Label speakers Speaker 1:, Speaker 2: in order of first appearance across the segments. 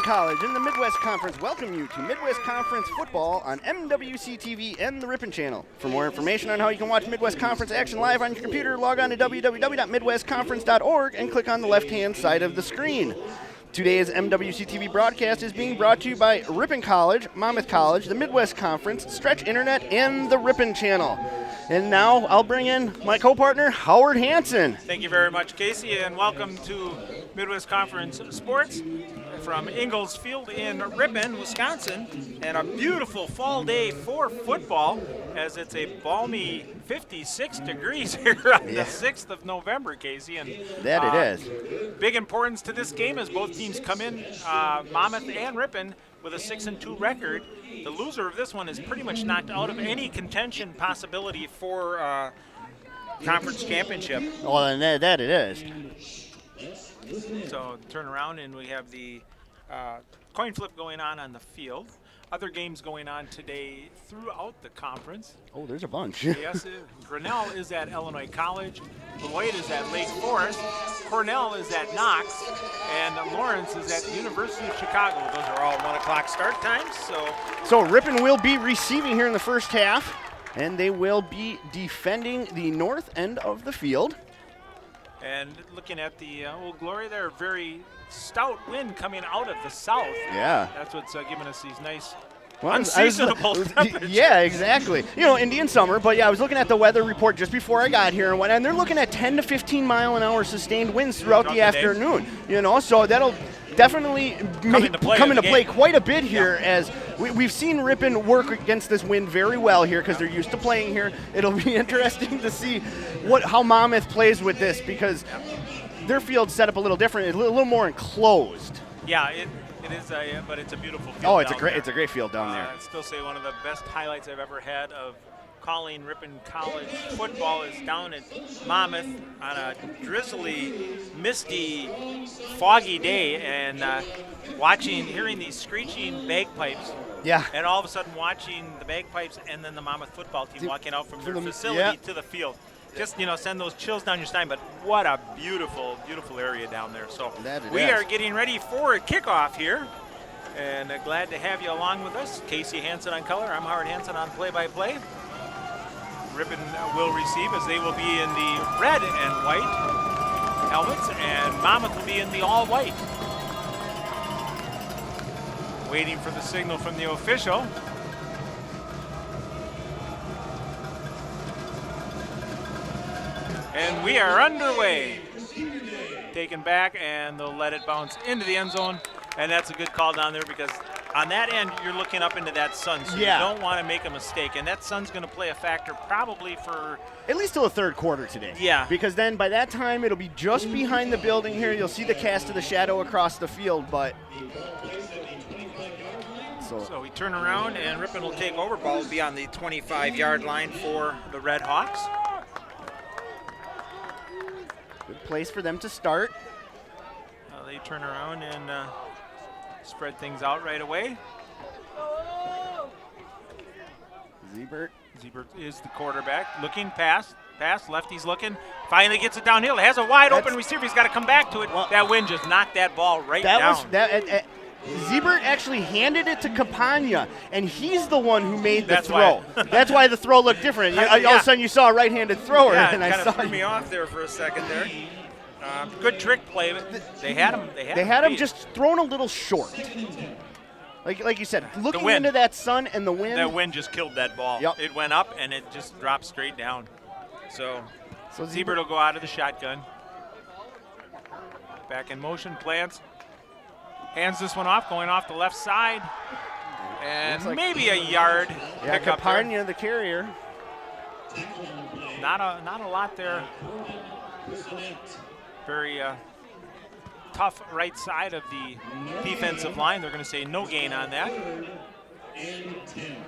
Speaker 1: College and the Midwest Conference welcome you to Midwest Conference football on MWC TV and the Ripon channel. For more information on how you can watch Midwest Conference action live on your computer, log on to www.midwestconference.org and click on the left-hand side of the screen. Today's MWC TV broadcast is being brought to you by Ripon College, Monmouth College, the Midwest Conference, Stretch Internet, and the Ripon channel. And now I'll bring in my co-partner, Howard Hansen.
Speaker 2: Thank you very much, Casey, and welcome to Midwest Conference Sports from Ingalls Field in Ripon, Wisconsin. And a beautiful fall day for football, as it's a balmy 56 degrees here on the 6th of November, Casey. And
Speaker 1: that it is.
Speaker 2: Big importance to this game as both teams come in, Monmouth and Ripon, with a 6-2 record. The loser of this one is pretty much knocked out of any contention possibility for conference championship.
Speaker 1: Well, and that it is.
Speaker 2: So turn around and we have the coin flip going on the field. Other games going on today throughout the conference.
Speaker 1: Oh, there's a bunch.
Speaker 2: Yes, Grinnell is at Illinois College. Beloit is at Lake Forest. Cornell is at Knox. And Lawrence is at the University of Chicago. Those are all 1 o'clock start times.
Speaker 1: So Ripon will be receiving here in the first half, and they will be defending the north end of the field.
Speaker 2: And looking at the Old Glory there, very stout wind coming out of the south.
Speaker 1: Yeah.
Speaker 2: That's what's giving us these nice
Speaker 1: unseasonable
Speaker 2: temperatures.
Speaker 1: Yeah, exactly. You know, Indian summer, but yeah, I was looking at the weather report just before I got here, and they're looking at 10 to 15 mile an hour sustained winds throughout the afternoon. You know, so that'll definitely come into play quite a bit here, as we've seen Ripon work against this wind very well here because they're used to playing here. It'll be interesting to see how Monmouth plays with this, because their field's set up a little different, a little more enclosed.
Speaker 2: Yeah, it is, but it's a beautiful field.
Speaker 1: Oh, it's a great field down there.
Speaker 2: I'd still say one of the best highlights I've ever had of calling Ripon College football is down at Monmouth on a drizzly, misty, foggy day, and hearing these screeching bagpipes.
Speaker 1: Yeah.
Speaker 2: And all of a sudden watching the bagpipes and then the Monmouth football team walking out from their facility to the field. Just, send those chills down your spine, but what a beautiful, beautiful area down there. So we are getting ready for a kickoff here, and glad to have you along with us. Casey Hansen on color. I'm Howard Hansen on play-by-play. Ripon will receive, as they will be in the red and white helmets, and Monmouth will be in the all-white. Waiting for the signal from the official. And we are underway. Taken back, and they'll let it bounce into the end zone. And that's a good call down there, because on that end, you're looking up into that sun, so you don't want to make a mistake. And that sun's going to play a factor probably for
Speaker 1: at least till the third quarter today.
Speaker 2: Yeah.
Speaker 1: Because then by that time, it'll be just behind the building here. You'll see the cast of the shadow across the field, but
Speaker 2: So we turn around, and Ripon will take over. Ball will be on the 25-yard line for the Red Hawks.
Speaker 1: Good place for them to start.
Speaker 2: They turn around and spread things out right away.
Speaker 1: Ziebert
Speaker 2: is the quarterback. Looking, pass, lefty's looking. Finally gets it downhill. Has a wide open receiver. He's got to come back to it. Well, that wind just knocked that ball right down.
Speaker 1: Ziebert actually handed it to Campagna, and he's the one who made the throw. That's why the throw looked different. All of a sudden, you saw a right-handed thrower, and I saw
Speaker 2: threw me off there for a second there. Good trick play. They had him.
Speaker 1: They had him just thrown a little short. Like you said, looking into that sun and the wind.
Speaker 2: That wind just killed that ball.
Speaker 1: Yep.
Speaker 2: It went up and it just dropped straight down. So Ziebert will go out of the shotgun. Back in motion, plants. Hands this one off, going off the left side. And maybe a yard.
Speaker 1: Yeah, Campagna, the carrier.
Speaker 2: Not a lot there. Very tough right side of the defensive line. They're going to say no gain on that.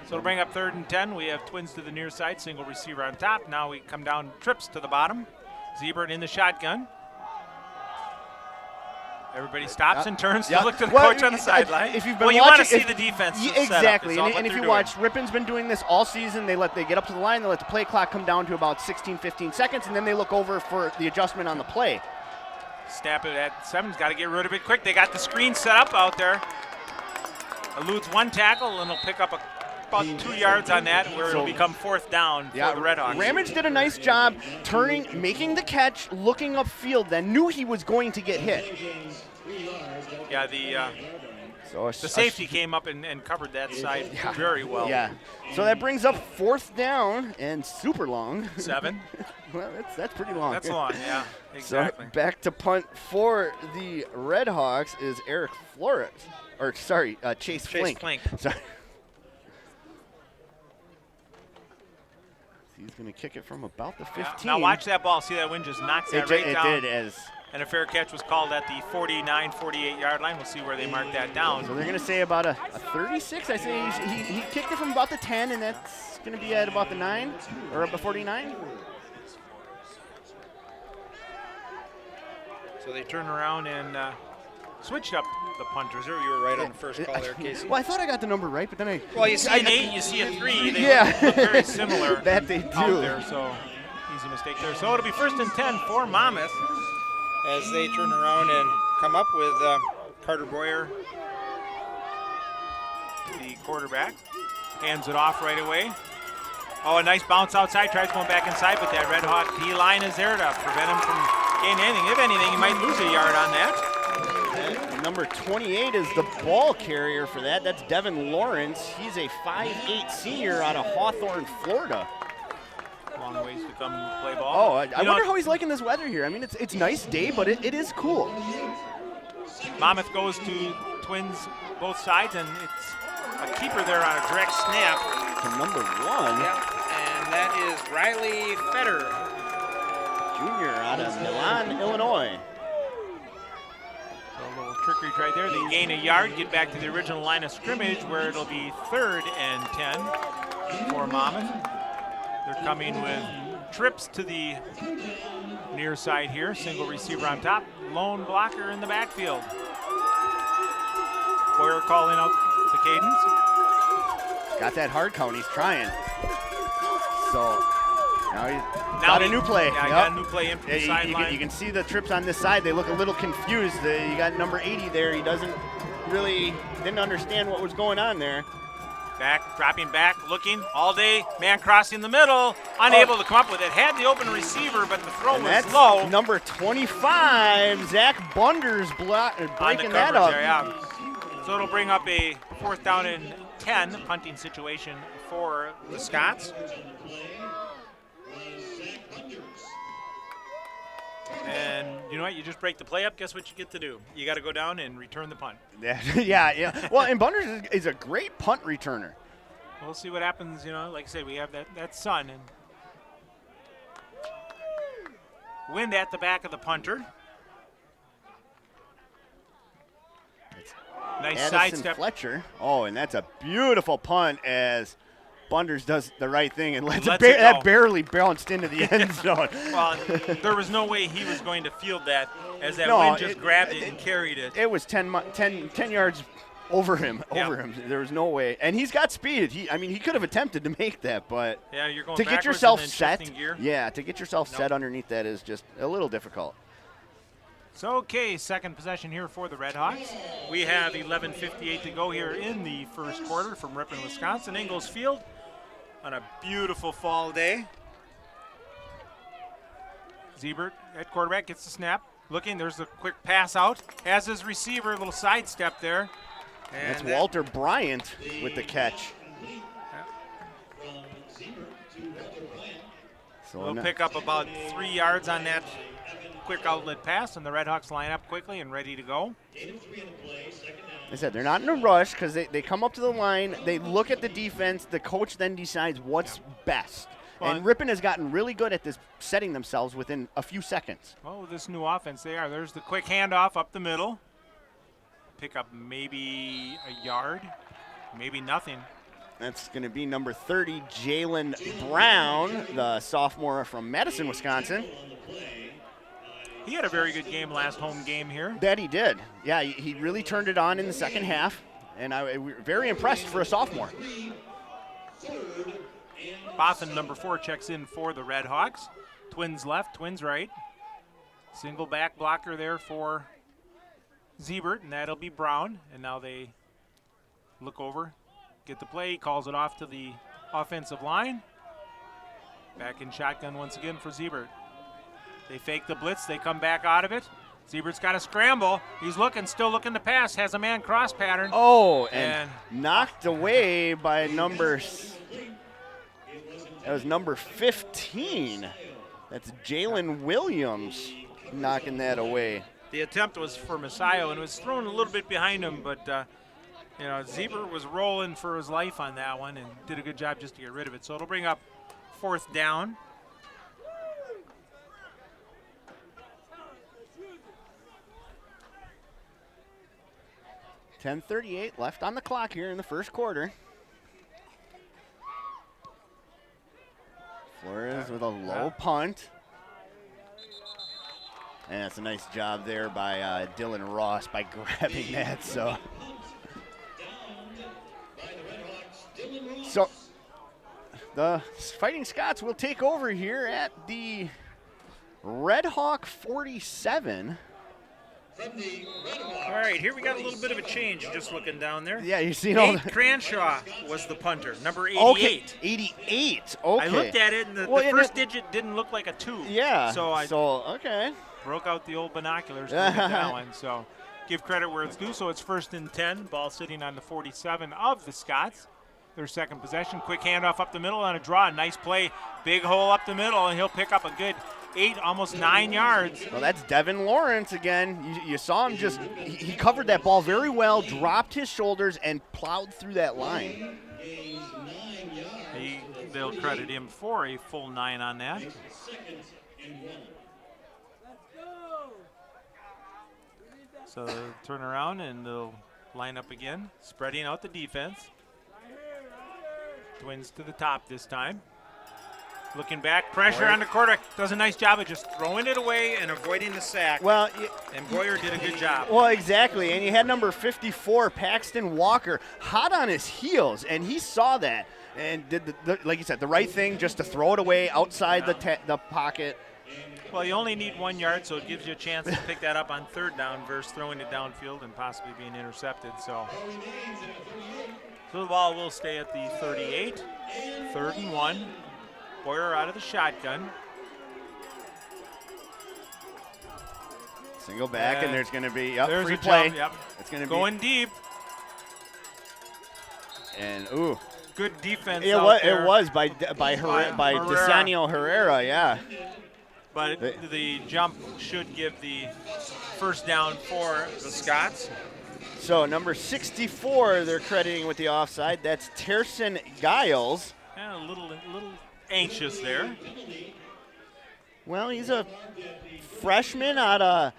Speaker 2: So to bring up 3rd and 10, we have twins to the near side, single receiver on top. Now we come down trips to the bottom. Ziebert in the shotgun. Everybody stops and turns to look to the coach on the sideline.
Speaker 1: If you've been
Speaker 2: you want to see the defense.
Speaker 1: Exactly, and if you watch, Ripon's been doing this all season. They get up to the line, they let the play clock come down to about 16, 15 seconds, and then they look over for the adjustment on the play.
Speaker 2: Snap it at 7's got to get rid of it quick. They got the screen set up out there. Eludes one tackle, and he'll pick up about 2 yards on that, where it'll become 4th down for the Redhawks.
Speaker 1: Ramage did a nice job making the catch, looking upfield, then knew he was going to get hit.
Speaker 2: Yeah, the safety came up and covered that side very well.
Speaker 1: Yeah. So that brings up 4th down and super long.
Speaker 2: 7.
Speaker 1: Well, that's pretty long.
Speaker 2: That's long, yeah, exactly.
Speaker 1: So back to punt for the Redhawks is Eric Flores. Or, sorry, Chase Flink. Sorry. He's going to kick it from about the 15.
Speaker 2: Now watch that ball. See that wind just knocks that right down.
Speaker 1: It did.
Speaker 2: And a fair catch was called at the 49, 48-yard line. We'll see where they mark that down.
Speaker 1: So they're going to say about a 36. I say he kicked it from about the 10, and that's going to be at about the 9, or up to 49.
Speaker 2: So they turn around and switched up the punters. You were right on the first call there, Casey.
Speaker 1: Well, I thought I got the number right, but then
Speaker 2: Well, you see an 8, you see a 3. They look very similar.
Speaker 1: That they do.
Speaker 2: Out there, so easy mistake there. So it'll be 1st and 10 for Monmouth as they turn around and come up with Carter Boyer, the quarterback. Hands it off right away. Oh, a nice bounce outside. Tries going back inside, but that Red Hawk D-line is there to prevent him from gaining anything. If anything, he might lose a yard on that.
Speaker 1: And number 28 is the ball carrier for that. That's Devin Lawrence. He's a 5'8" senior out of Hawthorne, Florida.
Speaker 2: Long ways to come play ball.
Speaker 1: Oh, I wonder how he's liking this weather here. I mean, it's a nice day, but it is cool.
Speaker 2: Monmouth goes to Twins both sides, and it's a keeper there on a direct snap.
Speaker 1: To number 1.
Speaker 2: Yep, and that is Riley Fetter.
Speaker 1: Junior out of Milan, Illinois.
Speaker 2: So a little trickery right there. They gain a yard, get back to the original line of scrimmage where it'll be 3rd and 10 for Monmouth. They're coming with trips to the near side here. Single receiver on top, lone blocker in the backfield. Boyer calling out the cadence.
Speaker 1: Got that hard count. He's trying. So now he's got a new play.
Speaker 2: Yeah, got a new play in from the sideline.
Speaker 1: You can see the trips on this side. They look a little confused. You got number 80 there. He didn't understand what was going on there.
Speaker 2: Back, dropping back, looking all day. Man crossing the middle, unable to come up with it. Had the open receiver, but the throw was low.
Speaker 1: Number 25, Zach Bunders breaking that up.
Speaker 2: There, yeah. So it'll bring up a 4th down and 10 punting situation for the Scots. And you know what? You just break the play up. Guess what you get to do? You got to go down and return the punt.
Speaker 1: Yeah. Well, and Bunders is a great punt returner.
Speaker 2: We'll see what happens. You know, like I said, we have that sun and wind at the back of the punter. Nice sidestep.
Speaker 1: Fletcher. Oh, and that's a beautiful punt as Bunders does the right thing and lets it that barely bounced into the end zone.
Speaker 2: Well, there was no way he was going to field that as that wind just grabbed it and carried it.
Speaker 1: It was 10 yards over him. There was no way. And he's got speed. He could have attempted to make that, but
Speaker 2: yeah, you're going
Speaker 1: to get yourself set.
Speaker 2: Yeah,
Speaker 1: to get yourself set underneath that is just a little difficult.
Speaker 2: So, okay, second possession here for the Redhawks. We have 11:58 to go here in the first quarter from Ripon, Wisconsin, Ingalls Field on a beautiful fall day. Ziebert at quarterback gets the snap. Looking, there's a quick pass out. Has his receiver, a little sidestep there. And
Speaker 1: that's Walter Bryant with the catch.
Speaker 2: So we'll pick up about 3 yards on that quick outlet pass, and the Redhawks line up quickly and ready to go.
Speaker 1: I said they're not in a rush because they come up to the line, they look at the defense, the coach then decides what's best. Well, and Ripon has gotten really good at this, setting themselves within a few seconds.
Speaker 2: Well, with this new offense, they are. There's the quick handoff up the middle. Pick up maybe a yard, maybe nothing.
Speaker 1: That's going to be number 30, Jalen Brown, the sophomore from Madison, Wisconsin.
Speaker 2: He had a very good game last home game here.
Speaker 1: That he did. Yeah, he really turned it on in the second half, and we were very impressed for a sophomore.
Speaker 2: Bothan, number 4, checks in for the Redhawks. Twins left, Twins right. Single back blocker there for Ziebert, and that'll be Brown. And now they look over, get the play, calls it off to the offensive line. Back in shotgun once again for Siebert. They fake the blitz, they come back out of it. Siebert's got a scramble. He's still looking to pass, has a man cross pattern.
Speaker 1: Oh, and knocked away by number 15. That's Jalen Williams knocking that away.
Speaker 2: The attempt was for Messiah, and it was thrown a little bit behind him, but Siebert was rolling for his life on that one and did a good job just to get rid of it. So it'll bring up 4th down.
Speaker 1: .38 left on the clock here in the first quarter. Flores with a low punt. And that's a nice job there by Dylan Ross by grabbing that. So the Fighting Scots will take over here at the Red Hawk 47.
Speaker 2: All right, here we got a little bit of a change just looking down there.
Speaker 1: Yeah, you see all
Speaker 2: Nate Cranshaw was the punter, number 88.
Speaker 1: Okay, 88. Okay.
Speaker 2: I looked at it, and the first digit didn't look like a 2.
Speaker 1: Yeah.
Speaker 2: So
Speaker 1: okay.
Speaker 2: Broke out the old binoculars to look at that one. So give credit where it's due. So it's 1st and 10. Ball sitting on the 47 of the Scots. Their second possession. Quick handoff up the middle on a draw. Nice play. Big hole up the middle, and he'll pick up a good 8, almost 9 yards.
Speaker 1: Well, that's Devin Lawrence again. You saw him he covered that ball very well, dropped his shoulders, and plowed through that line.
Speaker 2: They'll credit him for a full 9 on that. So they'll turn around and they'll line up again, spreading out the defense. Twins to the top this time. Looking back, pressure on the quarterback. Does a nice job of just throwing it away and avoiding the sack.
Speaker 1: Well,
Speaker 2: and Boyer did a good job.
Speaker 1: Well, exactly. And you had number 54, Paxton Walker, hot on his heels, and he saw that and did, like you said, the right thing just to throw it away outside the pocket.
Speaker 2: Well, you only need 1 yard, so it gives you a chance to pick that up on 3rd down versus throwing it downfield and possibly being intercepted. So the ball will stay at the 38, 3rd and 1. Boyer out of the shotgun.
Speaker 1: Single back, and there's going to be
Speaker 2: there's
Speaker 1: free
Speaker 2: a
Speaker 1: play.
Speaker 2: Jump, yep.
Speaker 1: It's going to
Speaker 2: going deep.
Speaker 1: And
Speaker 2: good defense.
Speaker 1: It was by DeSanio Herrera, yeah.
Speaker 2: But the jump should give the 1st down for the Scots.
Speaker 1: So number 64, they're crediting with the offside. That's Terson Giles.
Speaker 2: Yeah, a little anxious there.
Speaker 1: Well, he's a freshman out of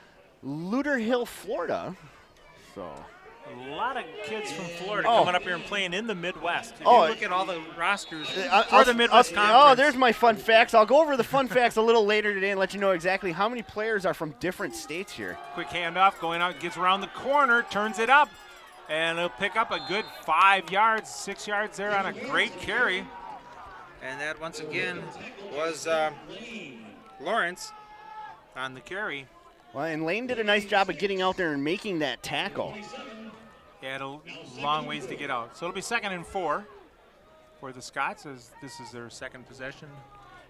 Speaker 1: Lauderhill, Florida. So
Speaker 2: a lot of kids from Florida coming up here and playing in the Midwest. If you look at all the rosters for the Midwest Conference.
Speaker 1: Oh, there's my fun facts. I'll go over the fun facts a little later today and let you know exactly how many players are from different states here.
Speaker 2: Quick handoff, going out, gets around the corner, turns it up, and he'll pick up a good 5 yards, 6 yards there on a great carry. And that, once again, was Lawrence on the carry.
Speaker 1: Well, and Lane did a nice job of getting out there and making that tackle.
Speaker 2: He had a long ways to get out. So it'll be 2nd and 4 for the Scots, as this is their second possession.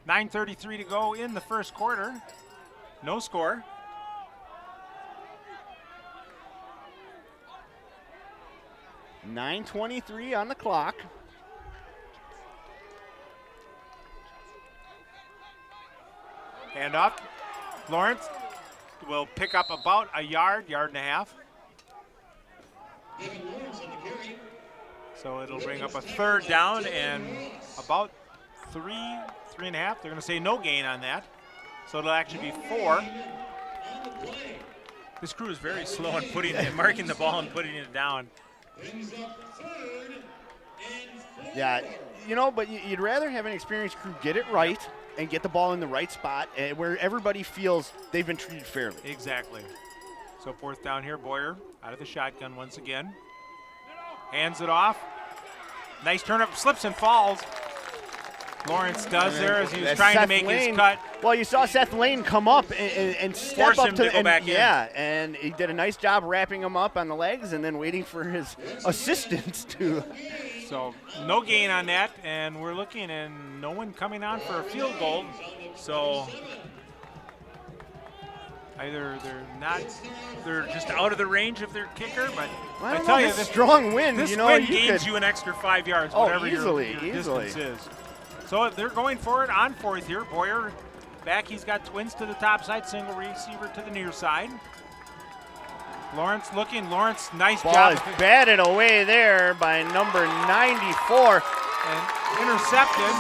Speaker 2: 9:33 to go in the first quarter. No score.
Speaker 1: .9:23 on the clock.
Speaker 2: Hand off. Lawrence will pick up about a yard and a half. So it'll bring up a 3rd down and about 3.5. They're going to say no gain on that. So it'll actually be 4. This crew is very slow in marking the ball and putting it down.
Speaker 1: Yeah, but you'd rather have an experienced crew get it right and get the ball in the right spot where everybody feels they've been treated fairly.
Speaker 2: Exactly. So 4th down here, Boyer out of the shotgun once again. Hands it off. Nice turn up, slips and falls. Lawrence does there as he was trying to make his cut.
Speaker 1: Well, you saw Seth Lane come up and step
Speaker 2: Force
Speaker 1: up
Speaker 2: him to go back in.
Speaker 1: Yeah, and he did a nice job wrapping him up on the legs and then waiting for his assistants to.
Speaker 2: So no gain on that, and we're looking and no one coming on for a field goal. So either they're just out of the range of their kicker, but I tell you, this
Speaker 1: strong wind,
Speaker 2: this
Speaker 1: you know,
Speaker 2: wind gains you an extra 5 yards, whatever your
Speaker 1: easily.
Speaker 2: distance is. So they're going for it on 4th here. Boyer back, he's got twins to the top side, single receiver to the near side. Lawrence looking, Lawrence, nice
Speaker 1: Ball
Speaker 2: job.
Speaker 1: is batted away there by number 94.
Speaker 2: And intercepted.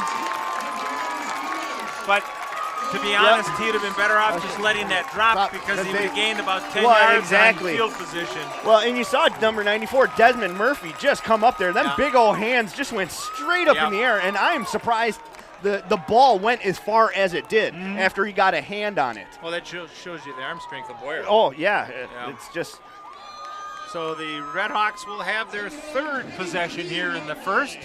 Speaker 2: But to be honest, he'd have been better off just letting that drop because he would have gained about 10 yards on field position.
Speaker 1: Well, and you saw number 94, Desmond Murphy, just come up there. Them big old hands just went straight up in the air, and I am surprised the ball went as far as it did after he got a hand on it.
Speaker 2: Well, that shows you the arm strength of Boyer.
Speaker 1: Oh, yeah. It's just.
Speaker 2: So the Redhawks will have their 3rd possession here in the first.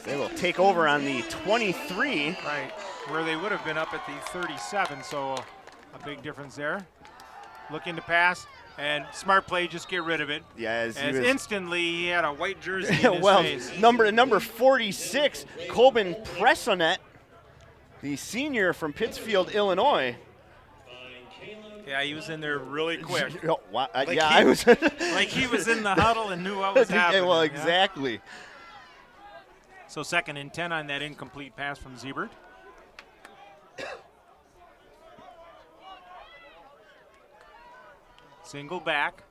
Speaker 1: They will take over on the 23.
Speaker 2: Right, where they would have been up at the 37, so a big difference there. Looking to pass, and smart play, just get rid of it.
Speaker 1: Yeah,
Speaker 2: as instantly he had a white jersey in his face.
Speaker 1: Number 46, Colbin Pressonet, the senior from Pittsfield, Illinois.
Speaker 2: Yeah, he was in there really quick.
Speaker 1: I was
Speaker 2: like he was in the huddle and knew what was happening.
Speaker 1: Well, exactly.
Speaker 2: Yeah. So 2nd and 10 on that incomplete pass from Siebert. Single back.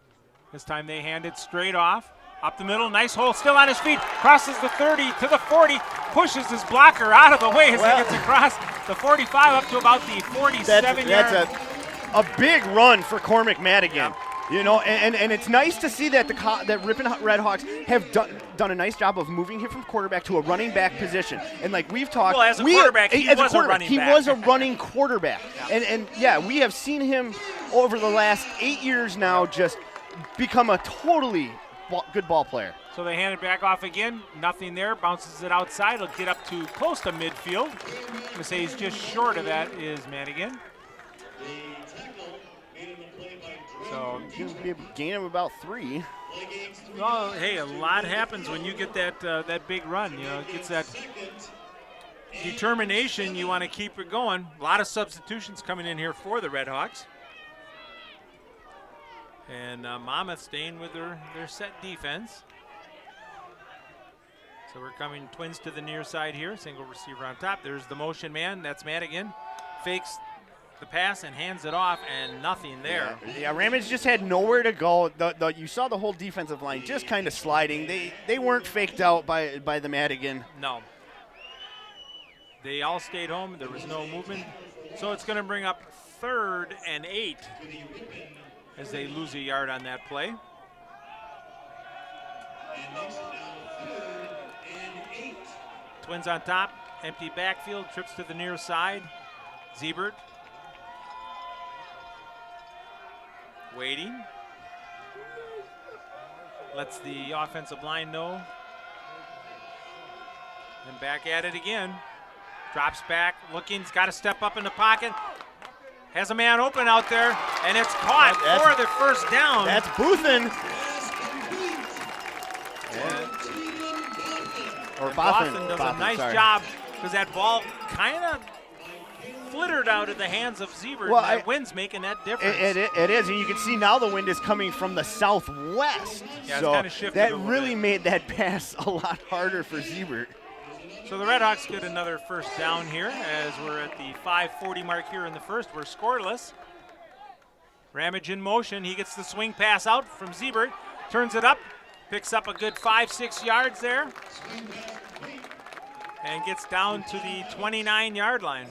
Speaker 2: This time they hand it straight off. Up the middle, nice hole, still on his feet. Crosses the 30 to the 40. Pushes his blocker out of the way as he gets across the 45 up to about the 47 yard.
Speaker 1: That's a big run for Cormac Madigan. Yeah. You know, and it's nice to see that that Ripon Redhawks have done a nice job of moving him from quarterback to a running back position. And like we've talked,
Speaker 2: well, as a quarterback, he was a running back.
Speaker 1: He was a running quarterback. And we have seen him over the last 8 years now just become a totally good ball player.
Speaker 2: So they hand it back off again. Nothing there. Bounces it outside. It'll get up to close to midfield. I'm going to say he's just short of that is Madigan. So
Speaker 1: be a gain of about 3.
Speaker 2: Well, hey, a lot happens when you get that big run. You know, it gets that determination. You want to keep it going. A lot of substitutions coming in here for the Redhawks. And Monmouth staying with their set defense. So we're coming twins to the near side here. Single receiver on top. There's the motion man. That's Madigan. Fakes the pass and hands it off, and nothing there.
Speaker 1: Yeah, Ramage just had nowhere to go. You saw the whole defensive line just kind of sliding. They weren't faked out by the Madigan.
Speaker 2: No. They all stayed home. There was no movement. So it's going to bring up 3rd and 8 as they lose a yard on that play. Twins on top. Empty backfield. Trips to the near side. Siebert. Waiting. Lets the offensive line know. And back at it again. Drops back, looking, he's got to step up in the pocket. Has a man open out there, and it's caught for the first down.
Speaker 1: That's Boothin.
Speaker 2: Or Bothan does a nice job because that ball kind of flittered out of the hands of Siebert. Well, that wind's making that difference.
Speaker 1: It is, and you can see now the wind is coming from the southwest.
Speaker 2: Yeah, so it's kind of shifted
Speaker 1: that really made that pass a lot harder for Siebert.
Speaker 2: So the Redhawks get another first down here as we're at the 5:40 mark here in the first. We're scoreless. Ramage in motion. He gets the swing pass out from Siebert. Turns it up. Picks up a good 5-6 yards there. And gets down to the 29-yard line.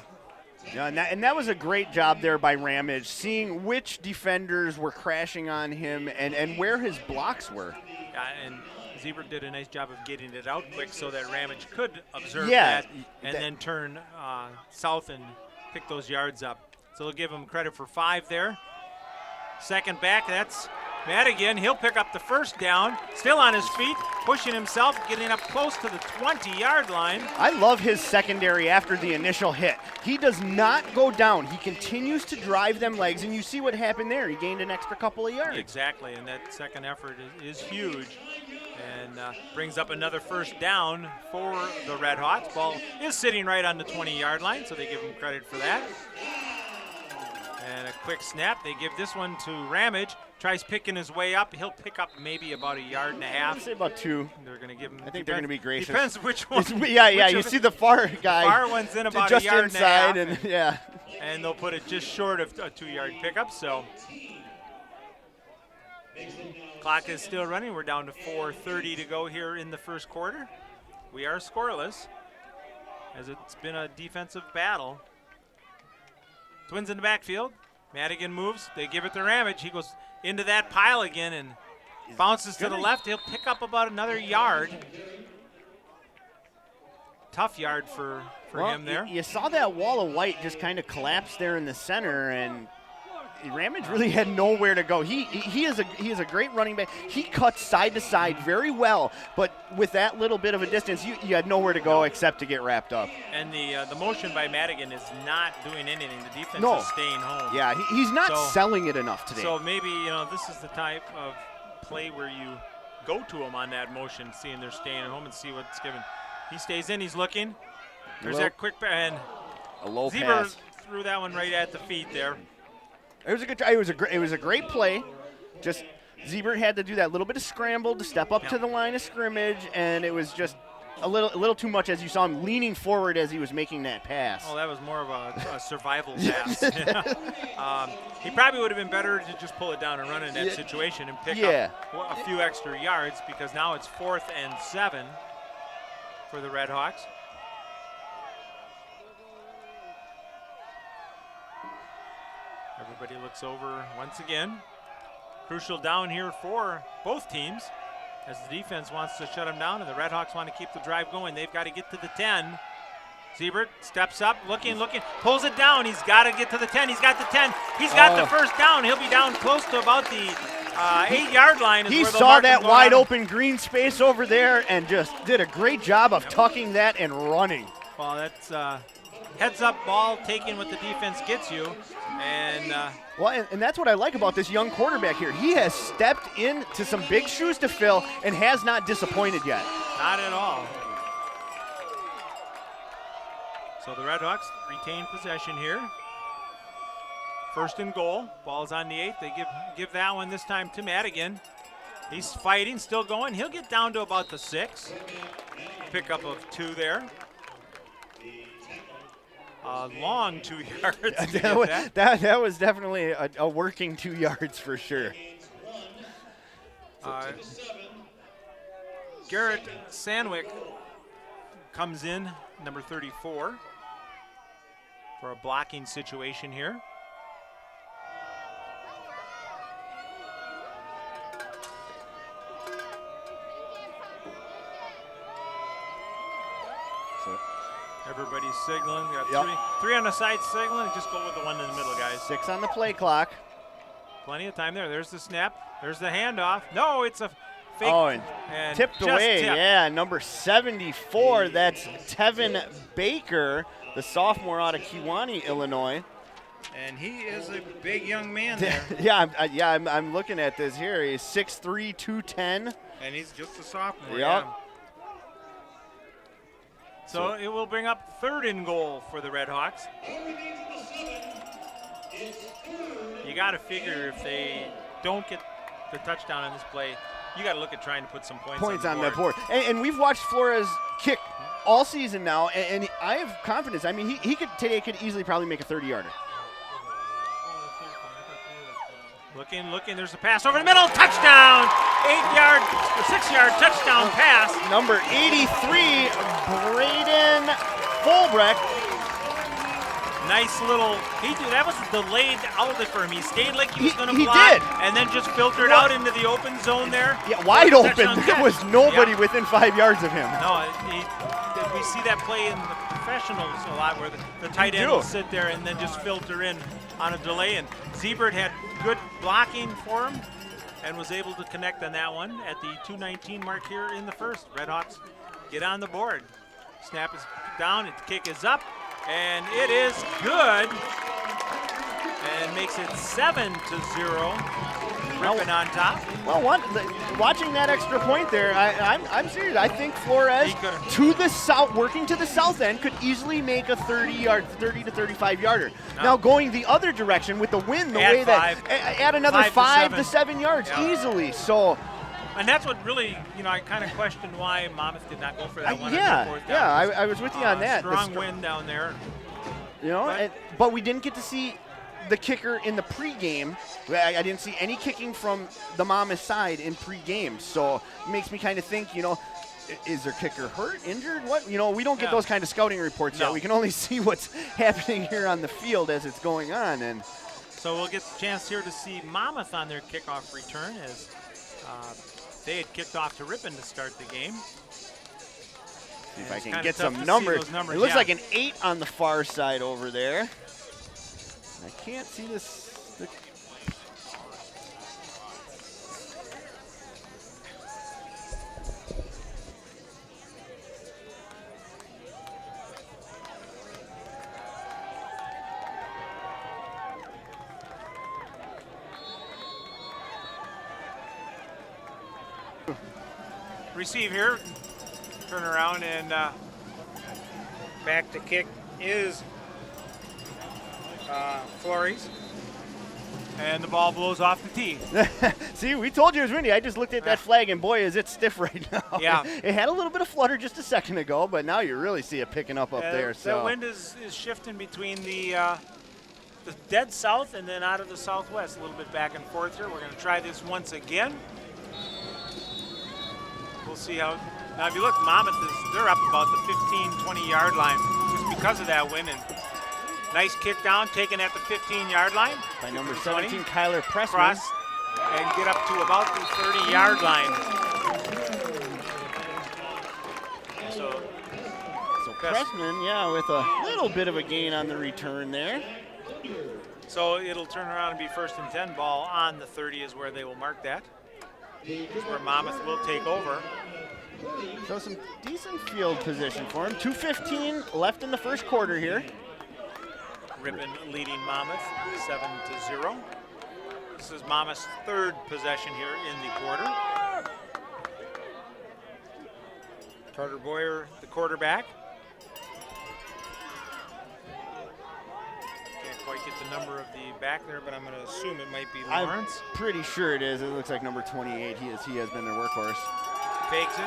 Speaker 1: Yeah, and that was a great job there by Ramage, seeing which defenders were crashing on him and where his blocks were.
Speaker 2: Yeah, and Siebert did a nice job of getting it out quick so that Ramage could observe that and then turn south and pick those yards up. So they'll give him credit for 5 there. Second back, that's Madigan, he'll pick up the first down, still on his feet, pushing himself, getting up close to the 20-yard line.
Speaker 1: I love his secondary after the initial hit. He does not go down. He continues to drive them legs, and you see what happened there. He gained an extra couple of yards.
Speaker 2: Exactly, and that second effort is huge, and brings up another first down for the Red Hawks. Ball is sitting right on the 20-yard line, so they give him credit for that. And a quick snap. They give this one to Ramage. Tries picking his way up. He'll pick up maybe about a yard and a half.
Speaker 1: I'd say about 2.
Speaker 2: They're going to give him.
Speaker 1: I think they're going to be gracious.
Speaker 2: Depends which one.
Speaker 1: Yeah. You see the far guy.
Speaker 2: The far one's in about
Speaker 1: just
Speaker 2: a yard
Speaker 1: inside
Speaker 2: and a half.
Speaker 1: Yeah.
Speaker 2: And they'll put it just short of a 2-yard pickup. So clock is still running. We're down to 4:30 to go here in the first quarter. We are scoreless, as it's been a defensive battle. Twins in the backfield. Madigan moves. They give it to Ramage. He goes into that pile again and bounces to the left. He'll pick up about another yard. Tough yard for him there.
Speaker 1: You saw that wall of white just kind of collapse there in the center, and Ramage really had nowhere to go. He is a great running back. He cuts side to side very well, but with that little bit of a distance, you had nowhere to go except to get wrapped up.
Speaker 2: And the motion by Madigan is not doing anything. The defense is staying home.
Speaker 1: Yeah, he's not selling it enough today.
Speaker 2: So maybe this is the type of play where you go to him on that motion, seeing they're staying at home and see what's given. He stays in. He's looking. There's that quick and
Speaker 1: a low
Speaker 2: Zieber
Speaker 1: pass.
Speaker 2: Threw that one right at the feet there.
Speaker 1: It was a good. It was a great play. Just Zebert had to do that little bit of scramble to step up to the line of scrimmage, and it was just a little too much as you saw him leaning forward as he was making that pass.
Speaker 2: Oh, that was more of a survival pass. He probably would have been better to just pull it down and run in that situation and pick up a few extra yards, because now it's 4th and 7 for the Red Hawks. Everybody looks over once again. Crucial down here for both teams, as the defense wants to shut them down and the Red Hawks want to keep the drive going. They've got to get to the 10. Zebert steps up, looking, pulls it down. He's got to get to the 10. He's got the 10. He's got the first down. He'll be down close to about the 8-yard line.
Speaker 1: He saw that wide open green space over there and just did a great job of tucking that and running.
Speaker 2: Well, that's heads up ball, taking what the defense gets you. And
Speaker 1: and that's what I like about this young quarterback here. He has stepped into some big shoes to fill and has not disappointed yet.
Speaker 2: Not at all. So the Red Hawks retain possession here. 1st and goal. Ball's on the 8. They give that one this time to Madigan. He's fighting, still going. He'll get down to about the 6. Pickup of 2 there. Long 2 yards.
Speaker 1: that was definitely a working 2 yards for sure.
Speaker 2: Garrett Sandwick comes in, number 34, for a blocking situation here. Everybody's signaling. We got three on the side signaling. Just go with the one in the middle, guys.
Speaker 1: 6 on the play clock.
Speaker 2: Plenty of time there. There's the snap. There's the handoff. No, it's a fake.
Speaker 1: Oh, and tipped away.
Speaker 2: Tipped.
Speaker 1: Yeah, number 74. That's Tevin Baker, the sophomore out of Kewanee, Illinois.
Speaker 2: And he is a big young man there.
Speaker 1: I'm looking at this here. He's 6'3", 210.
Speaker 2: And he's just a sophomore.
Speaker 1: Yep.
Speaker 2: Yeah. So it will bring up 3rd and goal for the Red Hawks. You got to figure if they don't get the touchdown on this play, you got to look at trying to put some points on
Speaker 1: that board. And we've watched Flores kick all season now, and I have confidence. I mean, he could easily probably make a 30-yarder.
Speaker 2: Looking, there's a pass over the middle, touchdown! 6-yard touchdown pass.
Speaker 1: Number 83, Braden Fulbrecht.
Speaker 2: Nice little, that was a delayed outlet for him. He stayed like he was going to block.
Speaker 1: He did.
Speaker 2: And then just filtered out into the open zone there.
Speaker 1: Yeah, wide open. There was nobody within 5 yards of him.
Speaker 2: No, we see that play in the professionals a lot where the tight end will sit there and then just filter in on a delay. And Zebert had good blocking for him. and was able to connect on that one at the 2:19 mark here in the first. Redhawks get on the board. Snap is down, the kick is up, and it is good, and makes it 7-0. Ripon on top.
Speaker 1: Well, watching that extra point there, I'm serious. I think Flores to the south, working to the south end, could easily make a 30 to 35 yarder. No. Now going the other direction with the wind, add another 5 to 7 yards easily. So.
Speaker 2: And that's what really, I kind of questioned why Monmouth did not go for that one.
Speaker 1: I was with you on that.
Speaker 2: Strong wind down there.
Speaker 1: But we didn't get to see the kicker in the pregame. I didn't see any kicking from the Monmouth side in pregame. So it makes me kind of think, is their kicker hurt, injured? What? We don't get those kind of scouting reports yet. We can only see what's happening here on the field as it's going on. And
Speaker 2: so we'll get the chance here to see Monmouth on their kickoff return as they had kicked off to Ripon to start the game.
Speaker 1: See if I can get some numbers. It looks like an 8 on the far side over there. I can't see this.
Speaker 2: Receive here, turn around, and back to kick is Flores, and the ball blows off the tee.
Speaker 1: See, we told you it was windy. I just looked at that flag, and boy, is it stiff right now.
Speaker 2: Yeah.
Speaker 1: It had a little bit of flutter just a second ago, but now you really see it picking up there. So
Speaker 2: that wind is shifting between the dead south and then out of the southwest, a little bit back and forth here. We're going to try this once again. We'll see how. Now, if you look, Monmouth they're up about the 15-20 yard line just because of that wind. And nice kick down, taken at the 15-yard line.
Speaker 1: By number 17, Kyler Pressman.
Speaker 2: Cross and get up to about the 30-yard line. So
Speaker 1: Pressman, with a little bit of a gain on the return there.
Speaker 2: So it'll turn around and be 1st and 10. Ball on the 30 is where they will mark that. This is where Monmouth will take over.
Speaker 1: So some decent field position for him. 2:15 left in the first quarter here.
Speaker 2: Ripon leading Monmouth 7-0. This is Monmouth's 3rd possession here in the quarter. Carter Boyer, the quarterback. Can't quite get the number of the back there, but I'm going to assume it might be Lawrence.
Speaker 1: I'm pretty sure it is. It looks like number 28. He has been their workhorse.
Speaker 2: Fakes it.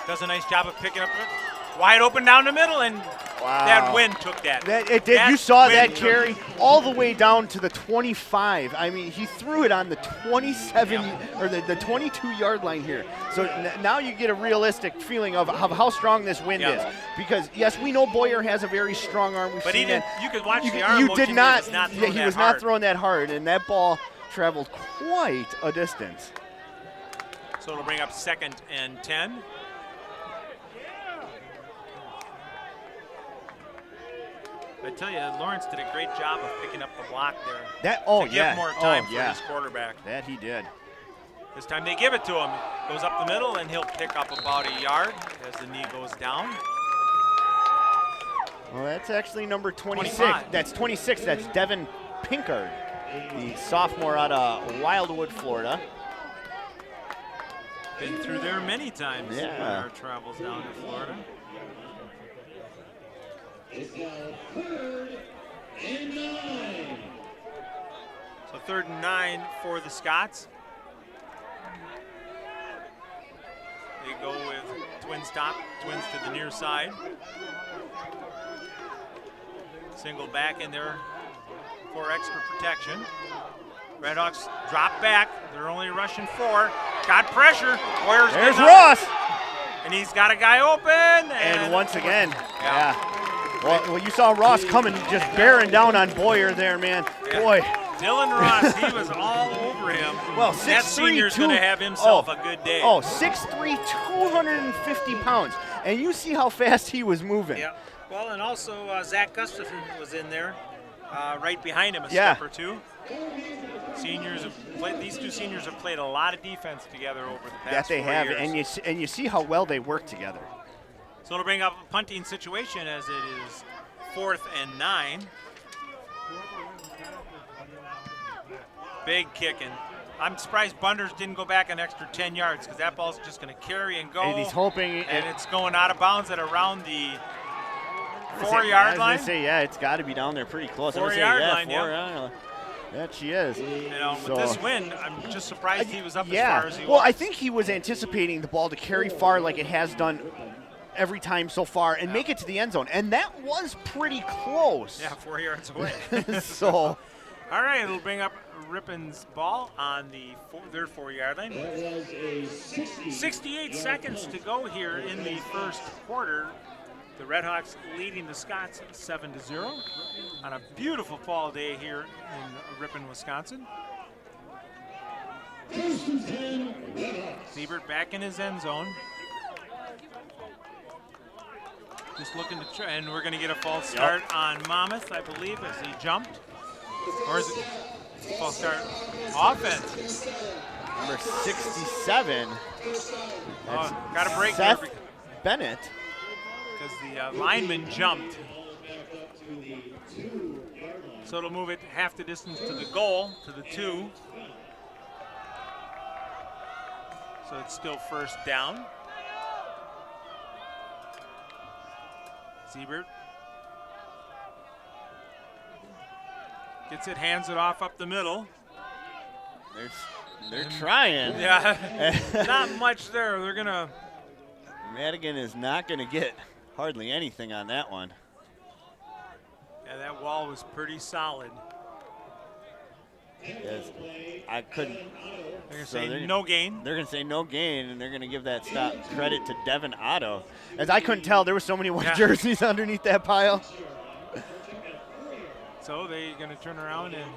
Speaker 2: Does a nice job of picking up it. Wide open down the middle, and that wind took that.
Speaker 1: It did. You saw that carry all the way down to the 25. I mean, he threw it on the 27 or the 22-yard line here. So now you get a realistic feeling of how strong this wind is. Because yes, we know Boyer has a very strong arm.
Speaker 2: But you could watch the arm motion.
Speaker 1: He was not throwing that hard, and that ball traveled quite a distance.
Speaker 2: So it'll bring up 2nd and 10. I tell you, Lawrence did a great job of picking up the block there. To give more time for his quarterback.
Speaker 1: That he did.
Speaker 2: This time they give it to him. Goes up the middle, and he'll pick up about a yard as the knee goes down.
Speaker 1: Well, that's actually number 26.
Speaker 2: 25.
Speaker 1: That's 26. That's Devin Pinkard, the sophomore out of Wildwood, Florida.
Speaker 2: Been through there many times on our travels down to Florida.
Speaker 3: It's now 3rd and 9.
Speaker 2: So 3rd and 9 for the Scots. They go with twins to the near side. Single back in there for extra protection. Redhawks drop back. They're only rushing 4. Got pressure.
Speaker 1: There's Ross.
Speaker 2: And he's got a guy open.
Speaker 1: And once again, Well, you saw Ross coming, just bearing down on Boyer there, man. Boy.
Speaker 2: Dylan Ross, he was all over him.
Speaker 1: Well,
Speaker 2: that senior's going to have himself a good day.
Speaker 1: 6'3", 250 pounds. And you see how fast he was moving.
Speaker 2: Yeah. Well, and also Zach Gustafson was in there. right behind him a step or two. These two seniors have played a lot of defense together over the past 4 years.
Speaker 1: That they have, and you see how well they work together.
Speaker 2: So it'll bring up a punting situation as it is 4th and 9. Big kicking. I'm surprised Bunders didn't go back an extra 10 yards because that ball's just going to carry and go.
Speaker 1: And he's hoping.
Speaker 2: And it's going out of bounds at around the 4-yard line.
Speaker 1: I was going to say, yeah, it's got to be down there pretty close.
Speaker 2: 4-yard line,
Speaker 1: yeah. That she is.
Speaker 2: You know, with this wind, I'm just surprised he was up as far as he was.
Speaker 1: Well, I think he was anticipating the ball to carry far like it has done every time so far and make it to the end zone. And that was pretty close.
Speaker 2: Yeah, 4 yards away.
Speaker 1: So.
Speaker 2: All right, it'll bring up Ripon's ball on their 4-yard line. 68 seconds to go here in the first quarter. The Redhawks leading the Scots 7-0 on a beautiful fall day here in Ripon, Wisconsin. Siebert back in his end zone. Just looking to try, and we're going to get a false start on Monmouth, I believe, as he jumped. Or is it false start? Offense.
Speaker 1: Number 67.
Speaker 2: Got a break
Speaker 1: Seth
Speaker 2: there.
Speaker 1: Bennett.
Speaker 2: Because the lineman jumped. So it'll move it half the distance to the goal, to the 2. So it's still first down. Siebert gets it, hands it off up the middle.
Speaker 1: They're trying.
Speaker 2: Yeah, not much there. They're going to.
Speaker 1: Madigan is not going to get hardly anything on that one.
Speaker 2: Yeah, that wall was pretty solid.
Speaker 1: Yes, I couldn't.
Speaker 2: They're going to say no gain.
Speaker 1: They're going to say no gain, and they're going to give that stop credit to Devin Otto. As I couldn't tell, there were so many white jerseys underneath that pile.
Speaker 2: So they're going to turn around and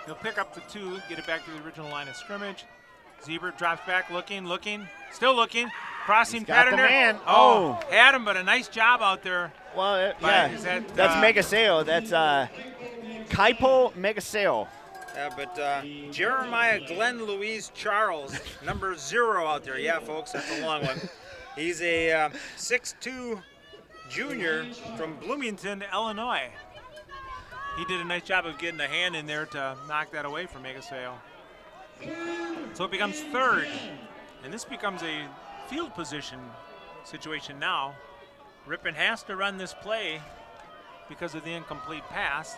Speaker 2: they'll pick up the 2, get it back to the original line of scrimmage. Siebert drops back, looking, still looking. Crossing pattern there.
Speaker 1: Man.
Speaker 2: Oh, had him, but a nice job out there.
Speaker 1: Well,
Speaker 2: that's
Speaker 1: Megaseo. That's Kaipo Megaseo.
Speaker 2: But Jeremiah Glenn Louise Charles, number 0 out there. Yeah, folks, that's a long one. He's a 6'2" junior from Bloomington, Illinois. He did a nice job of getting a hand in there to knock that away from Megaseo. So it becomes 3rd, and this becomes a field position situation now. Ripon has to run this play because of the incomplete pass,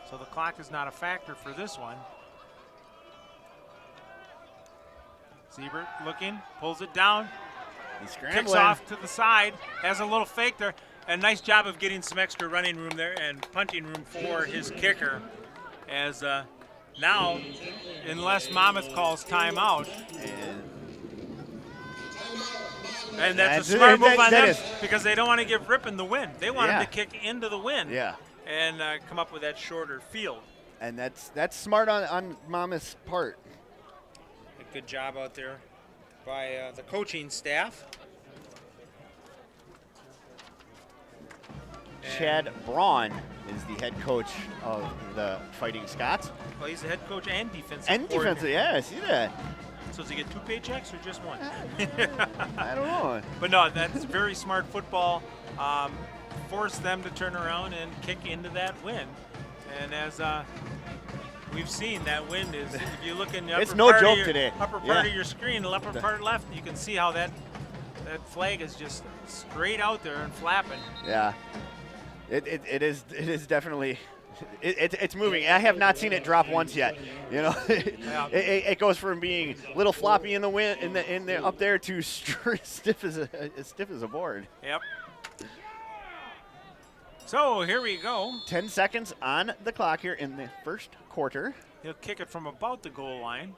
Speaker 2: so the clock is not a factor for this one. Siebert looking, pulls it down, kicks off to the side, has a little fake there. A nice job of getting some extra running room there and punting room for his kicker, as now, unless Monmouth calls timeout, and that's a smart move on them because they don't want to give Ripon the win. They want him to kick into the wind and come up with that shorter field.
Speaker 1: And that's smart on Monmouth's part.
Speaker 2: A good job out there by the coaching staff.
Speaker 1: Chad Braun is the head coach of the Fighting Scots.
Speaker 2: Well, he's the head coach and defensive
Speaker 1: coordinator. Yeah, I see that.
Speaker 2: So does he get 2 paychecks or just one?
Speaker 1: I don't know.
Speaker 2: But no, that's very smart football. Force them to turn around and kick into that wind. And as we've seen, that wind is, if you look in the upper part of your screen, the upper part left, you can see how that flag is just straight out there and flapping.
Speaker 1: Yeah. It is definitely it's moving. I have not seen it drop once yet. You know, it goes from being a little floppy in the wind in the up there to stiff as a board.
Speaker 2: Yep. So here we go.
Speaker 1: 10 seconds on the clock here in the first quarter.
Speaker 2: He'll kick it from about the goal line.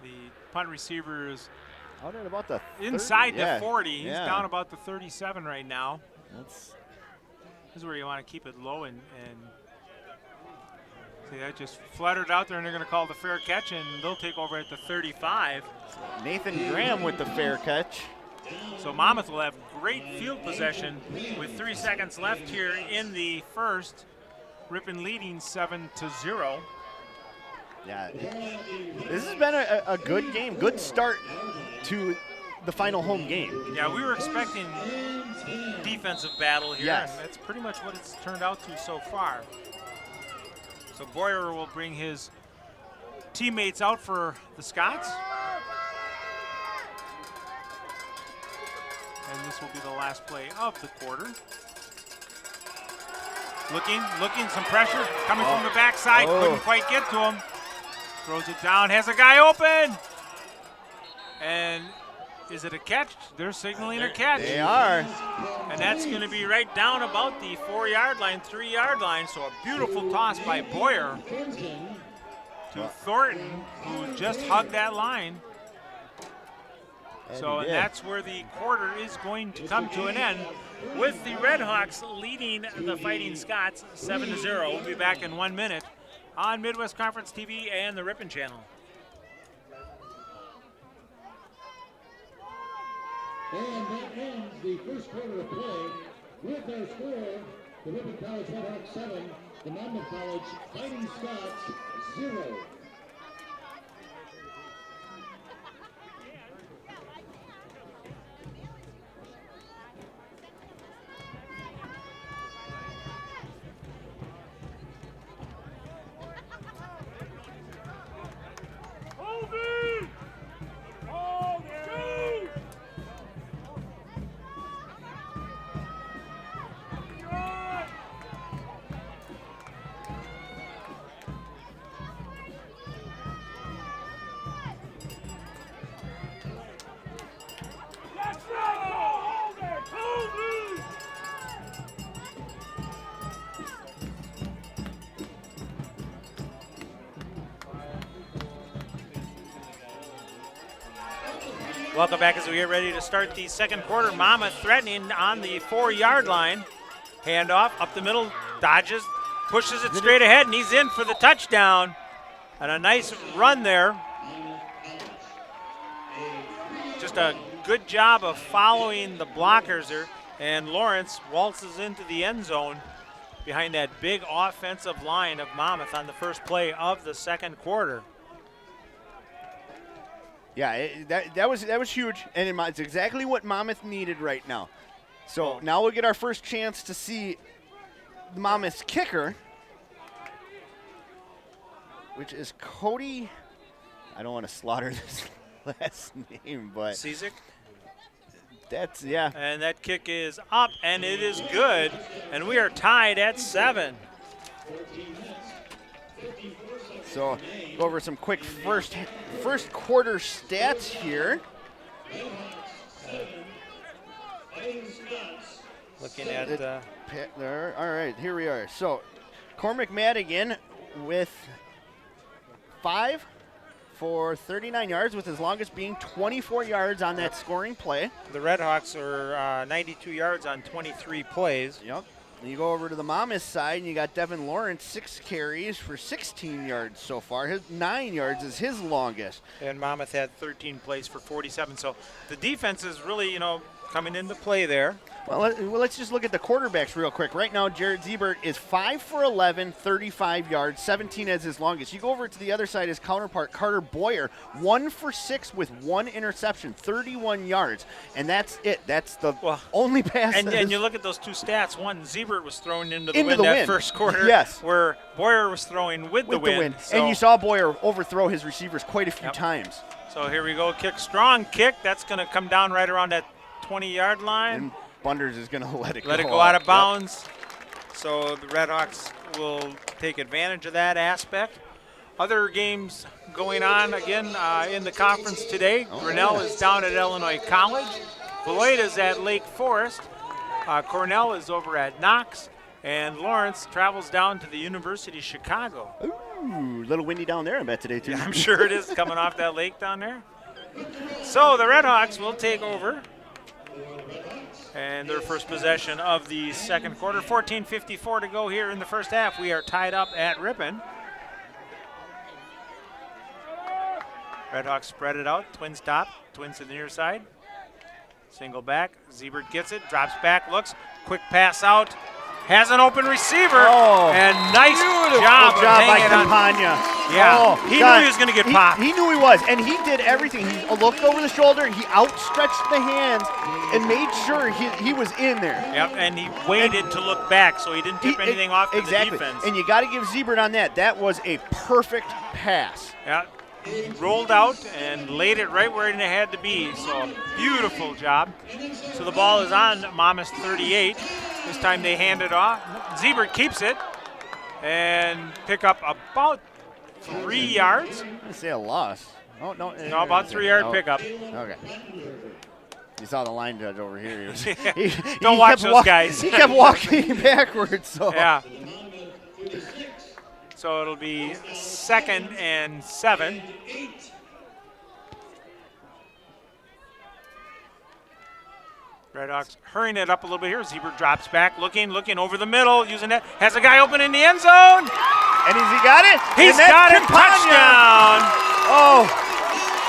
Speaker 2: The punt receiver is
Speaker 1: out at about the
Speaker 2: inside the 40. He's down about the 37 right now. This is where you want to keep it low and see that just fluttered out there, and they're going to call the fair catch, and they'll take over at the 35.
Speaker 1: Nathan Graham with the fair catch.
Speaker 2: So Monmouth will have great field possession with 3 seconds left here in the first. Ripon leading 7-0.
Speaker 1: Yeah, this has been a good game, good start to the final home game.
Speaker 2: Yeah, we were expecting defensive battle here,
Speaker 1: yes.
Speaker 2: and that's pretty much what it's turned out to so far. So Boyer will bring his teammates out for the Scots. And this will be the last play of the quarter. Looking, some pressure coming from the backside. Couldn't quite get to him. Throws it down, has a guy open. And is it a catch? They're signaling a catch.
Speaker 1: They are.
Speaker 2: And that's going to be right down about the 4-yard line, 3-yard line. So a beautiful toss by Boyer to Thornton, who just hugged that line. And that's where the quarter is going to come to an end, with the Redhawks leading the Fighting Scots 7-0. We'll be back in 1 minute on Midwest Conference TV and the Ripon channel.
Speaker 3: And that ends the first quarter of play with our score, the Ripon College Redhawks 7, the Monmouth College Fighting Scots 0.
Speaker 2: Welcome back as we get ready to start the second quarter. Monmouth threatening on the 4-yard line. Handoff up the middle, dodges, pushes it straight ahead, and he's in for the touchdown. And a nice run there. Just a good job of following the blockers there. And Lawrence waltzes into the end zone behind that big offensive line of Monmouth on the first play of the second quarter.
Speaker 1: Yeah, that was huge, and it's exactly what Monmouth needed right now. So now we'll get our first chance to see the Monmouth's kicker, which is Cody. I don't want to slaughter this last name, but
Speaker 2: Cizik?
Speaker 1: That's, yeah.
Speaker 2: And that kick is up, and it is good, and we are tied at 7.
Speaker 1: So go over some quick first quarter stats here.
Speaker 2: Looking at
Speaker 1: there. All right, here we are. So Cormac Madigan with 5 for 39 yards, with his longest being 24 yards on that scoring play.
Speaker 2: The Redhawks are 92 yards on 23 plays.
Speaker 1: Yep. And you go over to the Monmouth side, and you got Devin Lawrence, 6 carries for 16 yards so far. His 9 yards is his longest.
Speaker 2: And Monmouth had 13 plays for 47. So the defense is really, coming into play there.
Speaker 1: Well, let's just look at the quarterbacks real quick. Right now, Jared Ziebert is 5 for 11, 35 yards, 17 as his longest. You go over to the other side, his counterpart, Carter Boyer, 1 for 6 with 1 interception, 31 yards. And that's it. That's the only pass.
Speaker 2: And you look at those two stats. One, Ziebert was thrown into the wind that first quarter.
Speaker 1: Yes.
Speaker 2: Where Boyer was throwing with the wind.
Speaker 1: So. And you saw Boyer overthrow his receivers quite a few times.
Speaker 2: So here we go. Strong kick. That's going to come down right around that 20-yard line.
Speaker 1: And Bunders is going to let it
Speaker 2: go out of bounds. Yep. So the Redhawks will take advantage of that aspect. Other games going on again in the conference today. Grinnell is down at Illinois College. Beloit is at Lake Forest. Cornell is over at Knox. And Lawrence travels down to the University of Chicago.
Speaker 1: Ooh, a little windy down there, I bet, today, too.
Speaker 2: Yeah, I'm sure it is, coming off that lake down there. So the Redhawks will take over. And their first possession of the second quarter. 14:54 to go here in the first half. We are tied up at Ripon. Redhawks spread it out. Twins top. Twins to the near side. Single back. Ziebert gets it, drops back, looks. Quick pass out. Has an open receiver. And nice job
Speaker 1: by
Speaker 2: hanging
Speaker 1: Campagna.
Speaker 2: Yeah, he knew he was going to get popped.
Speaker 1: He knew he was, and he did everything. He looked over the shoulder, he outstretched the hands, and made sure he was in there.
Speaker 2: Yep, and he waited to look back, so he didn't tip anything off to the defense.
Speaker 1: And you got to give Ziebert on that. That was a perfect pass.
Speaker 2: Yeah, he rolled out and laid it right where it had to be. So beautiful job. So the ball is on Monmouth 38. This time they hand it off. Ziebert keeps it and pick up about 3 yards.
Speaker 1: I'm going to say a loss. Oh, no.
Speaker 2: No, about 3 yard pickup.
Speaker 1: Okay. You saw the line judge over here.
Speaker 2: Don't watch those guys.
Speaker 1: He kept walking backwards. So.
Speaker 2: Yeah. So it'll be 2nd and 7. Redhawks hurrying it up a little bit here. Ziebert drops back, looking over the middle, using that. Has a guy open in the end zone.
Speaker 1: And has he got it?
Speaker 2: He's got it. Touchdown.
Speaker 1: Oh,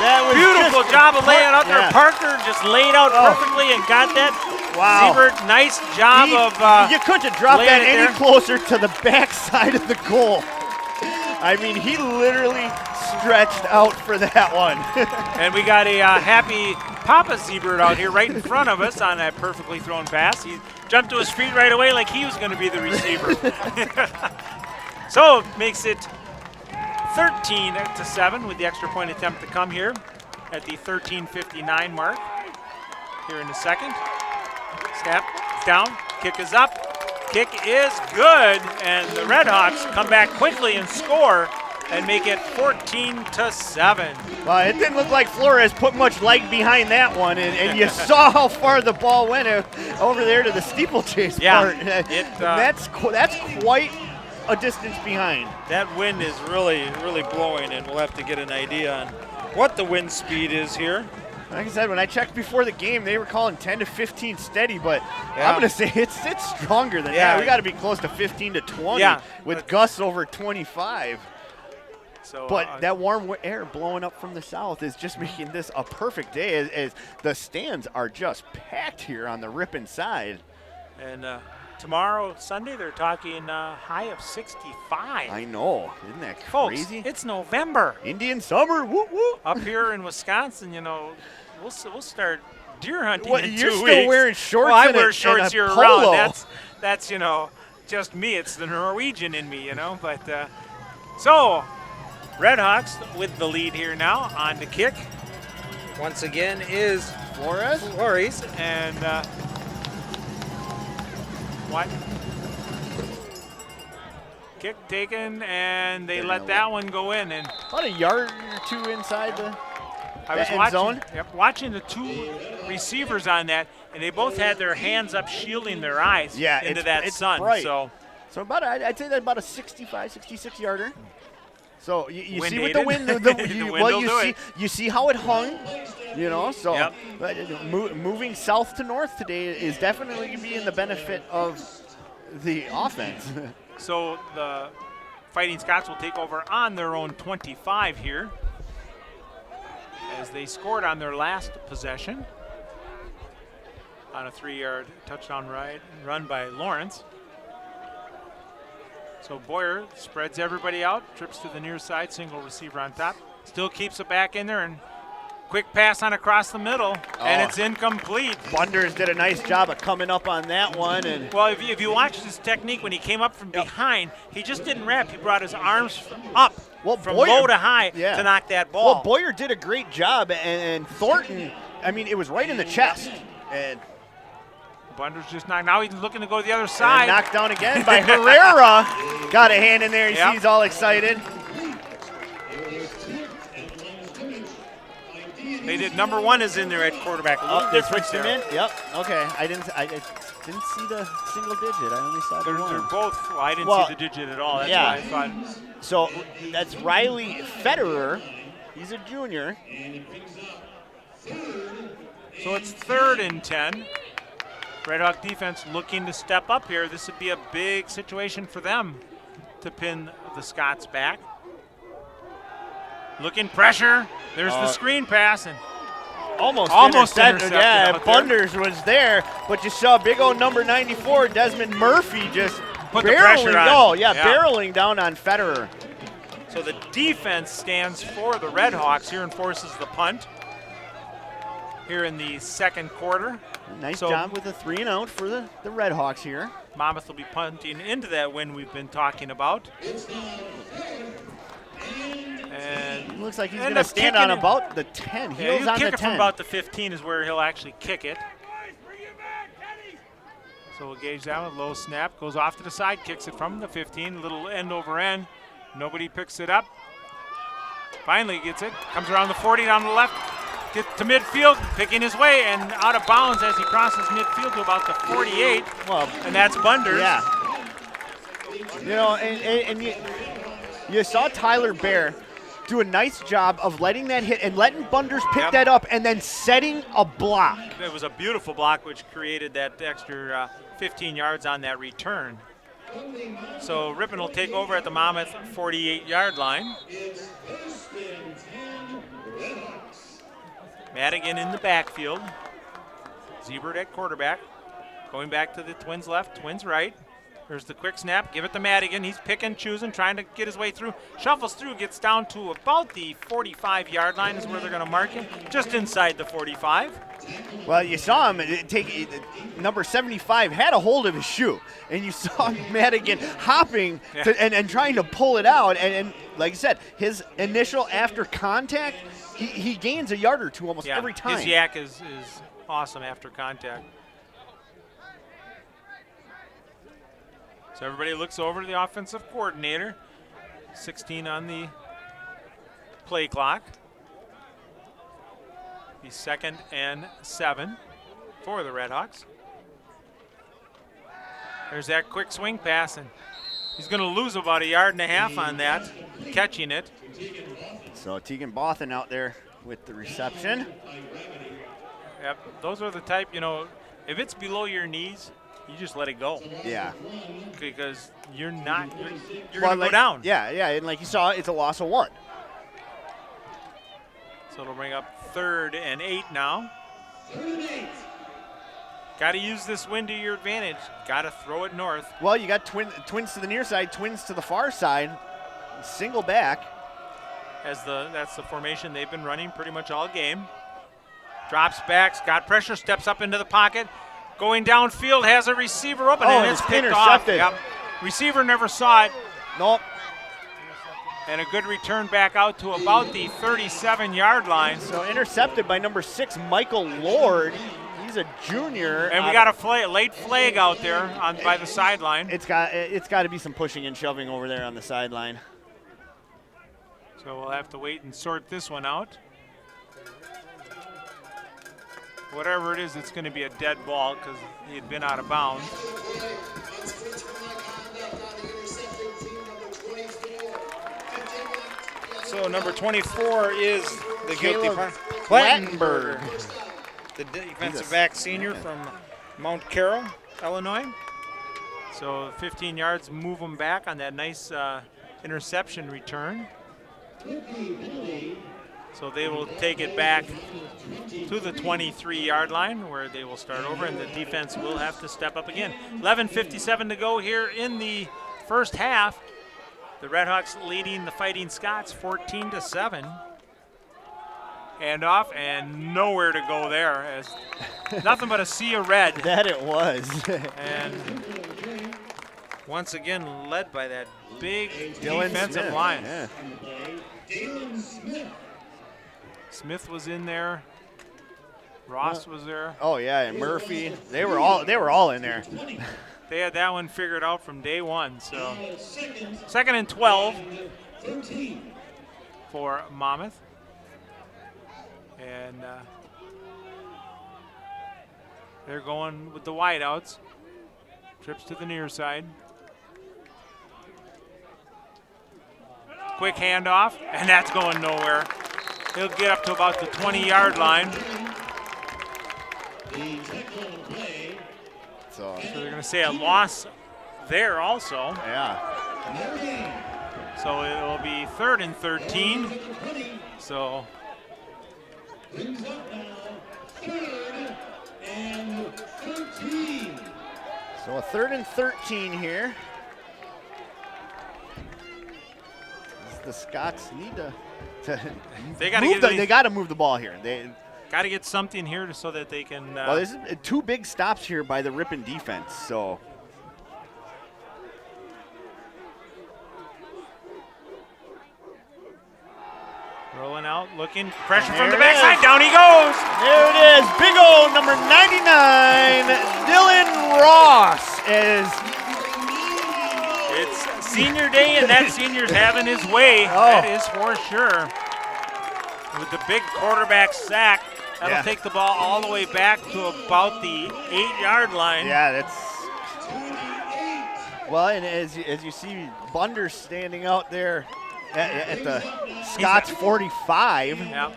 Speaker 1: that was
Speaker 2: beautiful job of laying out there.
Speaker 1: Yeah.
Speaker 2: Parker just laid out perfectly and got that.
Speaker 1: Wow.
Speaker 2: Ziebert, nice job
Speaker 1: you couldn't have dropped that any
Speaker 2: there.
Speaker 1: closer to the backside of the goal. I mean, he literally stretched out for that one.
Speaker 2: And we got a happy Papa Ziebert out here right in front of us on that perfectly thrown pass. He jumped to his feet right away like he was going to be the receiver. So it makes it 13-7 with the extra point attempt to come here at the 13:59 mark here in the second. Snap down, kick is up. Kick is good, and the Redhawks come back quickly and score and make it 14-7.
Speaker 1: Well, it didn't look like Flores put much leg behind that one, and you saw how far the ball went over there to the steeplechase part. That's quite a distance behind.
Speaker 4: That wind is really blowing, and we'll have to get an idea on what the wind speed is here.
Speaker 1: Like I said, when I checked before the game, they were calling 10 to 15 steady, but I'm going to say it's stronger than that. We got to be close to 15 to 20 with gusts over 25.
Speaker 2: So,
Speaker 1: but that warm air blowing up from the south is just making this a perfect day as the stands are just packed here on the Ripon side.
Speaker 2: And tomorrow, Sunday, they're talking high of 65.
Speaker 1: I know. Isn't that crazy?
Speaker 2: Folks, it's November.
Speaker 1: Indian summer. Woo, woo.
Speaker 2: Up here in Wisconsin, we'll start deer hunting in 2 weeks.
Speaker 1: You're still wearing shorts
Speaker 2: I wear shorts year
Speaker 1: polo.
Speaker 2: round. That's just me. It's the Norwegian in me, But so Redhawks with the lead here now on the kick. Once again is Flores. And what? Kick taken, and they let that one go in. And
Speaker 1: about a yard or two inside the
Speaker 2: end
Speaker 1: zone.
Speaker 2: Watching the two receivers on that, and they both had their hands up shielding their eyes into that sun.
Speaker 1: Bright.
Speaker 2: So
Speaker 1: I'd say that's about a 65, 66 yarder. So you see with
Speaker 2: aided.
Speaker 1: the wind, you see how it hung, So moving south to north today is definitely going to be in the benefit of the offense.
Speaker 2: So the Fighting Scots will take over on their own 25 here, as they scored on their last possession on a 3-yard touchdown run by Lawrence. So Boyer spreads everybody out, trips to the near side, single receiver on top, still keeps it back in there, and quick pass on across the middle, and it's incomplete.
Speaker 1: Bunders did a nice job of coming up on that one. And
Speaker 2: well, if you watch his technique when he came up from behind, he just didn't wrap. He brought his arms up from low to high to knock that ball.
Speaker 1: Well, Boyer did a great job, and Thornton, it was right in the chest. And
Speaker 2: Bunders just knocked. Now he's looking to go to the other side.
Speaker 1: Knocked down again by Herrera. Got a hand in there. He's all excited.
Speaker 2: They did. Number 1 is in there at quarterback. A little difference there.
Speaker 1: Yep. Okay. I didn't see the single digit. I only saw the one.
Speaker 2: They're both. Well, I didn't see the digit at all. That's why I thought.
Speaker 1: So that's Riley Federer. He's a junior.
Speaker 2: So it's 3rd and 10. Red Hawk defense looking to step up here. This would be a big situation for them to pin the Scots back. Looking pressure. There's the screen pass, and
Speaker 1: almost
Speaker 2: intercepted.
Speaker 1: Yeah, Bunders was there, but you saw big old number 94, Desmond Murphy, just
Speaker 2: put the pressure on.
Speaker 1: Barreling down on Federer.
Speaker 2: So the defense stands for the Red Hawks here and forces the punt here in the second quarter.
Speaker 1: Nice job with the 3-and-out for the Red Hawks here.
Speaker 2: Monmouth will be punting into that win we've been talking about. And
Speaker 1: it looks like he's going to stand on about the 10. He'll
Speaker 2: kick it from about the 15 is where he'll actually kick it. So we'll gauge that one. Low snap, goes off to the side, kicks it from the 15, little end over end. Nobody picks it up. Finally gets it, comes around the 40 down the left, get to midfield, picking his way, and out of bounds as he crosses midfield to about the 48.
Speaker 1: Well,
Speaker 2: and that's Bunders.
Speaker 1: Yeah. You know, and you saw Tyler Bear do a nice job of letting that hit and letting Bunders pick that up and then setting a block.
Speaker 2: It was a beautiful block which created that extra 15 yards on that return. So Ripon will take over at the Monmouth 48-yard line. Madigan in the backfield. Siebert at quarterback. Going back to the Twins left, Twins right. There's the quick snap, give it to Madigan. He's picking, choosing, trying to get his way through. Shuffles through, gets down to about the 45-yard line is where they're going to mark him. Just inside the 45.
Speaker 1: Well, you saw him take number 75 had a hold of his shoe, and you saw Madigan hopping and trying to pull it out. And like I said, his initial after contact, he gains a yard or two almost every time.
Speaker 2: His yak is awesome after contact. So everybody looks over to the offensive coordinator. 16 on the play clock. The 2nd and 7 for the Redhawks. There's that quick swing pass, and he's going to lose about a yard and a half on that, catching it.
Speaker 1: So Tegan Bothan out there with the reception.
Speaker 2: Yep, those are the type, you know, if it's below your knees, you just let it go.
Speaker 1: Yeah.
Speaker 2: Because you're going to go down.
Speaker 1: Yeah, and like you saw, it's a loss of 1.
Speaker 2: So it'll bring up 3rd and 8 now. Got to use this wind to your advantage. Got to throw it north.
Speaker 1: Well, you got twins to the near side, twins to the far side. Single back.
Speaker 2: That's the formation they've been running pretty much all game. Drops back, got pressure, steps up into the pocket. Going downfield, has a receiver open, and it's picked off. Yep. Receiver never saw it.
Speaker 1: Nope.
Speaker 2: And a good return back out to about the 37-yard line.
Speaker 1: So intercepted by number 6, Michael Lord. He's a junior.
Speaker 2: And we got a late flag out there by the sideline.
Speaker 1: It's got to be some pushing and shoving over there on the sideline.
Speaker 2: So we'll have to wait and sort this one out. Whatever it is, it's going to be a dead ball because he had been out of bounds.
Speaker 4: So number 24 is the guilty
Speaker 1: Plattenberg,
Speaker 4: the defensive back senior from Mount Carroll, Illinois.
Speaker 2: So 15 yards, move them back on that nice interception return. So they will take it back to the 23-yard line where they will start over, and the defense will have to step up again. 11:57 to go here in the first half. The Redhawks leading the Fighting Scots 14-7. Handoff, and nowhere to go there. As nothing but a sea of red.
Speaker 1: That it was.
Speaker 2: And once again led by that big
Speaker 1: Dylan
Speaker 2: defensive
Speaker 1: Smith.
Speaker 2: line.
Speaker 1: Yeah.
Speaker 2: Smith was in there. Ross was there.
Speaker 1: Oh yeah, and Murphy. They were all in there.
Speaker 2: They had that one figured out from day one. So 2nd and 12 for Monmouth. And they're going with the wideouts. Trips to the near side. Quick handoff, and that's going nowhere. He'll get up to about the 20-yard line. So they're going to say a loss there also.
Speaker 1: Yeah.
Speaker 2: So it will be 3rd and 13. So
Speaker 1: So a 3rd and 13 here. The Scots need to
Speaker 2: they got
Speaker 1: to move the ball here. They
Speaker 2: got to get something here so that they can.
Speaker 1: Well, this is 2 big stops here by the Ripon defense. So.
Speaker 2: Rolling out, looking, pressure from the backside, down he goes.
Speaker 1: There it is, big old number 99, Dylan Ross.
Speaker 2: It's senior day, and that senior's having his way. That is for sure. With the big quarterback sack, that'll take the ball all the way back to about the 8-yard line.
Speaker 1: Yeah, that's. Well, and as you see, Bunder standing out there at the Scots 45.
Speaker 2: Yeah.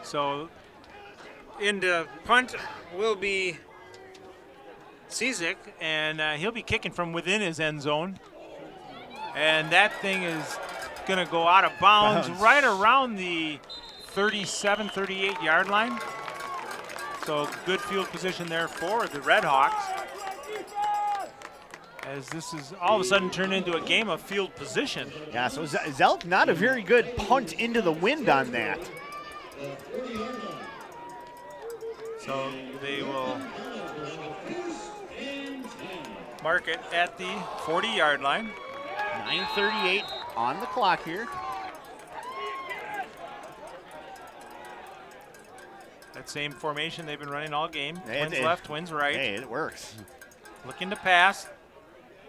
Speaker 2: So into punt will be Cizik, and he'll be kicking from within his end zone. And that thing is going to go out of bounds right around the 37, 38-yard line. So good field position there for the Red Hawks. As this is all of a sudden turned into a game of field position.
Speaker 1: Yeah, so Zelk not a very good punt into the wind on that.
Speaker 2: So they will mark it at the 40-yard line.
Speaker 1: 9:38 on the clock here.
Speaker 2: That same formation they've been running all game.
Speaker 1: Hey,
Speaker 2: Twins left, twins right.
Speaker 1: Hey, it works.
Speaker 2: Looking to pass.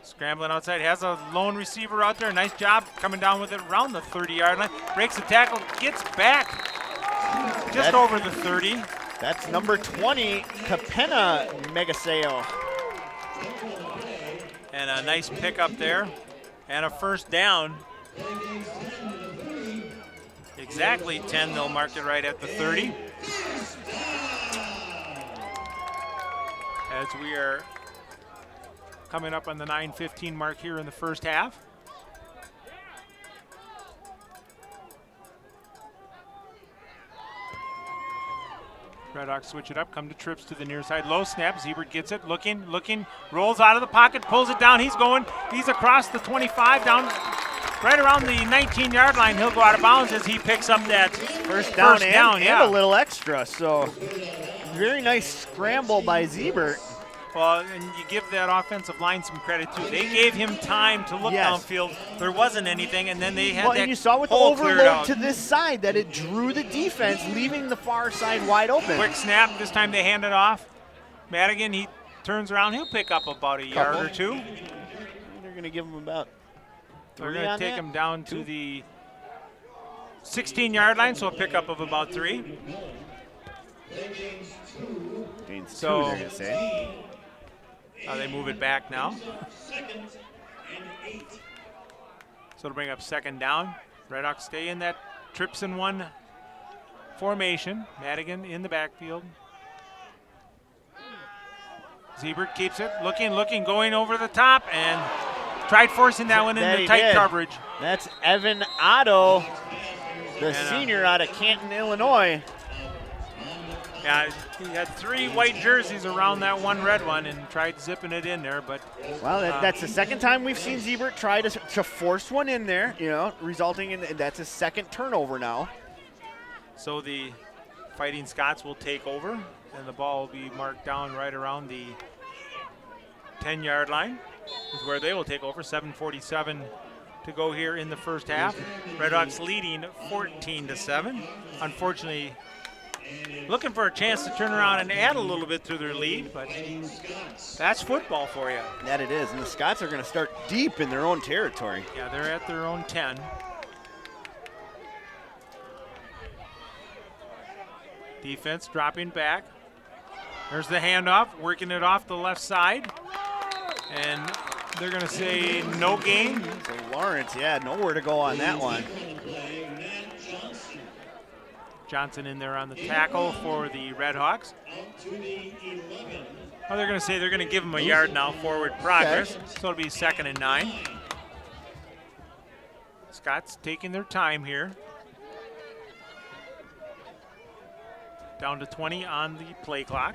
Speaker 2: Scrambling outside, has a lone receiver out there. Nice job coming down with it around the 30-yard line. Breaks the tackle, gets back just over the 30.
Speaker 1: That's number 20, Capenna Megaseo.
Speaker 2: And a nice pickup there. And a first down. Exactly 10, they'll mark it right at the 30. As we are coming up on the 9:15 mark here in the first half. Red Hawks switch it up, come to trips to the near side. Low snap, Ziebert gets it, looking, rolls out of the pocket, pulls it down. He's across the 25, down right around the 19-yard line. He'll go out of bounds as he picks up that first down,
Speaker 1: and a little extra. So very nice scramble by Ziebert.
Speaker 2: Well, and you give that offensive line some credit, too. They gave him time to look downfield. There wasn't anything, and then they had that
Speaker 1: and you saw with the overload to this side that it drew the defense, leaving the far side wide open.
Speaker 2: Quick snap. This time they hand it off. Madigan, he turns around. He'll pick up about a yard or two.
Speaker 1: They're going to give him about
Speaker 2: They're going to take him down to the 16-yard line, so a pickup of about 3.
Speaker 1: Gains 2, they're going to say.
Speaker 2: They move it back now. So to bring up second down. Red Hawks stay in that trips and 1 formation. Madigan in the backfield. Ziebert keeps it, looking, going over the top, and tried forcing that one into tight coverage.
Speaker 1: That's Evan Otto, the senior out of Canton, Illinois.
Speaker 2: Yeah, he had 3 white jerseys around that one red one and tried zipping it in there, but.
Speaker 1: Well, that's the second time we've seen Ziebert try to force one in there, resulting in that's his second turnover now.
Speaker 2: So the Fighting Scots will take over, and the ball will be marked down right around the 10-yard line is where they will take over. 7:47 to go here in the first half. Red Hawks leading 14-7. Unfortunately, looking for a chance to turn around and add a little bit to their lead, but that's football for you.
Speaker 1: That it is, and the Scots are going to start deep in their own territory.
Speaker 2: Yeah, they're at their own 10. Defense dropping back. There's the handoff, working it off the left side. And they're going to say no gain.
Speaker 1: So Lawrence, nowhere to go on that one.
Speaker 2: Johnson in there on the tackle for the Red Hawks. Well, they're going to say they're going to give him a yard now, forward progress. So it'll be 2nd and 9. Scots taking their time here. Down to 20 on the play clock.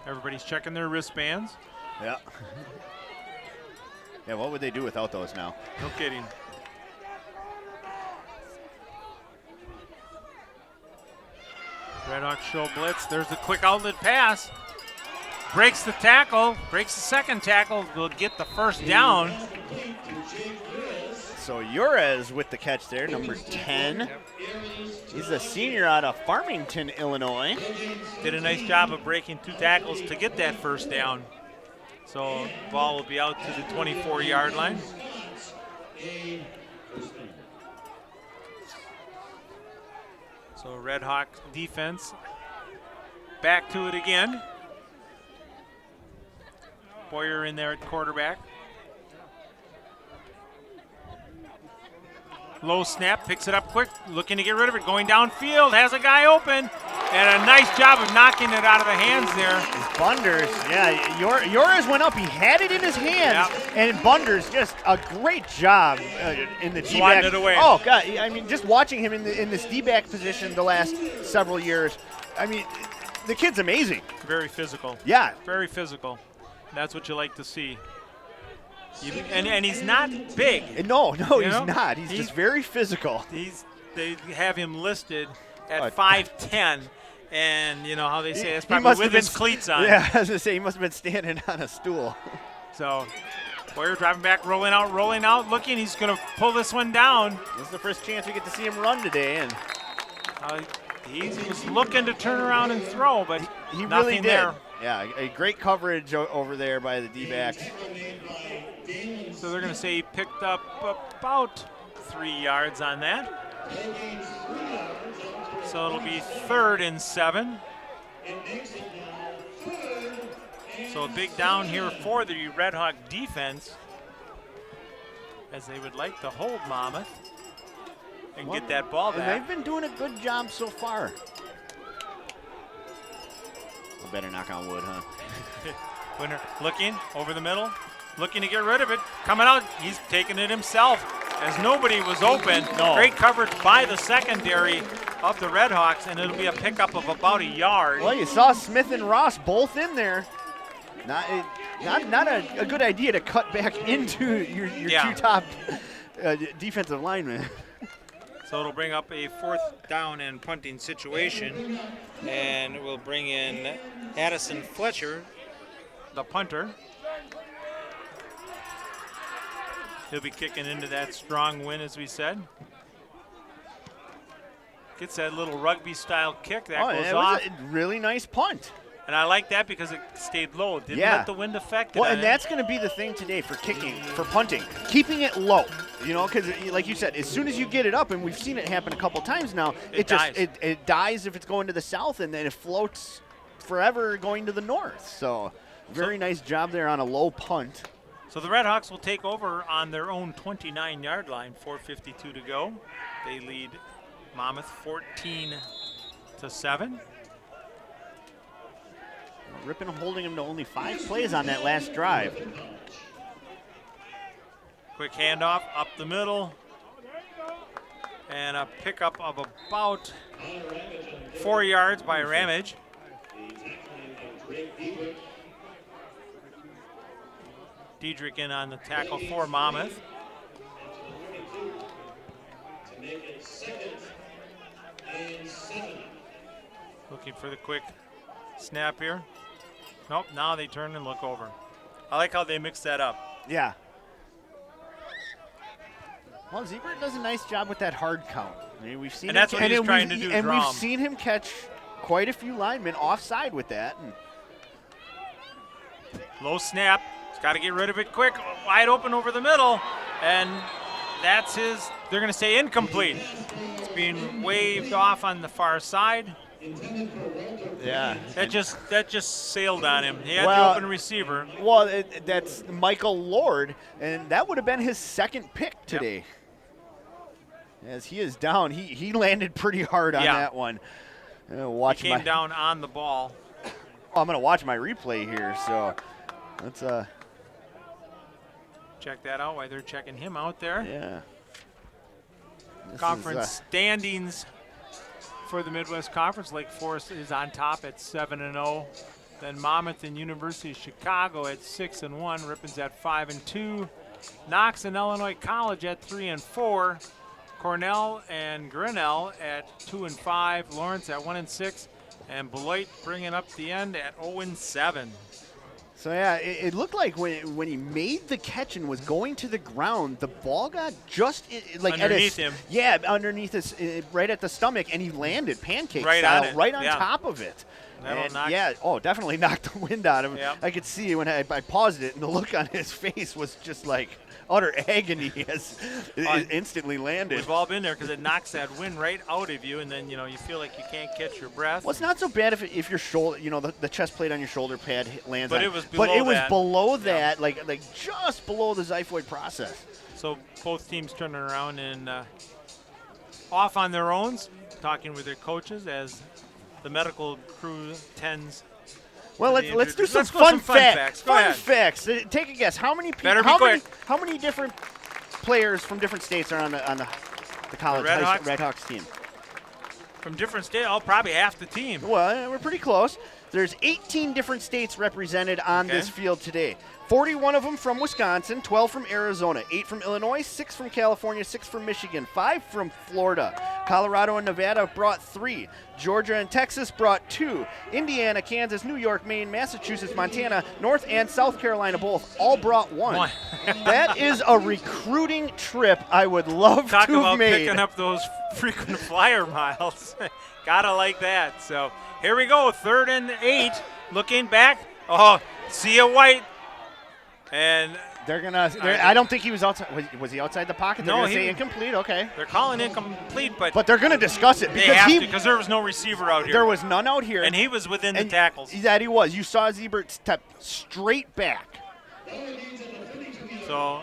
Speaker 2: Everybody's checking their wristbands.
Speaker 1: Yeah. Yeah, what would they do without those now?
Speaker 2: No kidding. Redhawks show blitz. There's a quick outlet pass. Breaks the tackle. Breaks the second tackle. Will get the first down.
Speaker 1: So Urez with the catch there, number 10. He's a senior out of Farmington, Illinois.
Speaker 2: Did a nice job of breaking 2 tackles to get that first down. So ball will be out to the 24-yard line. So Red Hawk defense back to it again. Boyer in there at quarterback. Low snap, picks it up quick, looking to get rid of it, going downfield, has a guy open, and a nice job of knocking it out of the hands there.
Speaker 1: Bunders, yeah, Yours went up, he had it in his hands, and Bunders, just a great job in the D-back.
Speaker 2: Swatting it away.
Speaker 1: Oh, God, I mean, just watching him in this D-back position the last several years, I mean, the kid's amazing.
Speaker 2: Very physical.
Speaker 1: Yeah.
Speaker 2: Very physical. That's what you like to see. And he's not big.
Speaker 1: No, he's not. He's just very physical.
Speaker 2: They have him listed at 5'10", and you know how they say that's probably
Speaker 1: must
Speaker 2: with
Speaker 1: have
Speaker 2: his cleats on.
Speaker 1: Yeah, I was going to say, he must have been standing on a stool.
Speaker 2: So Boyer driving back, rolling out, looking. He's going to pull this one down.
Speaker 1: This is the first chance we get to see him run today. And
Speaker 2: he was looking to turn around and throw, but
Speaker 1: he
Speaker 2: nothing
Speaker 1: really did.
Speaker 2: There.
Speaker 1: Yeah, a great coverage over there by the D-backs.
Speaker 2: So they're going to say he picked up about 3 yards on that. So it'll be 3rd and 7. So a big down here for the Red Hawk defense, as they would like to hold Monmouth and get that ball back.
Speaker 1: And they've been doing a good job so far. We better knock on wood, huh?
Speaker 2: Winner looking over the middle, looking to get rid of it. Coming out, he's taking it himself as nobody was open.
Speaker 1: No.
Speaker 2: Great coverage by the secondary of the Red Hawks, and it'll be a pickup of about a yard.
Speaker 1: Well, you saw Smith and Ross both in there. Not a good idea to cut back into your 2 top defensive linemen.
Speaker 2: So it'll bring up a 4th down and punting situation, and we'll bring in Addison Fletcher, the punter. He'll be kicking into that strong wind, as we said. Gets that little rugby-style kick that goes off.
Speaker 1: It was a really nice punt.
Speaker 2: And I like that because it stayed low. It didn't let the wind affect it.
Speaker 1: Well, and that's going to be the thing today for kicking, for punting, keeping it low. You know, because like you said, as soon as you get it up, and we've seen it happen a couple times now, it dies if it's going to the south, and then it floats forever going to the north. So very nice job there on a low punt.
Speaker 2: So the Red Hawks will take over on their own 29-yard line, 4:52 to go. They lead Monmouth 14-7.
Speaker 1: Ripon holding him to only 5 plays on that last drive.
Speaker 2: Quick handoff up the middle. And a pickup of about 4 yards by Ramage. Diedrich in on the tackle for Monmouth. Looking for the quick snap here. Nope, now they turn and look over. I like how they mix that up.
Speaker 1: Yeah. Well, Ziebert does a nice job with that hard count. I mean, we've seen
Speaker 2: and that's what he's trying to do,
Speaker 1: and we've seen him catch quite a few linemen offside with that. And
Speaker 2: low snap. He's got to get rid of it quick. Wide open over the middle. And that's his, they're going to say incomplete. It's being waved off on the far side.
Speaker 1: Yeah.
Speaker 2: That just sailed on him. He had the open receiver.
Speaker 1: Well, that's Michael Lord, and that would have been his 2nd pick today.
Speaker 2: Yep.
Speaker 1: As he is down, he landed pretty hard on that one.
Speaker 2: He came down on the ball.
Speaker 1: Oh, I'm going to watch my replay here, so let's
Speaker 2: check that out while they're checking him out there.
Speaker 1: Yeah.
Speaker 2: Conference standings
Speaker 5: for the Midwest Conference. Lake Forest is on top at 7-0. Then Monmouth and University of Chicago at 6-1. Ripon's at 5-2. Knox and Illinois College at 3-4. Cornell and Grinnell at 2-5. Lawrence at 1-6. And Beloit bringing up the end at 0-7.
Speaker 1: So, yeah, it looked like when he made the catch and was going to the ground, the ball got just like
Speaker 2: underneath him.
Speaker 1: Yeah, underneath his, right at the stomach, and he landed pancake
Speaker 2: right
Speaker 1: style
Speaker 2: on it.
Speaker 1: right on
Speaker 2: Yeah.
Speaker 1: top of it.
Speaker 2: That'll knock.
Speaker 1: Definitely knocked the wind out of him.
Speaker 2: Yep.
Speaker 1: I could see when I paused it, and the look on his face was just like utter agony as it instantly landed.
Speaker 2: We've all been there because it knocks that wind right out of you, and then you feel like you can't catch your breath.
Speaker 1: Well, it's not so bad if your shoulder, the chest plate on your shoulder pad lands
Speaker 2: But
Speaker 1: on
Speaker 2: it was below
Speaker 1: But it was
Speaker 2: that.
Speaker 1: below that, like just below the xiphoid process.
Speaker 2: So both teams turning around and off on their own, talking with their coaches as the medical crew tends.
Speaker 1: Well,
Speaker 2: to the
Speaker 1: let's do
Speaker 2: injured.
Speaker 1: some
Speaker 2: Let's go
Speaker 1: fun
Speaker 2: some facts. Go
Speaker 1: Fun
Speaker 2: ahead.
Speaker 1: facts. Take a guess. How many people?
Speaker 2: Better be quick.
Speaker 1: How many different players from different states are on the college
Speaker 2: Red
Speaker 1: Hawks team?
Speaker 2: From different states, probably half the team.
Speaker 1: Well, we're pretty close. There's 18 different states represented on
Speaker 2: Okay.
Speaker 1: this field today. 41 of them from Wisconsin, 12 from Arizona, 8 from Illinois, 6 from California, 6 from Michigan, 5 from Florida. Colorado and Nevada brought 3. Georgia and Texas brought 2. Indiana, Kansas, New York, Maine, Massachusetts, Montana, North and South Carolina both all brought 1. That is a recruiting trip I would love
Speaker 2: Talk
Speaker 1: to have
Speaker 2: about
Speaker 1: made.
Speaker 2: picking up those frequent flyer miles. Gotta like that. So here we go, 3rd and 8. Looking back. Oh, see ya, White. And
Speaker 1: They're gonna. I don't think he was outside. Was he outside the pocket? They're
Speaker 2: No,
Speaker 1: gonna
Speaker 2: he
Speaker 1: say
Speaker 2: was-
Speaker 1: incomplete. Okay.
Speaker 2: they're calling incomplete,
Speaker 1: But they're gonna discuss it
Speaker 2: they have
Speaker 1: because
Speaker 2: to because there was no receiver out here.
Speaker 1: there was none out here.
Speaker 2: and he was within the
Speaker 1: And
Speaker 2: tackles.
Speaker 1: That he was. You saw Ziebert step straight back.
Speaker 2: So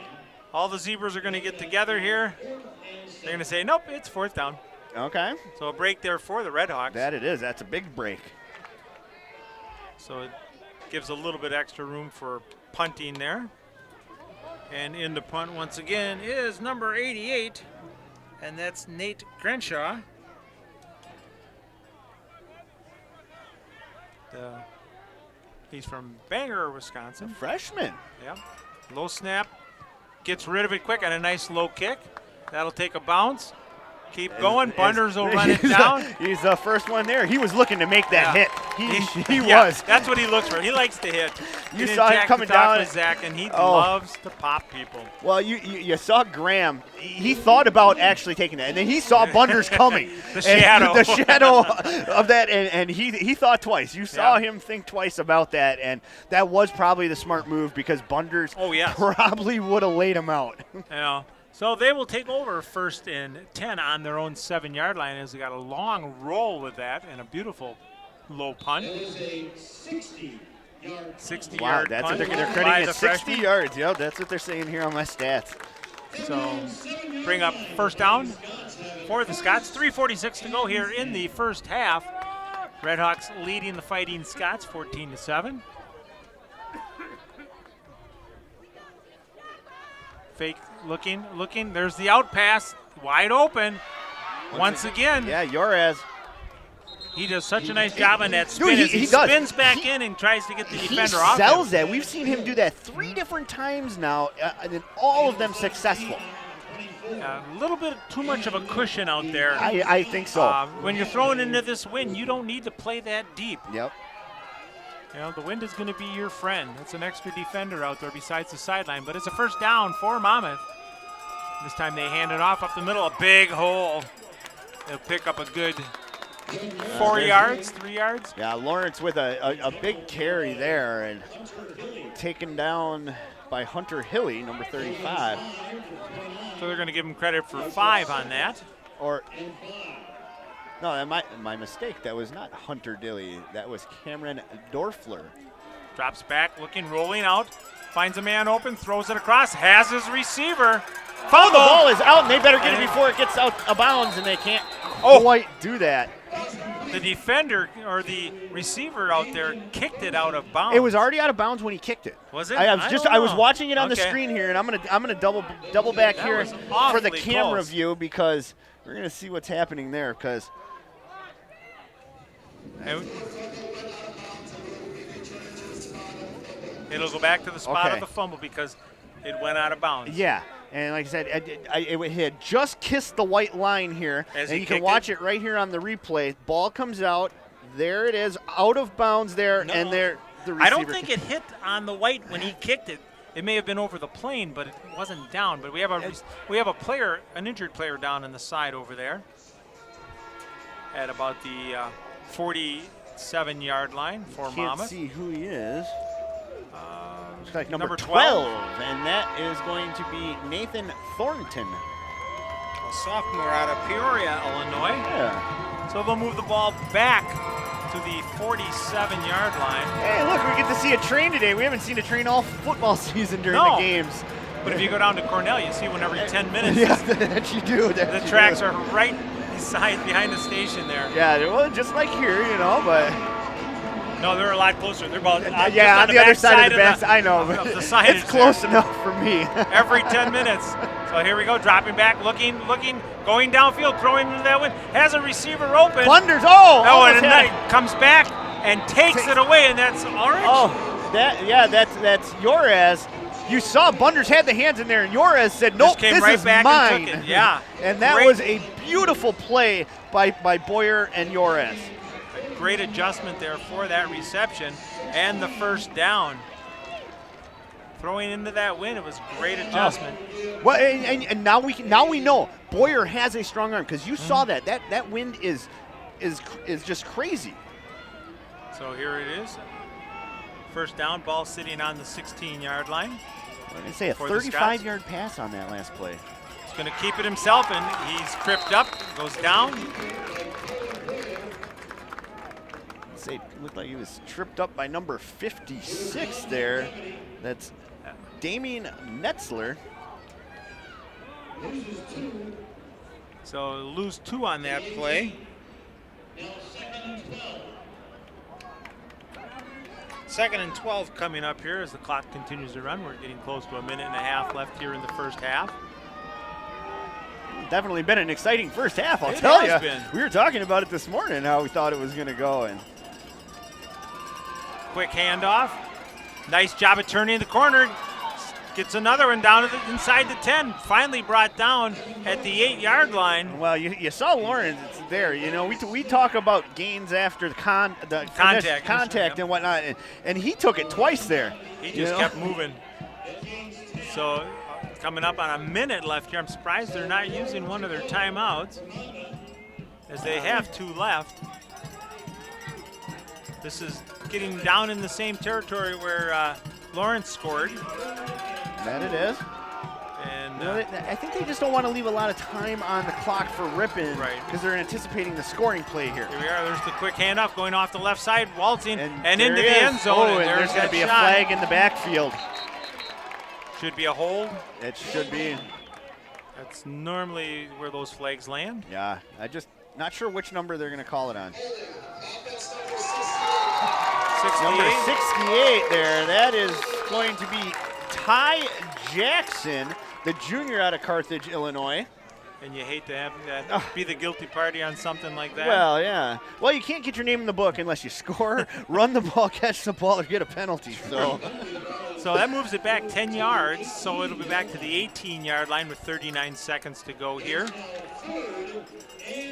Speaker 2: all the Zebras are going to get together here. They're going to say, nope, it's 4th down.
Speaker 1: Okay.
Speaker 2: So a break there for the Redhawks.
Speaker 1: That it is. That's a big break.
Speaker 2: So it gives a little bit extra room for punting there. And in the punt once again is number 88, and that's Nate Crenshaw. He's from Bangor, Wisconsin.
Speaker 1: Freshman.
Speaker 2: Yeah. Low snap. Gets rid of it quick on a nice low kick. That'll take a bounce. Keep going. Bunders will run it down.
Speaker 1: He's the first one there. He was looking to make that hit. He
Speaker 2: Yeah,
Speaker 1: was.
Speaker 2: That's what he looks for. He likes to hit.
Speaker 1: You
Speaker 2: He
Speaker 1: saw him
Speaker 2: didn't
Speaker 1: coming
Speaker 2: talk
Speaker 1: down.
Speaker 2: with Zach, and he loves to pop people.
Speaker 1: Well, you saw Graham. He thought about actually taking that, and then he saw Bunders coming.
Speaker 2: The shadow.
Speaker 1: The shadow of that, and he thought twice. You saw
Speaker 2: Yeah.
Speaker 1: him think twice about that, and that was probably the smart move because Bunders probably would have laid him out.
Speaker 2: Yeah. So they will take over 1st and 10 on their own 7-yard line as they got a long roll with that and a beautiful low punt. 60-yard
Speaker 1: Wow, that's
Speaker 2: punt
Speaker 1: what they're
Speaker 2: by
Speaker 1: crediting
Speaker 2: the
Speaker 1: at 60
Speaker 2: freshman.
Speaker 1: yards. Yep, that's what they're saying here on my stats.
Speaker 2: So bring up 1st down for the Scots. 3:46 to go here in the first half. Redhawks leading the Fighting Scots 14-7. Fake looking. There's the out pass, wide open. Once again.
Speaker 1: Yeah, Yoraz.
Speaker 2: He does such a nice job on that spin.
Speaker 1: Dude,
Speaker 2: as he
Speaker 1: does.
Speaker 2: spins back in and tries to get the defender off
Speaker 1: He
Speaker 2: him.
Speaker 1: sells that. We've seen him do that 3 different times now, and then all of them successful.
Speaker 2: A little bit too much of a cushion out there.
Speaker 1: I think so.
Speaker 2: When you're throwing into this wind, you don't need to play that deep.
Speaker 1: Yep.
Speaker 2: The wind is going to be your friend. It's an extra defender out there besides the sideline, but it's a 1st down for Monmouth. This time they hand it off up the middle, a big hole. They'll pick up a good 4 yards, 3 yards.
Speaker 1: Yeah, Lawrence with a big carry there and taken down by Hunter Hilly, number 35.
Speaker 2: So they're going to give him credit for 5 on that.
Speaker 1: No, my mistake. That was not Hunter Dilly. That was Cameron Dorfler.
Speaker 2: Drops back, rolling out. Finds a man open, throws it across, has his receiver.
Speaker 1: Oh, the ball is out, and they better get it before it gets out of bounds, and they can't quite do that.
Speaker 2: The defender or the receiver out there kicked it out of bounds.
Speaker 1: It was already out of bounds when he kicked it.
Speaker 2: Was it?
Speaker 1: I was watching it on the
Speaker 2: Okay.
Speaker 1: screen here, and I'm gonna double back
Speaker 2: That
Speaker 1: here
Speaker 2: was
Speaker 1: for the
Speaker 2: awfully
Speaker 1: camera
Speaker 2: close.
Speaker 1: view because we're gonna see what's happening there. Because
Speaker 2: It'll go back to the spot of the fumble because it went out of bounds.
Speaker 1: Yeah, and like I said, it had just kissed the white line here, and you can watch it right here on the replay. Ball comes out. There it is, out of bounds there, and there the receiver.
Speaker 2: I don't think it hit on the white when he kicked it. It may have been over the plane, but it wasn't down. But we have a player, an injured player down on the side over there at about the 47-yard line for Monmouth.
Speaker 1: Can't see who he is. Looks like number 12, and that is going to be Nathan Thornton.
Speaker 2: A sophomore out of Peoria, Illinois.
Speaker 1: Yeah.
Speaker 2: So they'll move the ball back to the 47-yard line.
Speaker 1: Hey, look, we get to see a train today. We haven't seen a train all football season during the games.
Speaker 2: But if you go down to Cornell, you see one every 10 minutes.
Speaker 1: Yeah, that you do.
Speaker 2: The tracks are right behind the station there.
Speaker 1: Yeah, well, just like here, but...
Speaker 2: No, they're a lot closer. They're about
Speaker 1: on the other side of the back. I know, but it's close enough for me.
Speaker 2: Every 10 minutes. So here we go, dropping back, looking, going downfield, throwing into that one. Has a receiver open.
Speaker 1: Blunders.
Speaker 2: And then comes back and takes it away, and that's orange.
Speaker 1: Oh, that's Yorez. You saw Bunders had the hands in there, and Yorez said, "Nope, this is mine."
Speaker 2: And took it. Yeah,
Speaker 1: and that was a beautiful play by Boyer and Yorez.
Speaker 2: Great adjustment there for that reception and the first down. Throwing into that wind, it was great adjustment.
Speaker 1: Well, and now we know Boyer has a strong arm because you saw that wind is just crazy.
Speaker 2: So here it is. First down, ball sitting on the 16-yard line.
Speaker 1: I'm going to say a 35-yard pass on that last play.
Speaker 2: He's going to keep it himself, and he's tripped up, goes down.
Speaker 1: It looked like he was tripped up by number 56 there. That's Damien Netzler.
Speaker 2: So lose 2 on that play. Second and 12 coming up here as the clock continues to run. We're getting close to a minute and a half left here in the first half.
Speaker 1: Definitely been an exciting first half, I'll tell you.
Speaker 2: Been.
Speaker 1: We were talking about it this morning, how we thought it was going to go. And
Speaker 2: quick handoff. Nice job of turning the corner. Gets another one down to inside the 10. Finally brought down at the 8-yard line.
Speaker 1: Well, you saw Lawrence there. We talk about gains after the contact and whatnot, and he took it twice there.
Speaker 2: He just kept moving. So coming up on a minute left here. I'm surprised they're not using one of their timeouts, as they have 2 left. This is getting down in the same territory where Lawrence scored.
Speaker 1: That it is.
Speaker 2: And
Speaker 1: I think they just don't want to leave a lot of time on the clock for Ripon, because they're anticipating the scoring play here.
Speaker 2: Here we are. There's the quick handoff going off the left side, waltzing and into the end zone.
Speaker 1: Oh, and there's going to be a flag in the backfield.
Speaker 2: Should be a hold.
Speaker 1: It should be.
Speaker 2: That's normally where those flags land.
Speaker 1: Yeah, I just not sure which number they're going to call it on.
Speaker 2: 68.
Speaker 1: Number 68 there. That is going to be Ty Jackson, the junior out of Carthage, Illinois.
Speaker 2: And you hate to have that be the guilty party on something like that.
Speaker 1: Well, yeah. Well, you can't get your name in the book unless you score, run the ball, catch the ball, or get a penalty.
Speaker 2: So that moves it back 10 yards. So it'll be back to the 18-yard line with 39 seconds to go here.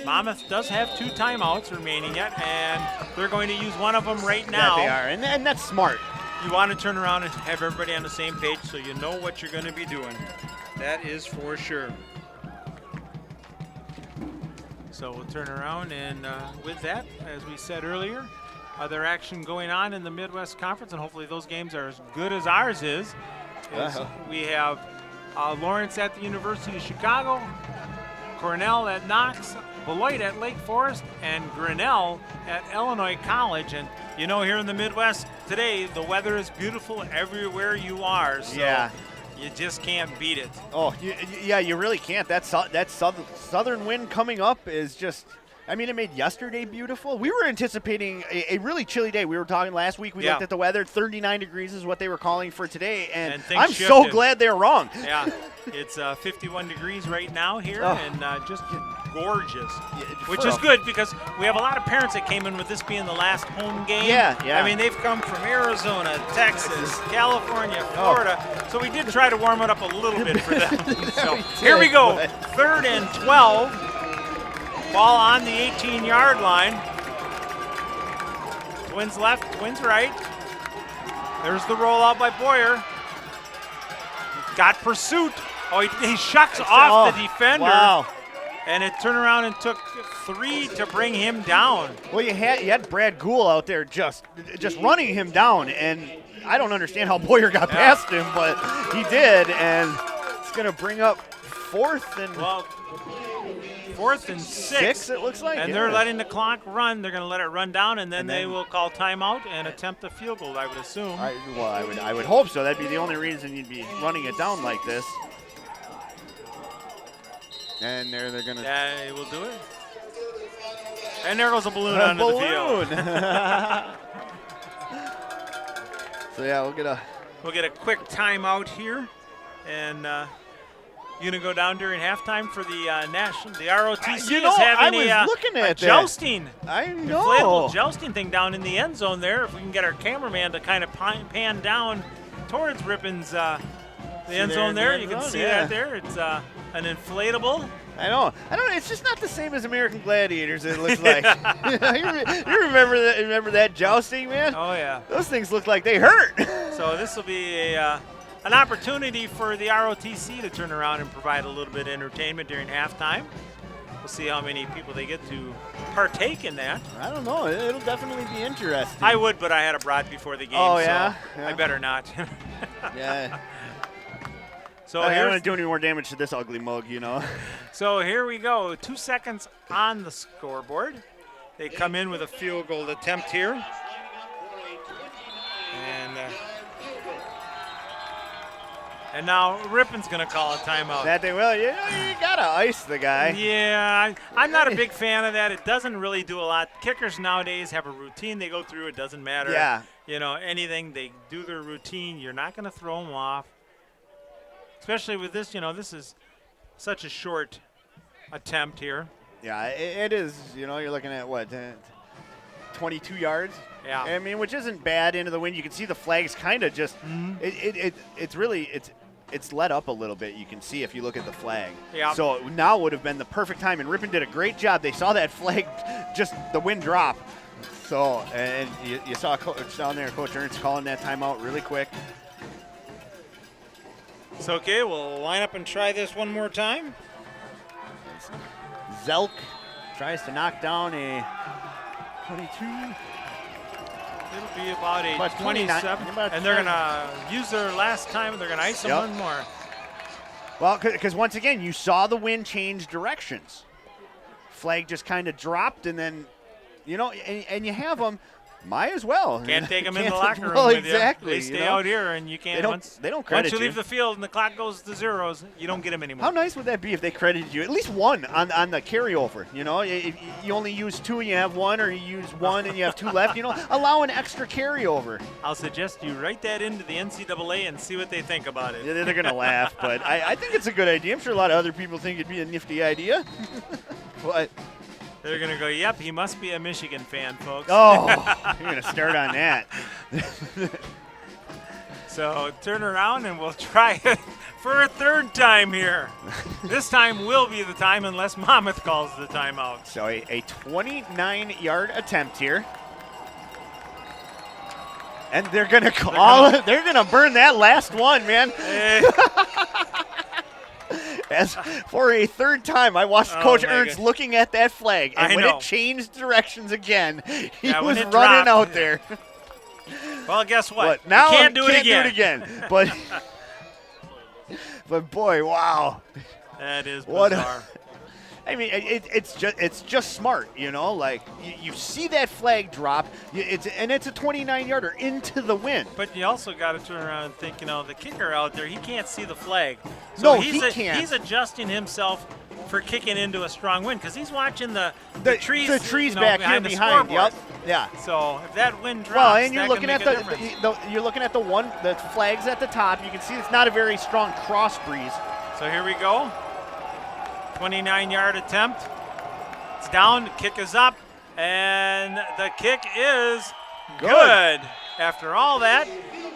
Speaker 2: Monmouth does have 2 timeouts remaining yet, and they're going to use one of them right now.
Speaker 1: That they are, and that's smart.
Speaker 2: You want to turn around and have everybody on the same page so you know what you're going to be doing. That is for sure. So we'll turn around, and with that, as we said earlier, other action going on in the Midwest Conference, and hopefully those games are as good as ours is. We have Lawrence at the University of Chicago, Cornell at Knox, Beloit at Lake Forest, and Grinnell at Illinois College. And here in the Midwest today, the weather is beautiful everywhere you are. So
Speaker 1: yeah.
Speaker 2: You just can't beat it.
Speaker 1: Oh, yeah, you really can't. That southern wind coming up is just, it made yesterday beautiful. We were anticipating a really chilly day. We were talking last week. We looked at the weather. 39 degrees is what they were calling for today, and I'm so glad they were wrong.
Speaker 2: Yeah, it's 51 degrees right now here, and just gorgeous, which is good because we have a lot of parents that came in with this being the last home game.
Speaker 1: Yeah.
Speaker 2: I mean, they've come from Arizona, Texas, California, Florida. So we did try to warm it up a little bit for them. So here we go, 3rd and 12. Ball on the 18-yard line. Twins left, twins right. There's the rollout by Boyer. Got pursuit. Oh, he shucks off the defender.
Speaker 1: Wow.
Speaker 2: And it turned around and took 3 to bring him down.
Speaker 1: Well, you had Brad Gould out there just running him down, and I don't understand how Boyer got past him, but he did, and it's going to bring up 4th and 6. It looks like,
Speaker 2: and they're letting the clock run. They're going to let it run down, and then they will call timeout and attempt a field goal, I would assume.
Speaker 1: I would hope so. That'd be the only reason you'd be running it down like this. And they're going to.
Speaker 2: Yeah, he will do it. And there goes a balloon onto the field.
Speaker 1: So yeah,
Speaker 2: we'll get a quick timeout here, and you gonna go down during halftime for the the ROTC is having a jousting.
Speaker 1: I know.
Speaker 2: Inflatable jousting thing down in the end zone there. If we can get our cameraman to kind of pan down towards Ripon's the end zone there, you can see that there. It's an inflatable.
Speaker 1: I know. It's just not the same as American Gladiators. It looks like. you remember that jousting, man?
Speaker 2: Oh yeah.
Speaker 1: Those things look like they hurt.
Speaker 2: So this will be an opportunity for the ROTC to turn around and provide a little bit of entertainment during halftime. We'll see how many people they get to partake in that.
Speaker 1: I don't know. It'll definitely be interesting.
Speaker 2: I would, but I had a brat before the game.
Speaker 1: Oh yeah.
Speaker 2: So I better not.
Speaker 1: Yeah.
Speaker 2: So
Speaker 1: I don't want to do any more damage to this ugly mug,
Speaker 2: So here we go. 2 seconds on the scoreboard. They come in with a field goal attempt here. And now Ripon's going to call a timeout.
Speaker 1: That they will. You got to ice the guy.
Speaker 2: Yeah, I'm not a big fan of that. It doesn't really do a lot. Kickers nowadays have a routine they go through. It doesn't matter.
Speaker 1: Yeah.
Speaker 2: Anything, they do their routine. You're not going to throw them off. Especially with this, this is such a short attempt here.
Speaker 1: Yeah, it is. You're looking at what, 22 yards?
Speaker 2: Yeah.
Speaker 1: I mean, which isn't bad into the wind. You can see the flags kind of just. It's let up a little bit. You can see if you look at the flag.
Speaker 2: Yeah.
Speaker 1: So now would have been the perfect time, and Ripon did a great job. They saw that flag, just the wind drop. So and you saw Coach down there, Coach Ernst calling that timeout really quick.
Speaker 2: It's okay. We'll line up and try this one more time.
Speaker 1: Zelk tries to knock down a 22.
Speaker 2: It'll be about a 27. And they're going to use their last time. They're going to ice them one more.
Speaker 1: Well, because once again, you saw the wind change directions. Flag just kind of dropped, and then, and you have them. Might as well.
Speaker 2: Can't take them in the locker room with
Speaker 1: exactly,
Speaker 2: you. They stay out here, and you can't.
Speaker 1: They don't credit
Speaker 2: once you leave the field and the clock goes to zeros, you don't get them anymore.
Speaker 1: How nice would that be if they credited you at least one on the carryover? If you only use 2 and you have 1, or you use 1 and you have 2 left. Allow an extra carryover.
Speaker 2: I'll suggest you write that into the NCAA and see what they think about it.
Speaker 1: Yeah, they're gonna laugh, but I think it's a good idea. I'm sure a lot of other people think it'd be a nifty idea, but.
Speaker 2: They're going to go, yep, he must be a Michigan fan, folks.
Speaker 1: Oh, you're going to start on that.
Speaker 2: So turn around and we'll try it for a 3rd time here. This time will be the time unless Monmouth calls the timeout.
Speaker 1: So a 29-yard attempt here. And they're going to they're going to burn that last one, man. As for a 3rd time, I watched Coach Ernst looking at that flag, and when it changed directions again, he was running out there.
Speaker 2: Well, guess what?
Speaker 1: But now
Speaker 2: you can't do it
Speaker 1: again. But boy, wow.
Speaker 2: That is bizarre.
Speaker 1: I mean, it's just smart, Like you see that flag drop, it's a 29-yarder into the wind.
Speaker 2: But you also got to turn around and think, the kicker out there, he can't see the flag.
Speaker 1: So no, he can't.
Speaker 2: He's adjusting himself for kicking into a strong wind because he's watching the trees.
Speaker 1: The trees back here behind. Yep. Yeah.
Speaker 2: So if that wind drops,
Speaker 1: well, and you're looking at
Speaker 2: the
Speaker 1: the flags at the top. You can see it's not a very strong cross breeze.
Speaker 2: So here we go. 29-yard attempt. It's down, kick is up, and the kick is good after all that.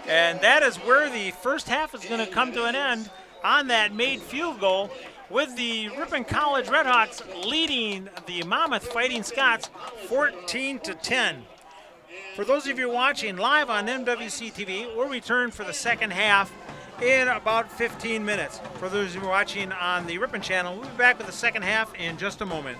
Speaker 2: And that is where the first half is going to come to an end on that made field goal, with the Ripon College Redhawks leading the Monmouth Fighting Scots 14-10. For those of you watching live on MWC TV, we'll return for the second half in about 15 minutes. For those of you watching on the Ripon channel, we'll be back with the second half in just a moment.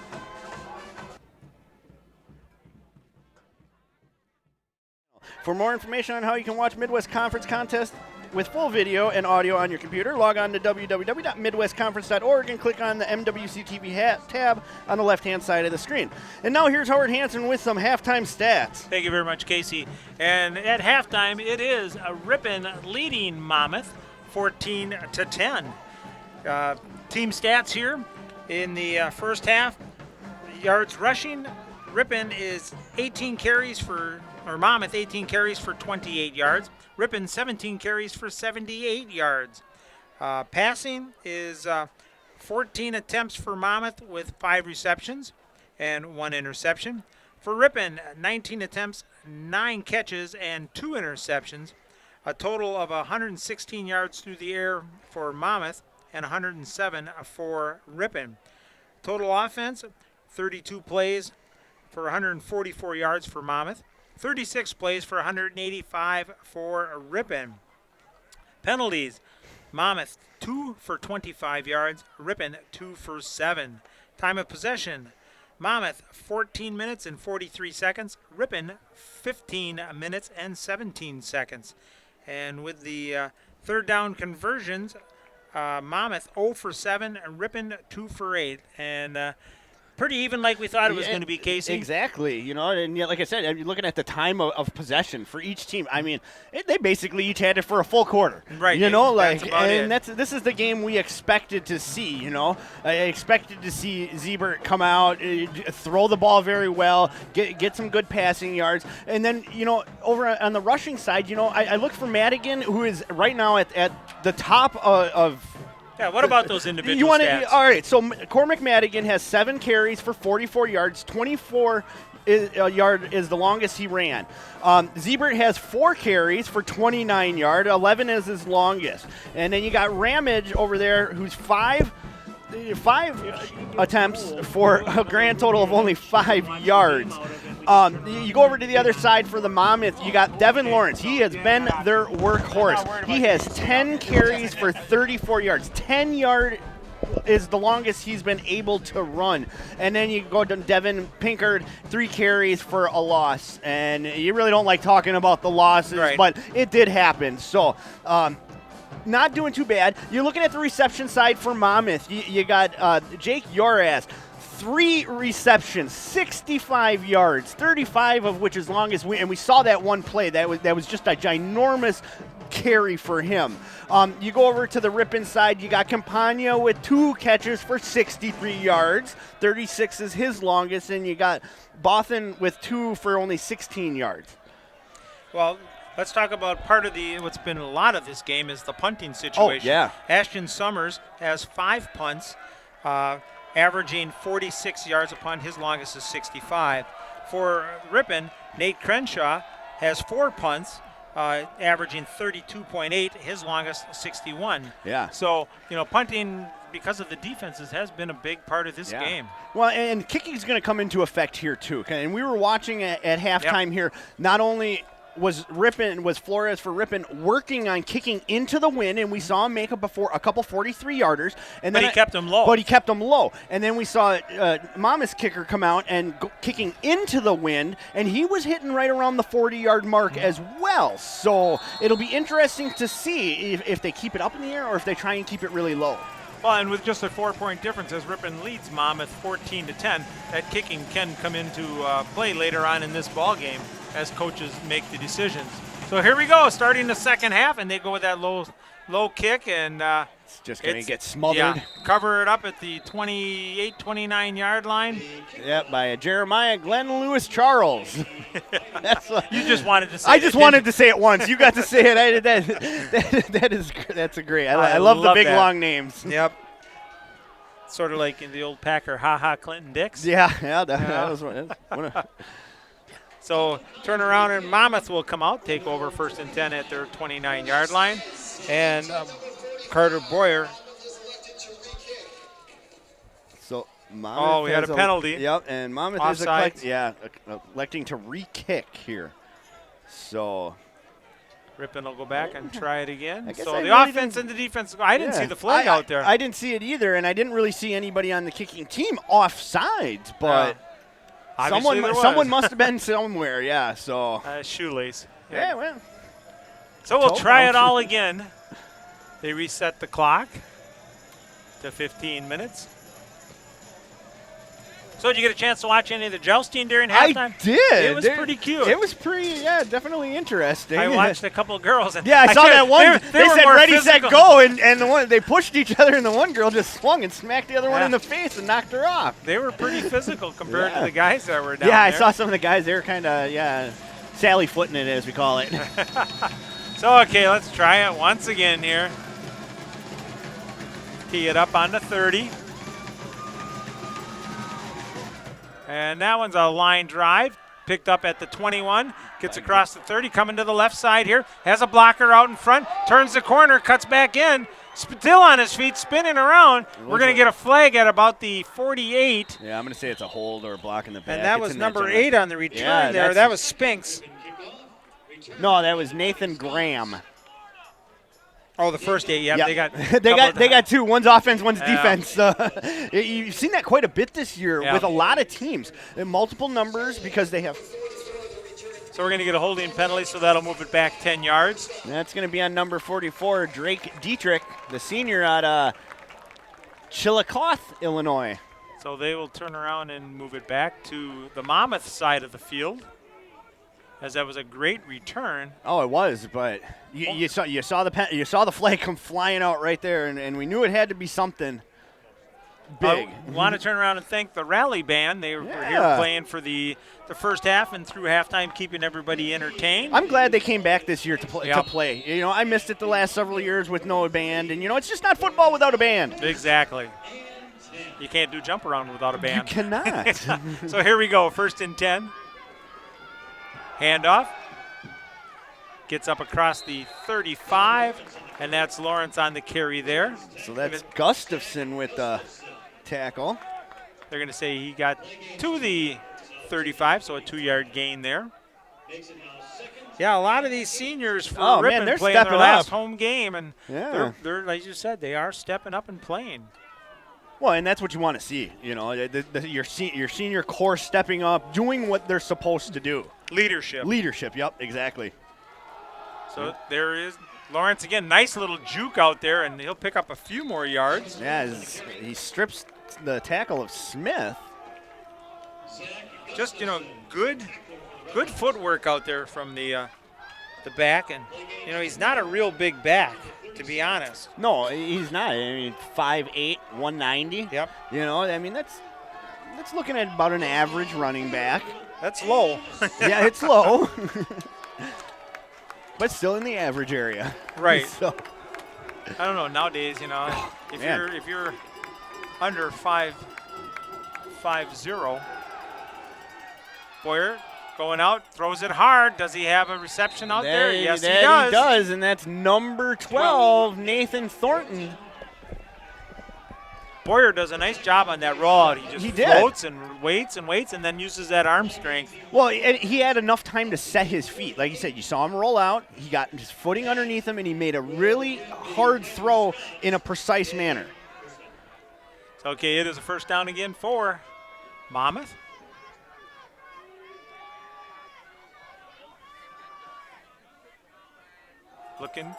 Speaker 1: For more information on how you can watch Midwest Conference Contest with full video and audio on your computer, log on to www.midwestconference.org and click on the MWC TV tab on the left-hand side of the screen. And now here's Howard Hansen with some halftime stats.
Speaker 2: Thank you very much, Casey. And at halftime, it is a Ripon leading Monmouth 14-10. Team stats here in the first half. Yards rushing, Ripon is 18 carries for, or Monmouth 18 carries for 28 yards. Ripon 17 carries for 78 yards. Passing is 14 attempts for Monmouth with 5 receptions and 1 interception. For Ripon, 19 attempts, 9 catches, and 2 interceptions. A total of 116 yards through the air for Monmouth and 107 for Ripon. Total offense, 32 plays for 144 yards for Monmouth. 36 plays for 185 for Ripon. Penalties, Monmouth 2 for 25 yards, Ripon 2 for 7. Time of possession, Monmouth 14 minutes and 43 seconds, Ripon 15 minutes and 17 seconds. And with the third down conversions, Monmouth 0 for 7, Ripon 2 for 8. And pretty even like we thought it was going to be, Casey.
Speaker 1: Exactly. You know, and like I said, you're looking at the time of possession for each team. I mean, they basically each had it for a full quarter.
Speaker 2: Right.
Speaker 1: You know, like,
Speaker 2: and
Speaker 1: this is the game we expected to see, you know. I expected to see Ziebert come out, throw the ball very well, get some good passing yards. And then, you know, over on the rushing side, you know, I look for Madigan, who is right now at the top of
Speaker 2: yeah, what about those individual stats?
Speaker 1: All right, so Cormac Madigan has 7 carries for 44 yards. 24 yard is the longest he ran. Ziebert has 4 carries for 29 yards. 11 is his longest. And then you got Ramage over there, who's 5 attempts for a grand total of only 5 yards. You go over to the other side for the Monmouth. You got Devin Lawrence. He has been their workhorse. He has 10 carries for 34 yards. 10 yard is the longest he's been able to run. And then you go to Devin Pinkard, 3 carries for a loss. And you really don't like talking about the losses,
Speaker 2: right,
Speaker 1: but it did happen. So, not doing too bad. You're looking at the reception side for Monmouth. You got Jake Yoraz. 3 receptions, 65 yards, 35 of which is longest. And we saw that one play. That was just a ginormous carry for him. You go over to the Ripon side. You got Campagna with 2 catches for 63 yards. 36 is his longest. And you got Bothan with 2 for only 16 yards.
Speaker 2: Well, let's talk about part of what's been a lot of this game is the punting situation.
Speaker 1: Oh, yeah.
Speaker 2: Ashton Summers has 5 punts, averaging 46 yards a punt. His longest is 65. For Ripon, Nate Crenshaw has 4 punts, averaging 32.8. His longest, 61.
Speaker 1: Yeah.
Speaker 2: So, you know, punting, because of the defenses, has been a big part of this game.
Speaker 1: Well, and kicking is going to come into effect here, too. And we were watching at halftime here, not only was Flores for Ripon working on kicking into the wind, and we saw him make a couple 43-yarders. And
Speaker 2: but he kept them low.
Speaker 1: But he kept them low. And then we saw Mama's kicker come out and kicking into the wind, and he was hitting right around the 40-yard mark as well. So it'll be interesting to see if they keep it up in the air or if they try and keep it really low.
Speaker 2: Well, and with just a 4-point difference as Ripon leads Monmouth 14-10, that kicking can come into play later on in this ball game as coaches make the decisions. So here we go, starting the second half, and they go with that low kick, and
Speaker 1: it's just going to get smothered.
Speaker 2: Yeah, cover it up at the 28, 29-yard line.
Speaker 1: Yep, by Jeremiah Glenn Lewis Charles.
Speaker 2: You just wanted to say
Speaker 1: I just wanted to say it once. You got to say it. That's a great. I love the big, long names.
Speaker 2: Yep. Sort of like in the old Packer, ha-ha, Clinton Dix.
Speaker 1: Yeah, that was one.
Speaker 2: So turn around and Monmouth will come out, take over 1st and 10 at their 29-yard line. And Carter Boyer.
Speaker 1: So Monmouth
Speaker 2: we had a penalty.
Speaker 1: Yep, and Monmouth
Speaker 2: Offside.
Speaker 1: is electing to re-kick here. So
Speaker 2: Ripon will go back and try it again. So
Speaker 1: I
Speaker 2: the
Speaker 1: really
Speaker 2: offense and the defense. I didn't see the flag out there.
Speaker 1: I didn't see it either, and I didn't really see anybody on the kicking team offsides, but someone must have been somewhere, yeah. So
Speaker 2: shoelace.
Speaker 1: Yeah, well.
Speaker 2: So we'll try it all again. They reset the clock to 15 minutes. So did you get a chance to watch any of the jousting during halftime?
Speaker 1: I did.
Speaker 2: It was pretty cute.
Speaker 1: It was definitely interesting.
Speaker 2: I watched a couple of girls. And
Speaker 1: I saw that one. They said ready,
Speaker 2: physical.
Speaker 1: set, go, and they pushed each other, and the one girl just swung and smacked the other one in the face and knocked her off.
Speaker 2: They were pretty physical compared to the guys that were down there.
Speaker 1: Yeah, I saw some of the guys. They were kind of, Sally footing it, as we call it.
Speaker 2: So, okay, let's try it once again here. Tee it up on the 30. And that one's a line drive. Picked up at the 21. Gets across the 30. Coming to the left side here. Has a blocker out in front. Turns the corner. Cuts back in. Still on his feet. Spinning around. We're going to get a flag at about the 48.
Speaker 1: Yeah, I'm going to say it's a hold or a block in the back.
Speaker 2: And that was number 8 on the return there. That was Spinks.
Speaker 1: No, that was Nathan Graham.
Speaker 2: Oh, the first 8. Yeah, they got
Speaker 1: they got 2. One's offense, one's defense. You've seen that quite a bit this year with a lot of teams. Multiple numbers because they have.
Speaker 2: So we're going to get a holding penalty, so that'll move it back 10 yards.
Speaker 1: That's going to be on number 44, Drake Dietrich, the senior out of Chillicothe, Illinois.
Speaker 2: So they will turn around and move it back to the Monmouth side of the field, as that was a great return.
Speaker 1: Oh, it was, but you saw the flag come flying out right there, and we knew it had to be something big.
Speaker 2: Want to turn around and thank the rally band. They were here playing for the first half and through halftime, keeping everybody entertained.
Speaker 1: I'm glad they came back this year to play. You know, I missed it the last several years with no band, and it's just not football without a band.
Speaker 2: Exactly. You can't do jump around without a band.
Speaker 1: You cannot.
Speaker 2: So here we go, 1st and 10. Handoff. Gets up across the 35, and that's Lawrence on the carry there.
Speaker 1: So that's Gustafson with the tackle.
Speaker 2: They're going to say he got to the 35, so a 2-yard gain there. Yeah, a lot of these seniors for Ripon
Speaker 1: they're
Speaker 2: playing their
Speaker 1: stepping
Speaker 2: last
Speaker 1: up.
Speaker 2: home game, and they're like you said, they are stepping up and playing.
Speaker 1: Well, and that's what you want to see. Your senior core stepping up, doing what they're supposed to do. Leadership, yep, exactly.
Speaker 2: So there is Lawrence again. Nice little juke out there, and he'll pick up a few more yards.
Speaker 1: Yeah, he strips the tackle of Smith.
Speaker 2: Just, good footwork out there from the back. And, he's not a real big back, to be honest.
Speaker 1: No, he's not. I mean, 5'8", 190.
Speaker 2: Yep.
Speaker 1: That's looking at about an average running back.
Speaker 2: That's low.
Speaker 1: Yeah, it's low. But still in the average area.
Speaker 2: Right.
Speaker 1: So.
Speaker 2: I don't know, nowadays, if you're under 5'0", Boyer going out, throws it hard. Does he have a reception out there? Yes, he does.
Speaker 1: He does, and that's number 12, Nathan Thornton.
Speaker 2: Boyer does a nice job on that rollout. He floats and waits, and then uses that arm strength.
Speaker 1: Well, he had enough time to set his feet. Like you said, you saw him roll out. He got his footing underneath him, and he made a really hard throw in a precise manner.
Speaker 2: Okay, it is a first down again for Monmouth.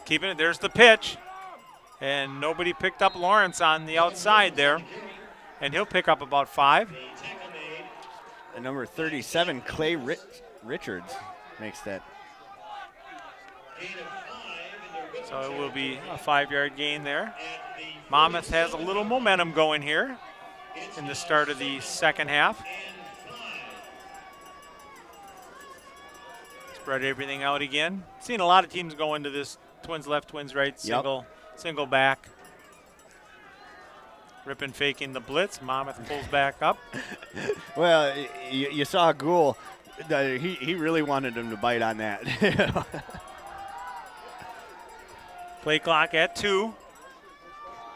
Speaker 2: Keeping it. There's the pitch. And nobody picked up Lawrence on the outside there. And he'll pick up about 5.
Speaker 1: And number 37, Clay Richards, makes that.
Speaker 2: So it will be a 5-yard gain there. Monmouth has a little momentum going here in the start of the second half. Spread everything out again. Seen a lot of teams go into this twins left, twins right, single back.
Speaker 5: Ripon faking the blitz. Monmouth pulls back up.
Speaker 1: Well, you saw Gould. He really wanted him to bite on that.
Speaker 5: Play clock at 2.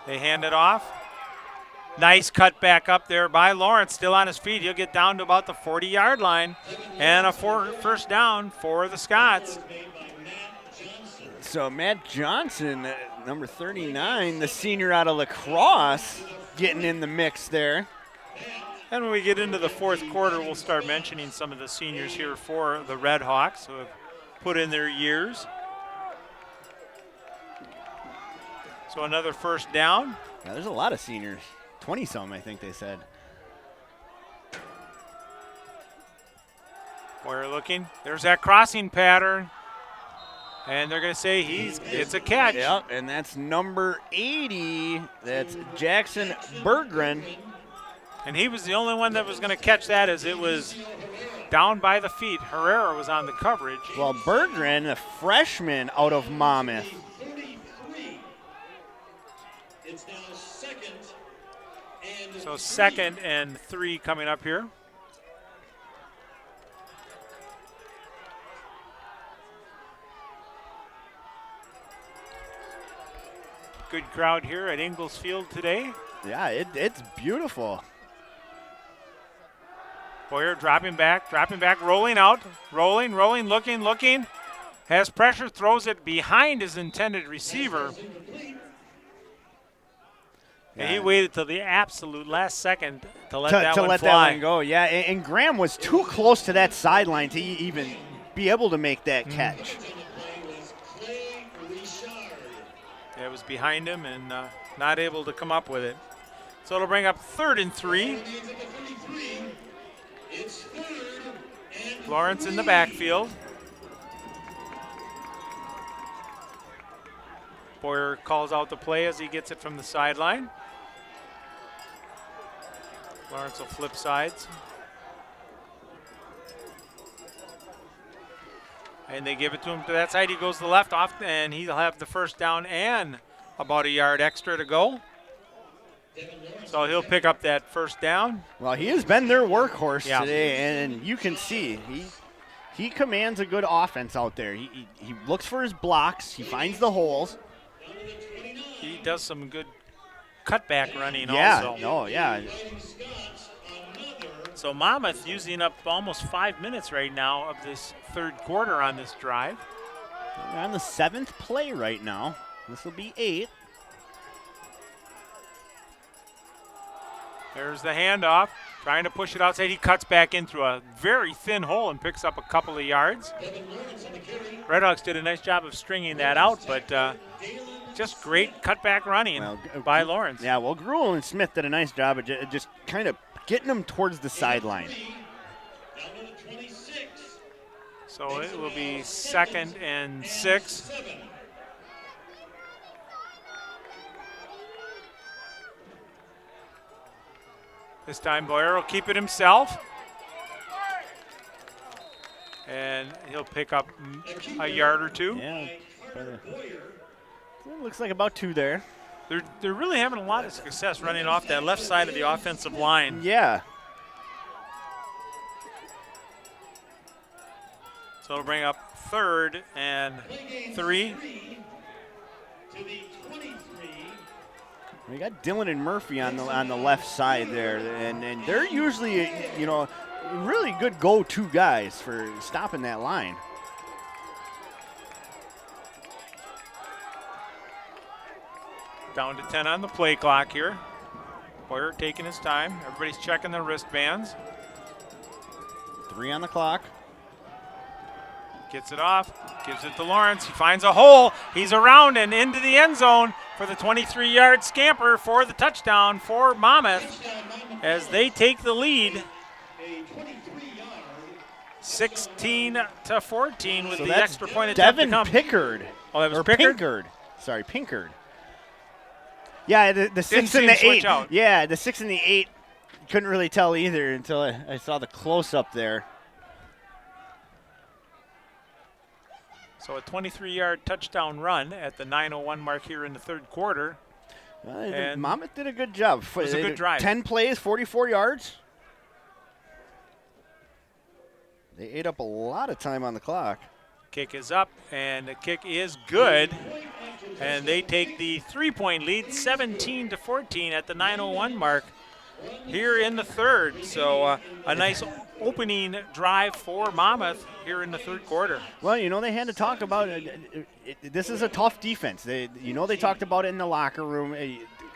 Speaker 5: They hand it off. Nice cut back up there by Lawrence, still on his feet. He'll get down to about the 40-yard line. And a first down for the Scots.
Speaker 1: So Matt Johnson, number 39, the senior out of La Crosse, getting in the mix there.
Speaker 5: And when we get into the fourth quarter, we'll start mentioning some of the seniors here for the Red Hawks who have put in their years. So another first down.
Speaker 1: Yeah, there's a lot of seniors. 20-some, I think they said.
Speaker 5: We're looking. There's that crossing pattern. And they're going to say it's a catch.
Speaker 1: Yep, and that's number 80. That's Jackson Berggren.
Speaker 5: And he was the only one that was going to catch that as it was down by the feet. Herrera was on the coverage.
Speaker 1: Well, Berggren, a freshman out of Monmouth.
Speaker 3: It's now
Speaker 5: So 2nd and 3 coming up here. Good crowd here at Ingalls Field today.
Speaker 1: Yeah, it's beautiful.
Speaker 5: Boyer dropping back, rolling out, rolling, looking. Has pressure, throws it behind his intended receiver. And he waited till the absolute last second to let that one fly.
Speaker 1: That one go, yeah. And Graham was too close to that sideline to even be able to make that catch.
Speaker 5: Yeah, it was behind him and not able to come up with it. So it'll bring up 3rd and 3. Lawrence in the backfield. Boyer calls out the play as he gets it from the sideline. Lawrence will flip sides. And they give it to him to that side. He goes to the left off, and he'll have the first down and about a yard extra to go. So he'll pick up that first down.
Speaker 1: Well, he has been their workhorse today, and you can see he commands a good offense out there. He looks for his blocks. He finds the holes.
Speaker 5: He does some good cutback running also.
Speaker 1: Yeah.
Speaker 5: So Monmouth using up almost 5 minutes right now of this third quarter on this drive.
Speaker 1: We're on the 7th play right now. This will be 8.
Speaker 5: There's the handoff, trying to push it outside. He cuts back in through a very thin hole and picks up a couple of yards. Redhawks did a nice job of stringing that out, but just great cutback running by Lawrence.
Speaker 1: Yeah, well, Gruel and Smith did a nice job of just kind of getting them towards the sideline.
Speaker 5: So it will be 2nd and 6. This time Boyer will keep it himself. And he'll pick up a yard or 2.
Speaker 1: Yeah. It looks like about 2 there.
Speaker 5: They're really having a lot of success running off that left side of the offensive line.
Speaker 1: Yeah.
Speaker 5: So it'll bring up 3rd and 3.
Speaker 1: We got Dylan and Murphy on the left side there, and they're usually, really good go-to guys for stopping that line.
Speaker 5: Down to 10 on the play clock here. Boyer taking his time. Everybody's checking their wristbands.
Speaker 1: 3 on the clock.
Speaker 5: Gets it off, gives it to Lawrence. He finds a hole. He's around and into the end zone for the 23-yard scamper for the touchdown for Monmouth as they take the lead 16-14 with the extra point attempt to come.
Speaker 1: Pickard.
Speaker 5: Oh, that was Pickard?
Speaker 1: Pinkard. Sorry, Pinkard. Yeah, the 6
Speaker 5: Didn't
Speaker 1: and
Speaker 5: see him
Speaker 1: the 8.
Speaker 5: switch out.
Speaker 1: Yeah, the 6 and the 8. Couldn't really tell either until I saw the close-up there.
Speaker 5: So a 23-yard touchdown run at the 9:01 mark here in the third quarter.
Speaker 2: And
Speaker 1: Monmouth did a good job.
Speaker 2: It was a good drive.
Speaker 1: 10 plays, 44 yards. They ate up a lot of time on the clock.
Speaker 2: Kick is up, and the kick is good. And they take the 3-point lead, 17-14 at the 9:01 mark here in the third. So a nice opening drive for Monmouth here in the third quarter.
Speaker 1: Well, they had to talk about it. This is a tough defense. They talked about it in the locker room.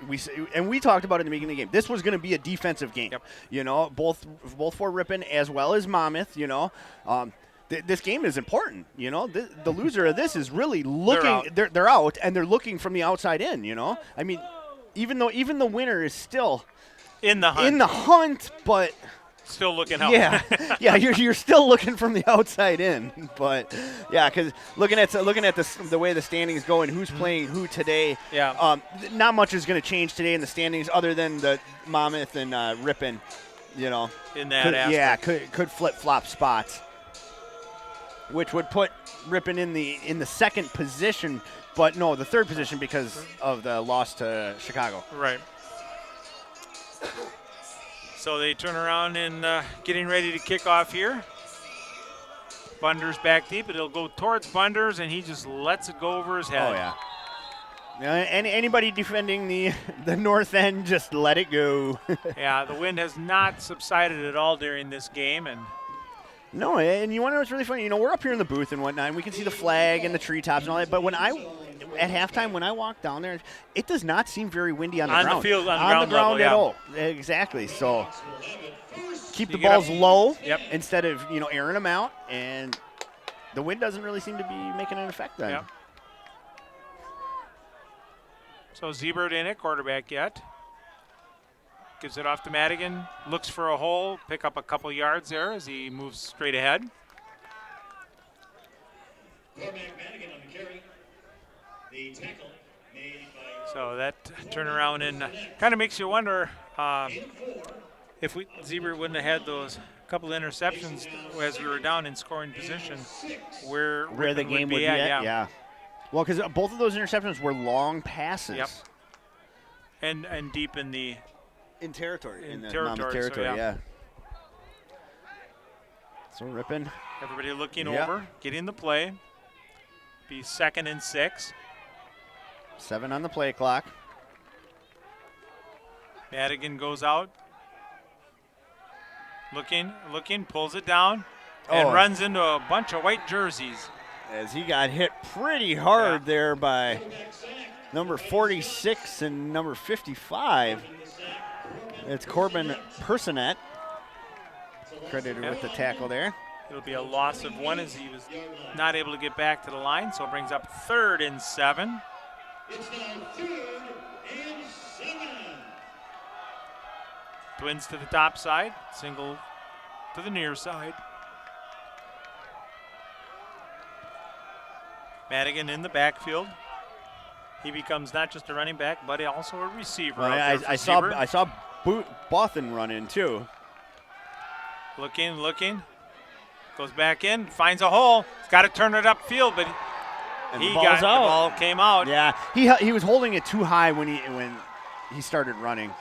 Speaker 1: We talked about it in the beginning of the game. This was going to be a defensive game.
Speaker 2: Yep.
Speaker 1: Both for Ripon as well as Monmouth. This game is important. The loser of this is really looking. They're out, and they're looking from the outside in. I mean, even the winner is still
Speaker 2: in the
Speaker 1: hunt, but
Speaker 2: still looking out.
Speaker 1: Yeah, you're still looking from the outside in, but yeah, because looking at the way the standings go and who's playing who today, not much is going to change today in the standings other than the Monmouth and Ripon,
Speaker 2: in that aspect.
Speaker 1: could flip flop spots, which would put Ripon in the second position, but no, the third position because of the loss to Chicago.
Speaker 2: Right. So they turn around and getting ready to kick off here. Bunder's back deep, but it'll go towards Bunders, and he just lets it go over his head.
Speaker 1: Oh, yeah. Anybody defending the north end, just let it go.
Speaker 2: Yeah, the wind has not subsided at all during this game.
Speaker 1: No, and you want to know what's really funny? We're up here in the booth and whatnot, and we can see the flag and the treetops and all that, but at halftime, when I walk down there, it does not seem very windy on the ground.
Speaker 2: On the field,
Speaker 1: on the ground
Speaker 2: level,
Speaker 1: at all. Exactly. So keep the balls low instead of airing them out, and the wind doesn't really seem to be making an effect then.
Speaker 2: Yep. So Ziebert in at quarterback yet. Gives it off to Madigan. Looks for a hole. Pick up a couple yards there as he moves straight ahead. Madigan on the carry. So that turnaround and kind of makes you wonder if Ziebert wouldn't have had those couple interceptions as we were down in scoring position, where
Speaker 1: the game would be at. Yeah. Well, because both of those interceptions were long passes.
Speaker 2: Yep. And deep in the
Speaker 1: territory. In the
Speaker 2: territory,
Speaker 1: territory,
Speaker 2: so,
Speaker 1: yeah. So Ripon.
Speaker 2: Everybody looking over, getting the play. Be 2nd and 6.
Speaker 1: 7 on the play clock.
Speaker 2: Madigan goes out. Looking, pulls it down, and runs into a bunch of white jerseys.
Speaker 1: As he got hit pretty hard there by number 46 and number 55. It's Corbin Personette, credited with the tackle there.
Speaker 2: It'll be a loss of 1 as he was not able to get back to the line, so it brings up 3rd and 7.
Speaker 3: It's now 3rd and 7.
Speaker 2: Twins to the top side, single to the near side. Madigan in the backfield. He becomes not just a running back, but also a receiver.
Speaker 1: Well, I saw Bothan run in too.
Speaker 2: Looking. Goes back in, finds a hole. He's got to turn it upfield, but the ball came out.
Speaker 1: Yeah, he was holding it too high when he started running.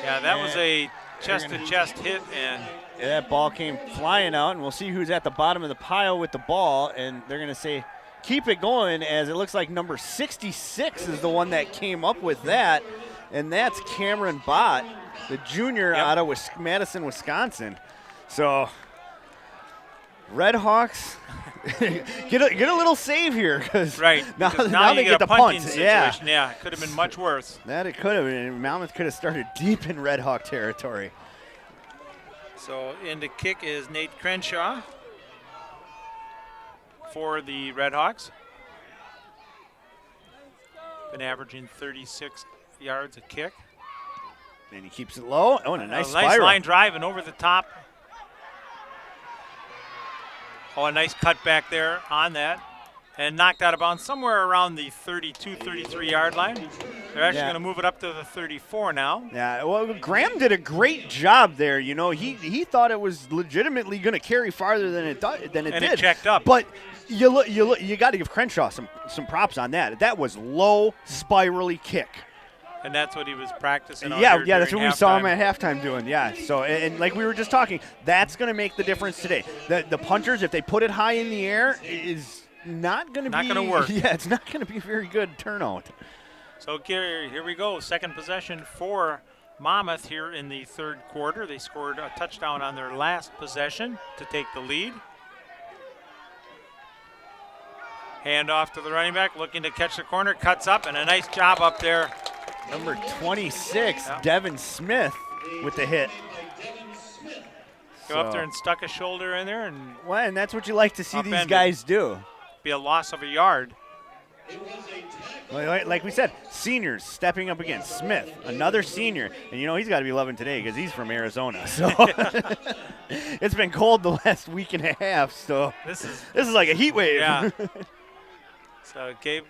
Speaker 2: Yeah, that was a chest-to-chest hit, and
Speaker 1: that ball came flying out, and we'll see who's at the bottom of the pile with the ball, and they're going to say, keep it going, as it looks like number 66 is the one that came up with that, and that's Cameron Bott, the junior out of Madison, Wisconsin. So Red Hawks get a little save here, because now they get the punt.
Speaker 2: Situation. Yeah, it could have been much worse.
Speaker 1: That it could have been. Monmouth could have started deep in Red Hawk territory.
Speaker 2: So in the kick is Nate Crenshaw for the Red Hawks. Been averaging 36 yards a kick.
Speaker 1: And he keeps it low. Oh, and a nice spiral.
Speaker 2: Nice line drive and over the top. Oh, a nice cut back there on that. And knocked out of bounds somewhere around the 32, 33-yard line. They're actually going to move it up to the 34 now.
Speaker 1: Yeah, well, Graham did a great job there. He thought it was legitimately going to carry farther than it did.
Speaker 2: And it checked up.
Speaker 1: But you got to give Crenshaw some props on that. That was low, spirally kick.
Speaker 2: And that's what he was practicing.
Speaker 1: Yeah, that's what we saw him at halftime doing. Yeah. So, and like we were just talking, that's going to make the difference today. The punters, if they put it high in the air, is not going to
Speaker 2: work.
Speaker 1: Yeah, it's not going to be a very good turnout.
Speaker 2: So here we go. Second possession for Monmouth here in the third quarter. They scored a touchdown on their last possession to take the lead. Hand off to the running back, looking to catch the corner, cuts up, and a nice job up there.
Speaker 1: Number 26, Devin Smith with the hit.
Speaker 2: Go up there and stuck a shoulder in there.
Speaker 1: And that's what you like to see these guys do.
Speaker 2: Be a loss of a yard.
Speaker 1: Like we said, seniors stepping up again. Smith, another senior. And, he's got to be loving today because he's from Arizona. So it's been cold the last week and a half. So this is like a heat wave.
Speaker 2: Yeah. So Gabe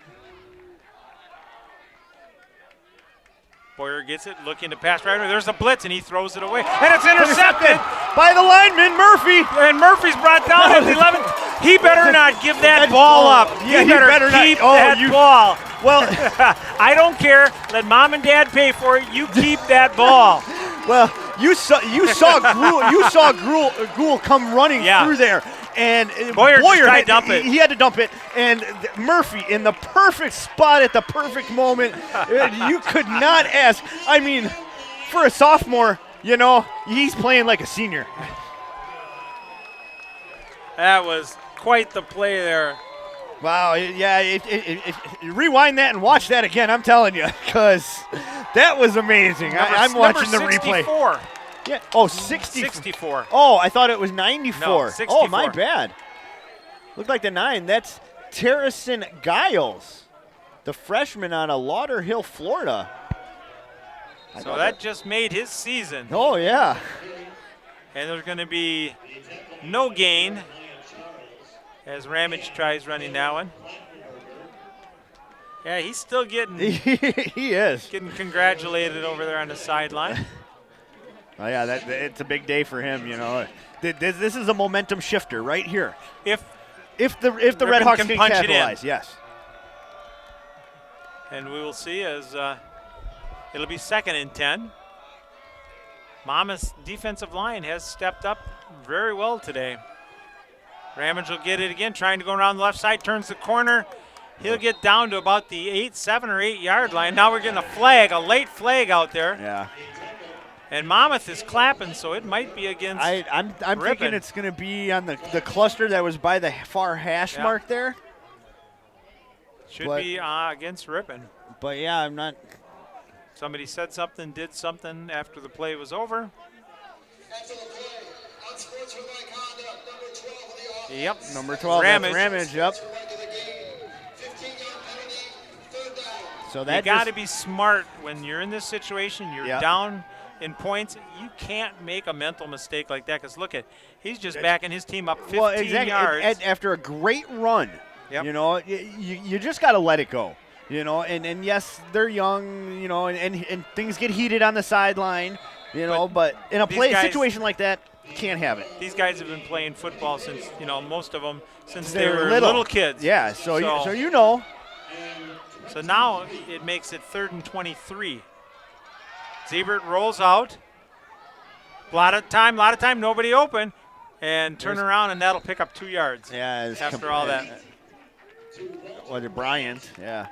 Speaker 2: Boyer gets it, looking to pass right over. There's a blitz, and he throws it away. And it's intercepted
Speaker 1: by the lineman, Murphy.
Speaker 2: And Murphy's brought down at the 11th. He better not give that ball up.
Speaker 1: Yeah,
Speaker 2: he better keep that ball.
Speaker 1: Well,
Speaker 2: I don't care. Let Mom and Dad pay for it. You keep that ball.
Speaker 1: Well, you saw Gould come running through there. And
Speaker 2: Boyer had to dump it.
Speaker 1: He had to dump it. And Murphy in the perfect spot at the perfect moment. You could not ask. I mean, for a sophomore, he's playing like a senior.
Speaker 2: That was quite the play there.
Speaker 1: Wow, yeah, rewind that and watch that again, I'm telling you, because that was amazing. I'm watching the replay. Yeah. Oh,
Speaker 2: 64.
Speaker 1: Oh, I thought it was 94.
Speaker 2: No, 64.
Speaker 1: Oh, my bad. Looked like the 9. That's Terracin Giles, the freshman out of Lauderhill, Florida.
Speaker 2: So that just made his season.
Speaker 1: Oh, yeah.
Speaker 2: And there's going to be no gain as Ramage tries running that one. Yeah, he's still getting
Speaker 1: he is
Speaker 2: getting congratulated over there on the sideline.
Speaker 1: Oh yeah, it's a big day for him. This is a momentum shifter right here.
Speaker 2: If
Speaker 1: the Redhawks can capitalize, yes.
Speaker 2: And we will see as it'll be 2nd and 10. Monmouth's defensive line has stepped up very well today. Ramage will get it again, trying to go around the left side, turns the corner. He'll get down to about the 7 or 8 yard line. Now we're getting a late flag out there.
Speaker 1: Yeah.
Speaker 2: And Monmouth is clapping, so it might be against
Speaker 1: I'm thinking it's going to be on the cluster that was by the far hash mark there.
Speaker 2: Should be against Ripon.
Speaker 1: But, yeah, I'm not.
Speaker 2: Somebody said something, did something after the play was over. Yep.
Speaker 1: Number 12, Ramage, yep. So that
Speaker 2: you got to be smart when you're in this situation. You're down in points. You can't make a mental mistake like that because look he's just backing his team up 15 yards.
Speaker 1: After a great run, you just got to let it go. And yes, they're young, and things get heated on the sideline, but in a situation like that, you can't have it.
Speaker 2: These guys have been playing football since, most of them since they were little kids.
Speaker 1: Yeah, so
Speaker 2: So now it makes it 3rd and 23. Siebert rolls out. A lot of time, nobody open. And turn around, and that'll pick up 2 yards.
Speaker 1: Yeah.
Speaker 2: After all that.
Speaker 1: Was it Bryant? Yeah.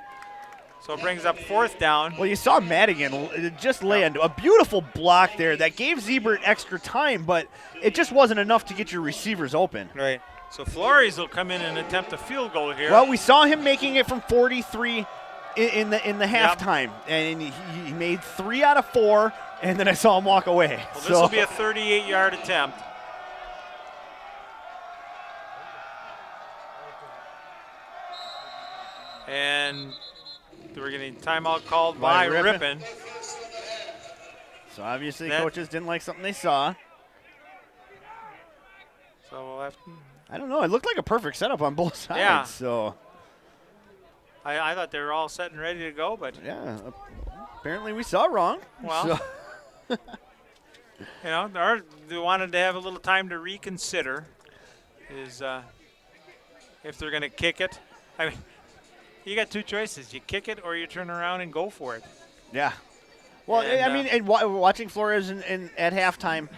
Speaker 2: So it brings up 4th down.
Speaker 1: Well, you saw Madigan just land a beautiful block there that gave Siebert extra time, but it just wasn't enough to get your receivers open.
Speaker 2: Right. So Flores will come in and attempt a field goal here.
Speaker 1: Well, we saw him making it from 43 in the halftime, and he made 3 out of 4, and then I saw him walk away.
Speaker 2: Well, this will be a 38-yard attempt. And we're getting timeout called by Ripon.
Speaker 1: So obviously coaches didn't like something they saw.
Speaker 2: So we'll have to,
Speaker 1: I don't know. It looked like a perfect setup on both sides.
Speaker 2: Yeah.
Speaker 1: So
Speaker 2: I thought they were all set and ready to go, but
Speaker 1: yeah, apparently we saw wrong.
Speaker 2: Well, they wanted to have a little time to reconsider. If they're going to kick it, I mean, you got 2 choices: you kick it or you turn around and go for it.
Speaker 1: Yeah. Well, I mean, and watching Flores at halftime,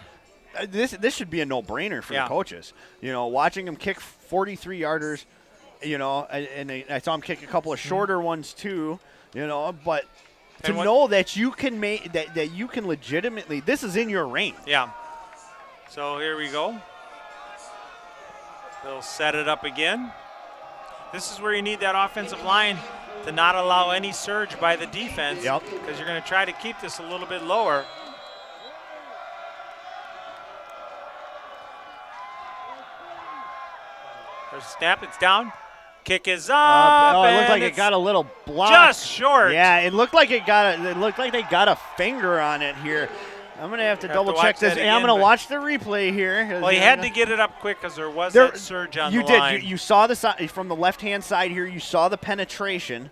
Speaker 1: this should be a no-brainer for the coaches. You know, watching him kick 43-yarders, you know, and I saw him kick a couple of shorter ones too, you know, but to know that you can make that you can legitimately, this is in your range.
Speaker 2: Yeah. So here we go. They'll set it up again. This is where you need that offensive line to not allow any surge by the defense.
Speaker 1: Yep.
Speaker 2: Because you're going to try to keep this a little bit lower. There's a snap. It's down. Kick is up.
Speaker 1: It looked like it got a little block.
Speaker 2: Just short.
Speaker 1: Yeah, it looked like it looked like they got a finger on it here. I'm gonna have to double check this. I'm gonna watch the replay here.
Speaker 2: Well, he had to get it up quick because there was that surge on the line.
Speaker 1: You saw the side from the left-hand side here. You saw the penetration.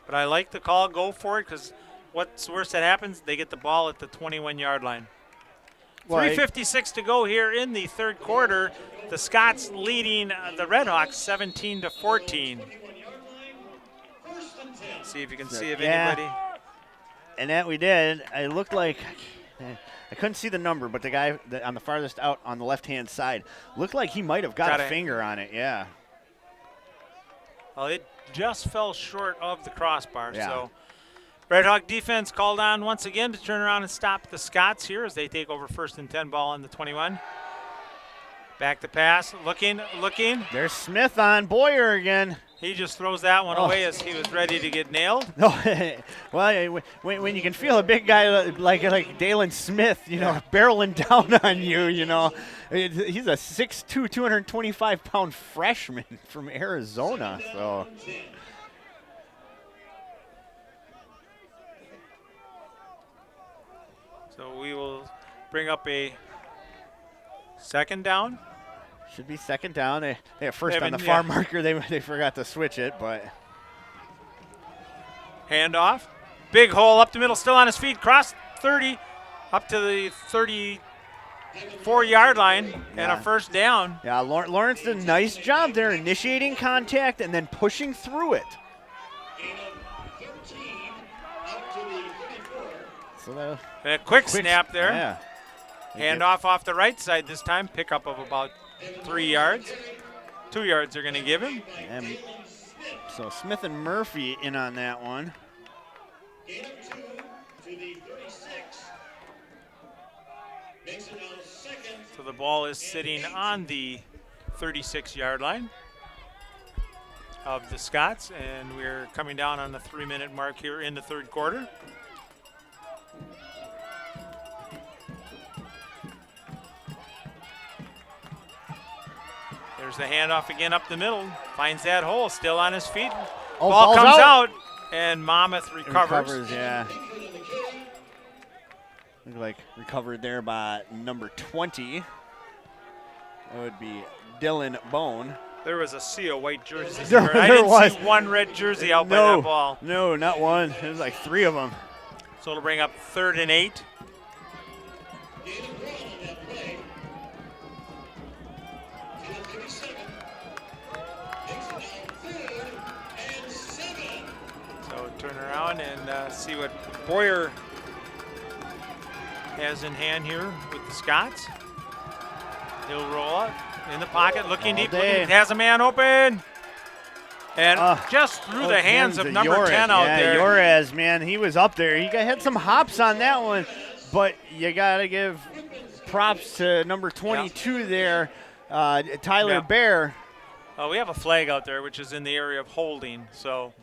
Speaker 2: But I like the call. Go for it, because what's worse that happens? They get the ball at the 21-yard line. 3:56 to go here in the third quarter. The Scots leading the Redhawks 17-14. See if you can see if anybody.
Speaker 1: And that we did. It looked like I couldn't see the number, but the guy on the farthest out on the left-hand side looked like he might have got a finger on it. Yeah.
Speaker 2: Well, it just fell short of the crossbar. Yeah. So Red Hawk defense called on once again to turn around and stop the Scots here as they take over 1st and 10 ball on the 21. Back to pass, looking.
Speaker 1: There's Smith on Boyer again.
Speaker 2: He just throws that one away as he was ready to get nailed.
Speaker 1: No, well, when you can feel a big guy like Dalen Smith, you know, barreling down on you, you know. He's a 6'2", 225-pound freshman from Arizona, so.
Speaker 2: So we will bring up a second down.
Speaker 1: Should be second down. They have first on the far marker. They forgot to switch it, but.
Speaker 2: Handoff. Big hole up the middle, still on his feet. Cross 30 up to the 34-yard line and a first down.
Speaker 1: Yeah, Lawrence did a nice job there initiating contact and then pushing through it. So
Speaker 2: a quick snap there.
Speaker 1: Yeah.
Speaker 2: Handoff off the right side this time. Pickup of about 3 yards. 2 yards they're going to give him.
Speaker 1: And so Smith and Murphy in on that one.
Speaker 2: So the ball is sitting on the 36-yard line of the Scots, and we're coming down on the 3-minute mark here in the third quarter. There's the handoff again up the middle. Finds that hole, still on his feet. Ball comes out, and Monmouth recovers.
Speaker 1: Yeah. Look like recovered there by number 20. That would be Dylan Bone.
Speaker 2: There was a sea of white jerseys.
Speaker 1: There
Speaker 2: I didn't
Speaker 1: was.
Speaker 2: see one red jersey out by that ball.
Speaker 1: No, not one. There's like 3 of them.
Speaker 2: So it'll bring up 3rd and 8. Turn around and see what Boyer has in hand here with the Scots. He'll roll up in the pocket, looking deep, has a man open. And just through the hands of number 10 out there.
Speaker 1: Yorez, man, he was up there. He had some hops on that one, but you got to give props to number 22 there, Tyler Bear.
Speaker 2: We have a flag out there, which is in the area of holding. So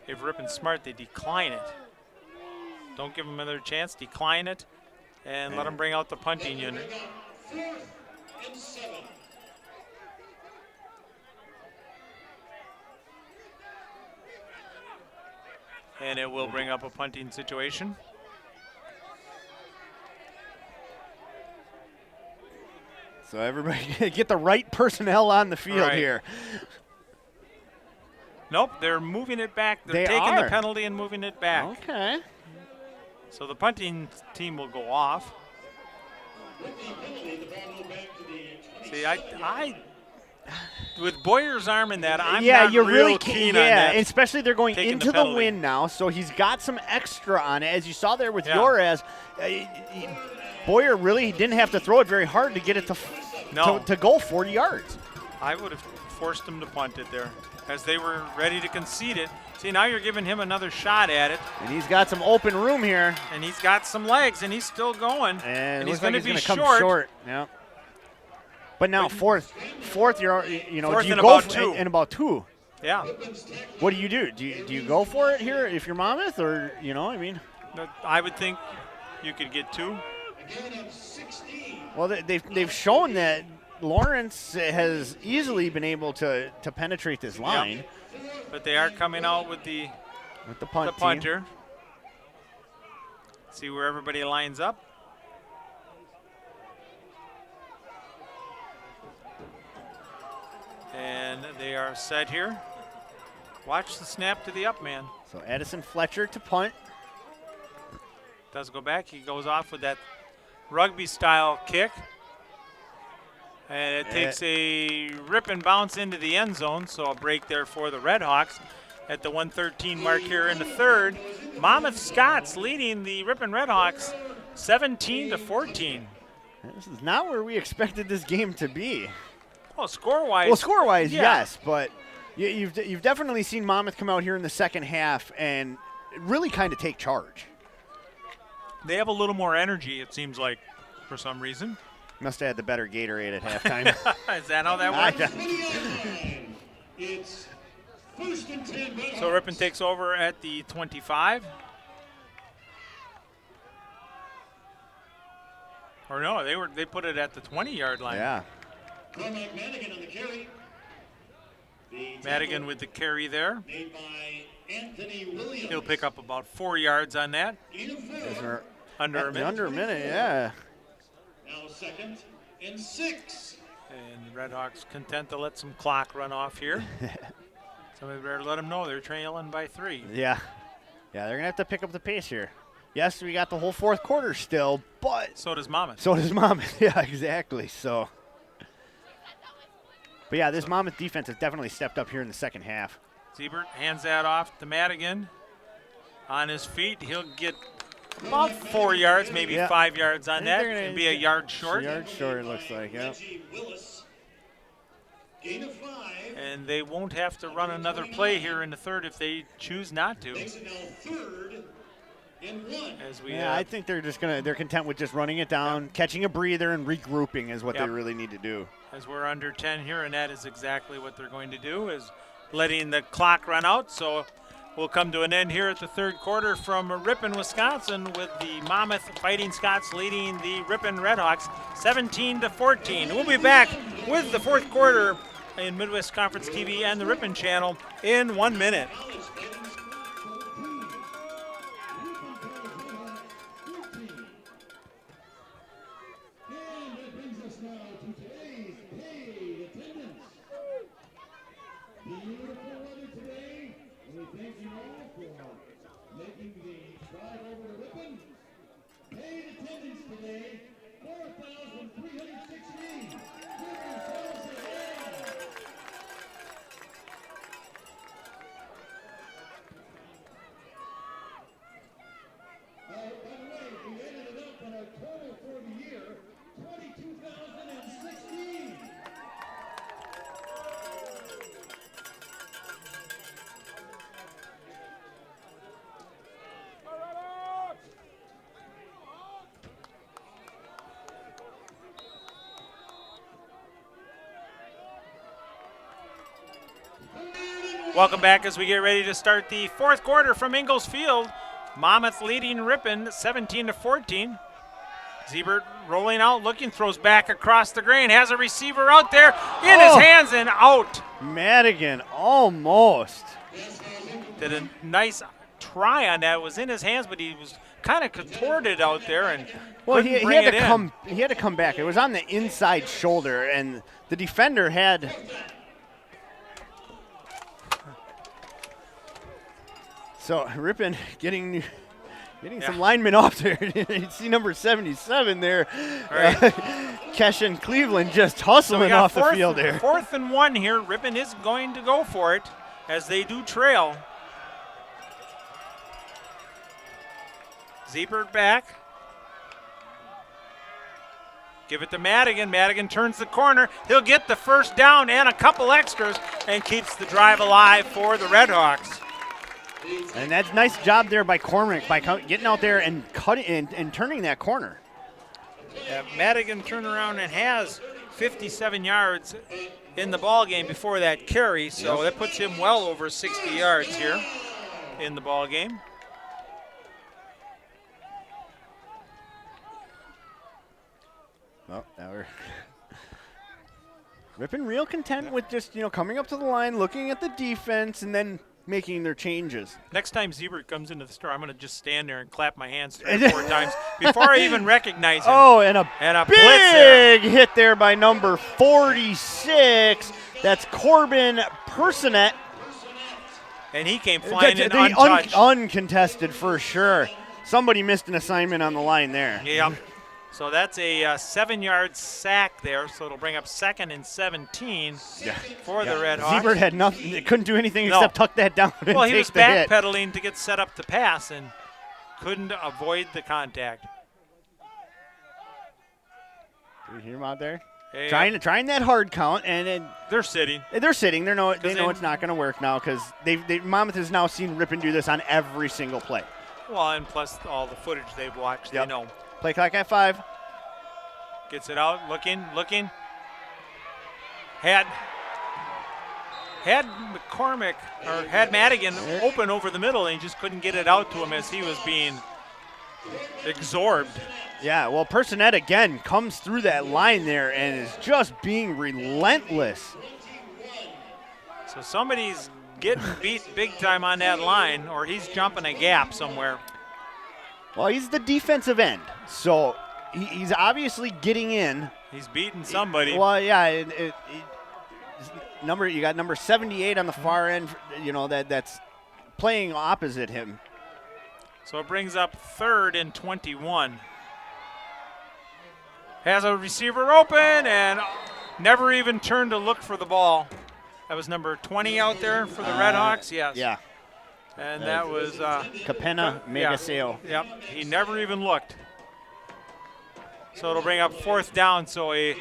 Speaker 2: if Ripon smart, they decline it. Don't give them another chance. Decline it, and let them bring out the punting unit. And it will bring up a punting situation.
Speaker 1: So everybody get the right personnel on the field here.
Speaker 2: Nope, they're moving it back. They're taking the penalty and moving it back.
Speaker 1: Okay.
Speaker 2: So the punting team will go off. See, I with Boyer's arm in that, I'm
Speaker 1: yeah,
Speaker 2: not
Speaker 1: you're
Speaker 2: real
Speaker 1: really
Speaker 2: keen on
Speaker 1: yeah,
Speaker 2: that.
Speaker 1: especially they're going
Speaker 2: Taking
Speaker 1: into
Speaker 2: the
Speaker 1: the
Speaker 2: penalty.
Speaker 1: wind now, so he's got some extra on it, as you saw there with
Speaker 2: Yeah.
Speaker 1: Juarez. Boyer really didn't have to throw it very hard to get it to go 40 yards.
Speaker 2: I would have forced him to punt it there as they were ready to concede it. See, now you're giving him another shot at it.
Speaker 1: And he's got some open room here.
Speaker 2: And he's got some legs, and he's still going.
Speaker 1: And
Speaker 2: he's going to be
Speaker 1: come
Speaker 2: short.
Speaker 1: short. Yeah. But now fourth, you're
Speaker 2: Fourth
Speaker 1: do you
Speaker 2: and
Speaker 1: go
Speaker 2: about two.
Speaker 1: in about 2?
Speaker 2: Yeah.
Speaker 1: What do you do? Do you go for it here if you're Monmouth, or I mean?
Speaker 2: I would think you could get 2.
Speaker 1: Well, they've shown that Lawrence has easily been able to penetrate this line.
Speaker 2: Yep. But they are coming out with the punter. See where everybody lines up. And they are set here. Watch the snap to the up man.
Speaker 1: So Addison Fletcher to punt.
Speaker 2: Does go back. He goes off with that rugby-style kick. And it takes a rip and bounce into the end zone, so a break there for the Redhawks at the 1:13 mark here in the third. Monmouth Scots leading the Ripon Redhawks 17-14.
Speaker 1: This is not where we expected this game to be.
Speaker 2: Well, score-wise.
Speaker 1: Well, score-wise,
Speaker 2: yeah.
Speaker 1: yes, but you've definitely seen Monmouth come out here in the second half and really kind of take charge.
Speaker 2: They have a little more energy, it seems like, for some reason.
Speaker 1: Must have had the better Gatorade at halftime.
Speaker 2: Is that how that works?
Speaker 3: It's first and 10.
Speaker 2: So Ripon takes over at the 25. Or no, they put it at the 20-yard line.
Speaker 1: Yeah.
Speaker 3: Cormac Madigan on the carry.
Speaker 2: Madigan with the carry there.
Speaker 3: Made by Anthony Williams.
Speaker 2: He'll pick up about 4 yards on that. Under a minute.
Speaker 1: Under a minute, yeah.
Speaker 3: Now second and 6.
Speaker 2: And the Redhawks content to let some clock run off here. Somebody better let them know they're trailing by 3.
Speaker 1: Yeah. Yeah, they're going to have to pick up the pace here. Yes, we got the whole fourth quarter still, but
Speaker 2: so does Monmouth.
Speaker 1: Yeah, exactly. So, but yeah, this Monmouth defense has definitely stepped up here in the second half.
Speaker 2: Siebert hands that off to Madigan. On his feet, he'll get about 4 yards, maybe 5 yards on that, and be a yard short.
Speaker 1: A yard short, it looks like, yeah.
Speaker 3: Gain of 5.
Speaker 2: And they won't have to run another play here in the third if they choose not to.
Speaker 3: Makes it now third and 1.
Speaker 2: As we,
Speaker 1: I think they're content with just running it down, catching a breather, and regrouping is what they really need to do.
Speaker 2: As we're under 10 here, and that is exactly what they're going to do, is letting the clock run out. So we'll come to an end here at the third quarter from Ripon, Wisconsin, with the Monmouth Fighting Scots leading the Ripon Redhawks 17-14. We'll be back with the fourth quarter in Midwest Conference TV and the Ripon channel in 1 minute. Welcome back as we get ready to start the fourth quarter from Ingalls Field. Monmouth leading Ripon 17-14. Siebert rolling out, looking, throws back across the grain, has a receiver out there in his hands and out.
Speaker 1: Madigan almost.
Speaker 2: Did a nice try on that. It was in his hands, but he was kind of contorted out there and
Speaker 1: he had to come back. It was on the inside shoulder, and the defender had. So Ripon getting Getting some linemen off there. You see number 77 there.
Speaker 2: Right.
Speaker 1: Keshen Cleveland just hustling off the field there.
Speaker 2: 4th and 1 here. Ripon is going to go for it as they do trail. Ziebert back. Give it to Madigan. Madigan turns the corner. He'll get the first down and a couple extras and keeps the drive alive for the Redhawks.
Speaker 1: And that's a nice job there by Cormac by getting out there and cutting and turning that corner.
Speaker 2: Yeah, Madigan turned around and has 57 yards in the ball game before that carry, so that puts him well over 60 yards here in the ball game.
Speaker 1: Oh, now we're Ripon real content with just, coming up to the line, looking at the defense, and then making their changes.
Speaker 2: Next time Ziebert comes into the store, I'm going to just stand there and clap my hands 3 or 4 times before I even recognize him.
Speaker 1: Oh, and a
Speaker 2: big
Speaker 1: hit there by number 46. That's Corbin Personet.
Speaker 2: And he came flying in untouched.
Speaker 1: Uncontested for sure. Somebody missed an assignment on the line there.
Speaker 2: Yep. So that's a 7-yard sack there, so it'll bring up 2nd and 17 for the Redhawks.
Speaker 1: Ziebert had nothing. They couldn't do anything except tuck that down and
Speaker 2: well, he
Speaker 1: take
Speaker 2: was
Speaker 1: the hit.
Speaker 2: backpedaling to get set up to pass and couldn't avoid the contact.
Speaker 1: Do you hear him out there?
Speaker 2: Hey,
Speaker 1: Trying that hard count, and then
Speaker 2: they're sitting.
Speaker 1: They're sitting. They know it's not going to work now because Monmouth has now seen Ripon do this on every single play.
Speaker 2: Well, and plus all the footage they've watched, they know.
Speaker 1: Play clock at 5.
Speaker 2: Gets it out, looking. Had McCormick, or had Madigan open over the middle, and he just couldn't get it out to him as he was being absorbed.
Speaker 1: Yeah, well, Personet again comes through that line there and is just being relentless.
Speaker 2: So somebody's getting beat big time on that line, or he's jumping a gap somewhere.
Speaker 1: Well, he's the defensive end, so he's obviously getting in.
Speaker 2: He's beating somebody.
Speaker 1: Well, yeah, you got number 78 on the far end. That's playing opposite him.
Speaker 2: So it brings up 3rd and 21. Has a receiver open and never even turned to look for the ball. That was number 20 out there for the Redhawks. Yes.
Speaker 1: Yeah.
Speaker 2: And that was
Speaker 1: Capena Megaseo.
Speaker 2: Yep. He never even looked. So it'll bring up 4th down. So a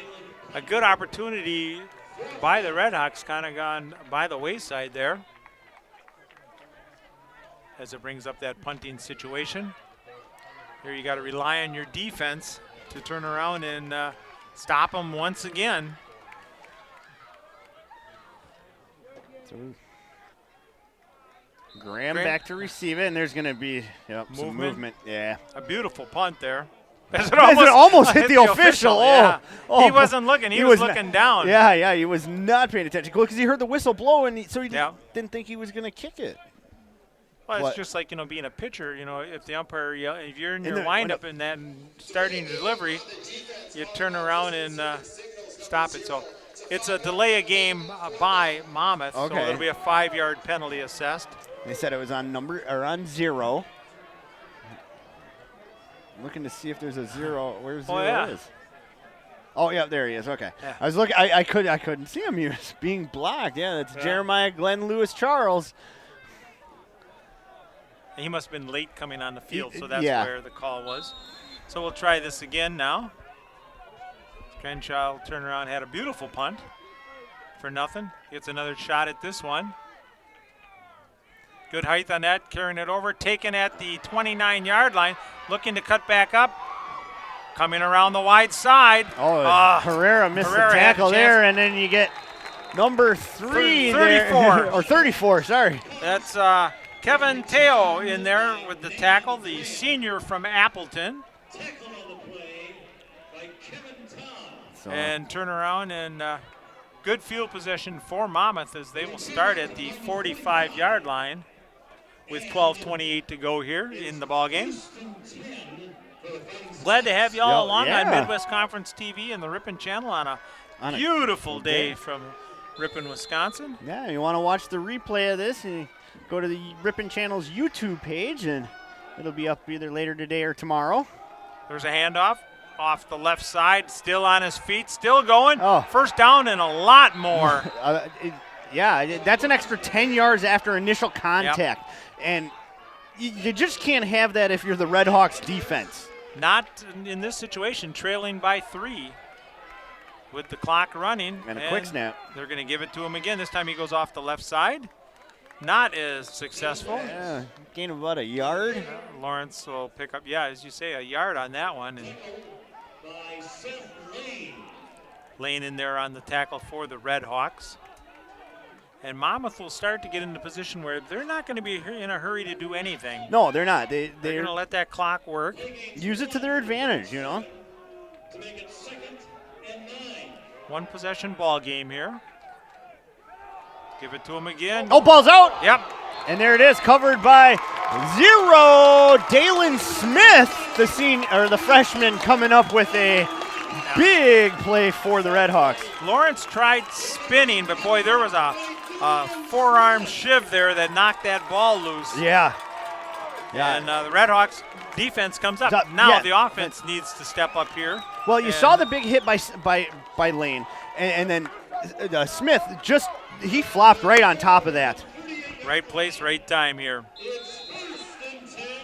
Speaker 2: good opportunity by the Redhawks kind of gone by the wayside there. As it brings up that punting situation. Here you got to rely on your defense to turn around and stop them once again.
Speaker 1: Graham back to receive it, and there's going to be some movement. Yeah.
Speaker 2: A beautiful punt there.
Speaker 1: As it almost hit the official.
Speaker 2: Yeah.
Speaker 1: Oh,
Speaker 2: he wasn't looking. He was looking down.
Speaker 1: Yeah, he was not paying attention because he heard the whistle blow, and so he didn't think he was going to kick it.
Speaker 2: Well, it's just like, being a pitcher, if the umpire if you're in your windup and then starting delivery, you turn around and stop it. So it's a delay of game by Monmouth.
Speaker 1: Okay.
Speaker 2: So it'll be a 5-yard penalty assessed.
Speaker 1: They said it was on 0. I'm looking to see if there's a 0. Where's 0 is? Oh yeah, there he is. Okay.
Speaker 2: Yeah.
Speaker 1: I was looking. I couldn't see him. He was being blocked. Yeah, that's Jeremiah Glenn Lewis Charles.
Speaker 2: And he must have been late coming on the field, so that's where the call was. So we'll try this again now. Crenshaw turned around, had a beautiful punt for nothing. Gets another shot at this one. Good height on that, carrying it over, taken at the 29-yard line, looking to cut back up. Coming around the wide side.
Speaker 1: Herrera missed the tackle there, and then you get number 3
Speaker 2: 34.
Speaker 1: or 34, sorry.
Speaker 2: That's Kevin Teo in there with the tackle, the senior from Appleton. And turn around and good field position for Monmouth as they will start at the 45-yard line with 12:28 to go here in the ballgame. Glad to have you all along on Midwest Conference TV and the Ripon Channel on a beautiful day from Ripon, Wisconsin.
Speaker 1: Yeah, you want to watch the replay of this, and go to the Ripon Channel's YouTube page, and It'll be up either later today or tomorrow.
Speaker 2: There's a handoff off the left side, still on his feet, still going.
Speaker 1: Oh.
Speaker 2: First down and a lot more.
Speaker 1: Yeah, that's an extra 10 yards after initial contact.
Speaker 2: Yep.
Speaker 1: And you just can't have that if you're the Red Hawks defense.
Speaker 2: Not in this situation, trailing by 3 with the clock running.
Speaker 1: And a quick snap.
Speaker 2: They're going to give it to him again. This time he goes off the left side. Not as successful.
Speaker 1: Yeah, gain of about a yard.
Speaker 2: Lawrence will pick up, as you say, a yard on that one. And Lane in there on the tackle for the Red Hawks. And Monmouth will start to get into a position where they're not going to be in a hurry to do anything.
Speaker 1: No, they're not.
Speaker 2: They're going to let that clock work.
Speaker 1: Use it to their advantage, you know.
Speaker 3: To make it 2nd and 9.
Speaker 2: One possession ball game here. Give it to him again.
Speaker 1: Oh, ball's out.
Speaker 2: Yep.
Speaker 1: And there it is, covered by 0. Dalen Smith, the freshman, coming up with a big play for the Red Hawks.
Speaker 2: Lawrence tried spinning, but boy, there was a forearm shiv there that knocked that ball loose.
Speaker 1: Yeah.
Speaker 2: And the Red Hawks defense comes up. Now the offense needs to step up here.
Speaker 1: Well, you saw the big hit by Lane, and then Smith he flopped right on top of that.
Speaker 2: Right place, right time here.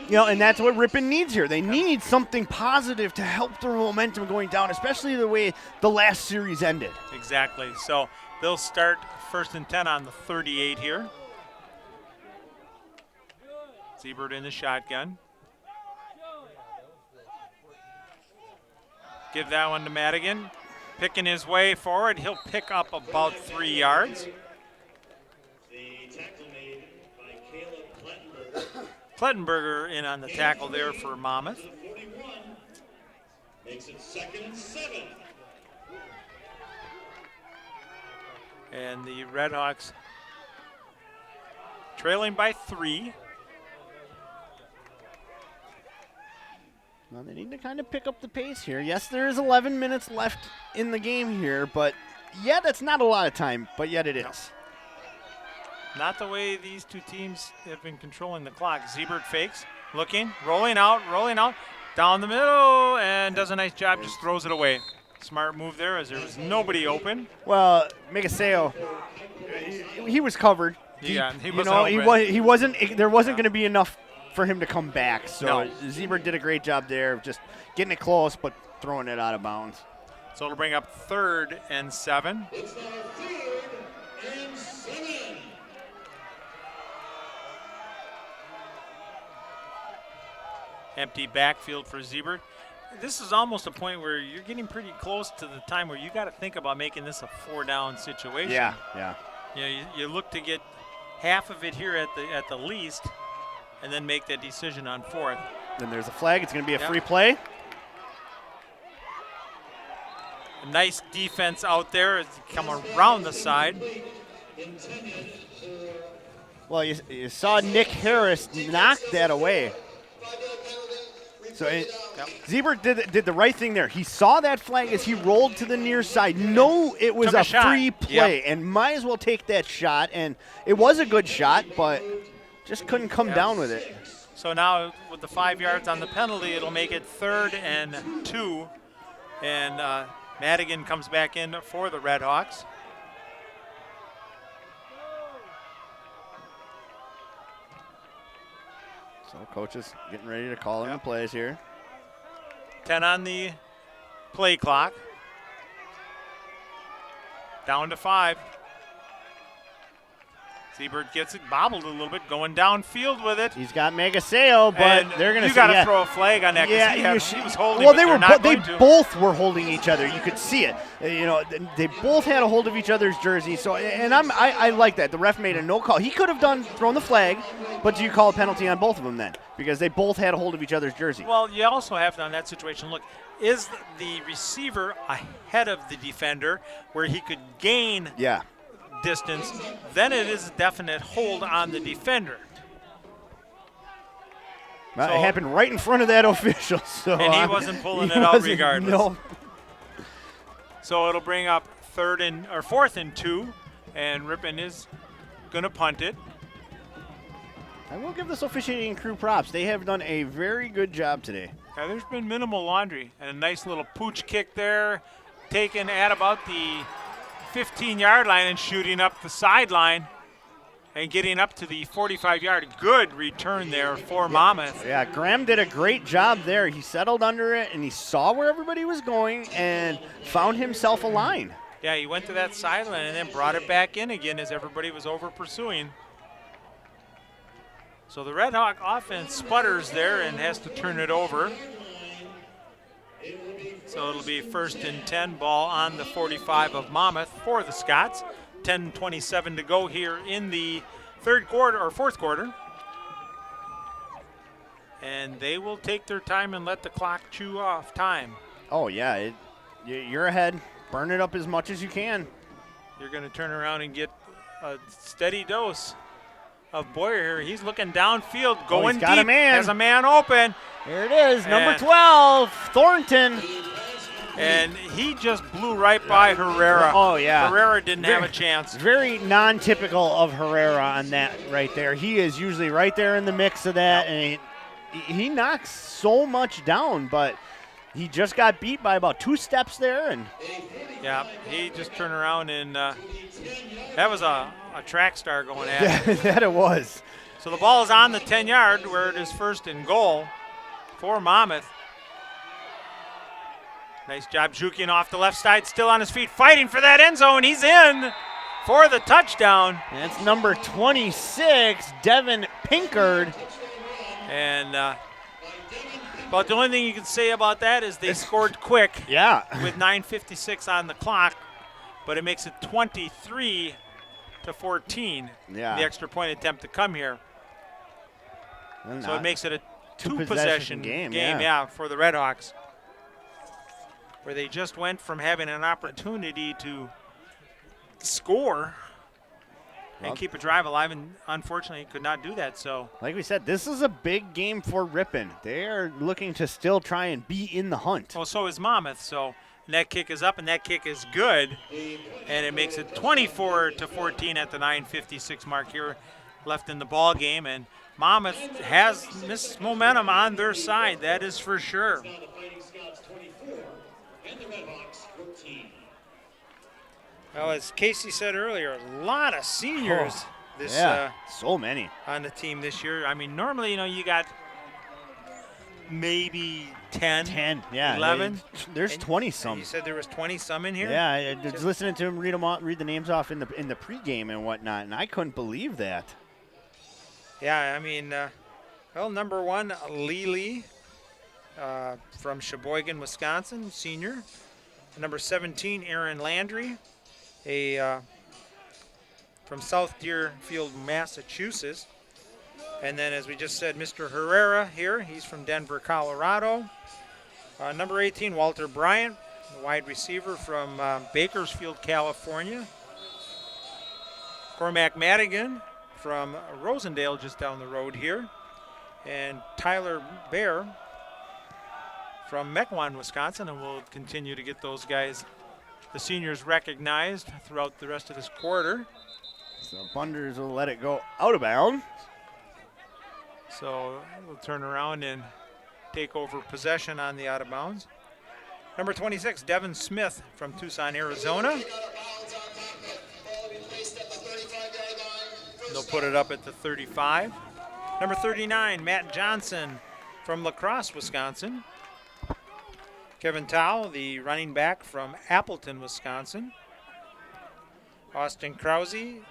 Speaker 1: You know, and that's what Ripon needs here. They need something positive to help their momentum going down, especially the way the last series ended.
Speaker 2: Exactly. So they'll start 1st and 10 on the 38 here. Siebert in the shotgun. Give that one to Madigan. Picking his way forward. He'll pick up about 3 yards.
Speaker 3: The tackle made by Caleb Plettenberger.
Speaker 2: Plettenberger in on the tackle there for Monmouth.
Speaker 3: 41 makes it 2nd and 7.
Speaker 2: And the Red Hawks trailing by 3.
Speaker 1: Well, they need to kind of pick up the pace here. Yes, there is 11 minutes left in the game here, but that's not a lot of time, but yet it is.
Speaker 2: Not the way these two teams have been controlling the clock. Siebert fakes, looking, rolling out, down the middle, and does a nice job, just throws it away. Smart move there as there was nobody open.
Speaker 1: Well, Megaseo, he was covered.
Speaker 2: He wasn't
Speaker 1: there wasn't going to be enough for him to come back. So
Speaker 2: No.
Speaker 1: Siebert did a great job there of just getting it close but throwing it out of bounds.
Speaker 2: So it'll bring up 3rd and 7.
Speaker 3: It's now 3rd and 7.
Speaker 2: Empty backfield for Siebert. This is almost a point where you're getting pretty close to the time where you got to think about making this a 4-down situation.
Speaker 1: Yeah.
Speaker 2: You know, you look to get half of it here at the least, and then make that decision on 4th.
Speaker 1: Then there's a flag. It's going to be a free play.
Speaker 2: A nice defense out there as you come around the side.
Speaker 1: Well, you saw Nick Harris knock that away. So Siebert did the right thing there. He saw that flag as he rolled to the near side. No, it was
Speaker 2: Took
Speaker 1: a
Speaker 2: shot.
Speaker 1: free play, and might as well take that shot. And it was a good shot, but just couldn't come down with it.
Speaker 2: So now with the 5 yards on the penalty, it'll make it 3rd and 2. And Madigan comes back in for the Red Hawks.
Speaker 1: So coach is getting ready to call in the plays here.
Speaker 2: 10 on the play clock. Down to 5. Siebert gets it bobbled a little bit, going downfield with it.
Speaker 1: He's got Megaseo, but
Speaker 2: And
Speaker 1: they're going to
Speaker 2: you got to throw a flag on that because he was holding.
Speaker 1: Well,
Speaker 2: but
Speaker 1: they
Speaker 2: not
Speaker 1: both were holding each other. You could see it. You know, they both had a hold of each other's jersey. So, and I like that. The ref made a no call. He could have thrown the flag, but do you call a penalty on both of them then? Because they both had a hold of each other's jersey.
Speaker 2: Well, you also have to, on that situation, look, is the receiver ahead of the defender where he could gain distance, then it is a definite hold on the defender.
Speaker 1: Well, it happened right in front of that official. So,
Speaker 2: and he wasn't pulling it out regardless.
Speaker 1: No.
Speaker 2: So it'll bring up 4th and 2, and Ripon is going to punt it.
Speaker 1: I will give this officiating crew props. They have done a very good job today.
Speaker 5: Yeah, there's been minimal laundry, and a nice little pooch kick there, taken at about the 15-yard line and shooting up the sideline and getting up to the 45-yard. Good return there for Monmouth.
Speaker 1: Yeah, Graham did a great job there. He settled under it, and he saw where everybody was going and found himself a line.
Speaker 5: Yeah, he went to that sideline and then brought it back in again as everybody was over pursuing. So the Red Hawk offense sputters there and has to turn it over. So it'll be 1st and 10, ball on the 45 of Monmouth for the Scots. 10:27 to go here in the fourth quarter. And they will take their time and let the clock chew off time.
Speaker 1: Oh, yeah, you're ahead. Burn it up as much as you can.
Speaker 5: You're going to turn around and get a steady dose of Boyer here. He's looking downfield, going
Speaker 1: he's got
Speaker 5: deep.
Speaker 1: a man.
Speaker 5: Has a man open.
Speaker 1: Here it is, number 12, Thornton.
Speaker 5: And he just blew right by Herrera.
Speaker 1: Oh, yeah.
Speaker 5: Herrera didn't have a chance.
Speaker 1: Very non-typical of Herrera on that right there. He is usually right there in the mix of that, and he knocks so much down, but he just got beat by about 2 steps there. And
Speaker 5: yeah, he just turned around, and that was a track star going at it.
Speaker 1: That it was.
Speaker 5: So the ball is on the 10-yard where it is 1st and goal for Monmouth. Nice job juking off the left side, still on his feet, fighting for that end zone. He's in for the touchdown.
Speaker 1: That's number 26, Devin Pinkard.
Speaker 5: And but the only thing you can say about that is they scored quick.
Speaker 1: Yeah.
Speaker 5: With 9:56 on the clock, but it makes it 23-14.
Speaker 1: Yeah.
Speaker 5: The extra point attempt to come here. So it makes it a two-possession game, yeah, for the Red Hawks, where they just went from having an opportunity to score and keep a drive alive, and unfortunately could not do that. So,
Speaker 1: like we said, this is a big game for Ripon. They are looking to still try and be in the hunt.
Speaker 5: Well, so is Monmouth. So that kick is up, and that kick is good, and it makes it 24-14 at the 9:56 mark here left in the ball game. And Monmouth has this momentum on their side, that is for sure. Well, as Casey said earlier, a lot of seniors
Speaker 1: so many
Speaker 5: on the team this year. I mean, normally, you got maybe 10, 11.
Speaker 1: There's 20-some.
Speaker 5: You said there was 20-some in here?
Speaker 1: Yeah, I was listening to him read the names off in the pregame and whatnot, and I couldn't believe that.
Speaker 5: Yeah, I mean, number 1, Lely from Sheboygan, Wisconsin, senior. Number 17, Aaron Landry, from South Deerfield, Massachusetts. And then, as we just said, Mr. Herrera here. He's from Denver, Colorado. Number 18, Walter Bryant, wide receiver from Bakersfield, California. Cormac Madigan from Rosendale, just down the road here. And Tyler Bear from Mequon, Wisconsin. And we'll continue to get those guys, the seniors, recognized throughout the rest of this quarter.
Speaker 1: So Bunders will let it go out of bounds.
Speaker 5: So we'll turn around and take over possession on the out of bounds. Number 26, Devin Smith from Tucson, Arizona. They'll put it up at the 35. Number 39, Matt Johnson from La Crosse, Wisconsin. Kevin Towle, the running back from Appleton, Wisconsin. Austin Krause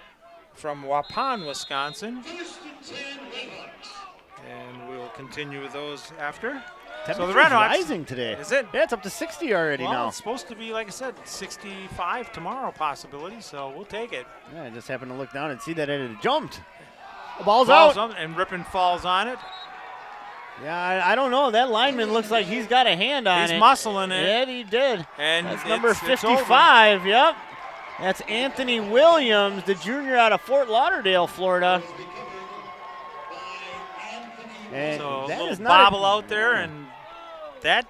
Speaker 5: from Waupun, Wisconsin. And we'll continue with those after. So the Red Hawks
Speaker 1: rising today.
Speaker 5: Is it?
Speaker 1: Yeah, it's up to 60 already now.
Speaker 5: It's supposed to be, like I said, 65 tomorrow possibility, so we'll take it.
Speaker 1: Yeah, I just happened to look down and see that it had jumped. The ball's out.
Speaker 5: And Ripon falls on it.
Speaker 1: Yeah, I don't know. That lineman looks like he's got a hand on it.
Speaker 5: He's muscling it.
Speaker 1: Yeah, he did.
Speaker 5: And
Speaker 1: that's number 55, yep. That's Anthony Williams, the junior out of Fort Lauderdale, Florida. And
Speaker 5: so
Speaker 1: that
Speaker 5: a little
Speaker 1: is not
Speaker 5: bobble out there, and that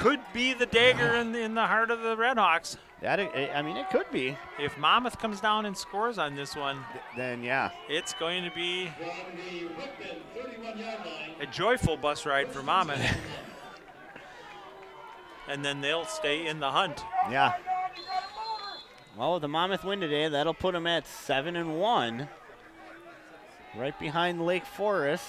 Speaker 2: could be the dagger in the heart of the Redhawks.
Speaker 1: It could be.
Speaker 2: If Monmouth comes down and scores on this one,
Speaker 1: then yeah,
Speaker 2: it's going to be a joyful bus ride for Monmouth. And then they'll stay in the hunt.
Speaker 1: Yeah. Well, with the Monmouth win today, that'll put them at 7-1, right behind Lake Forest,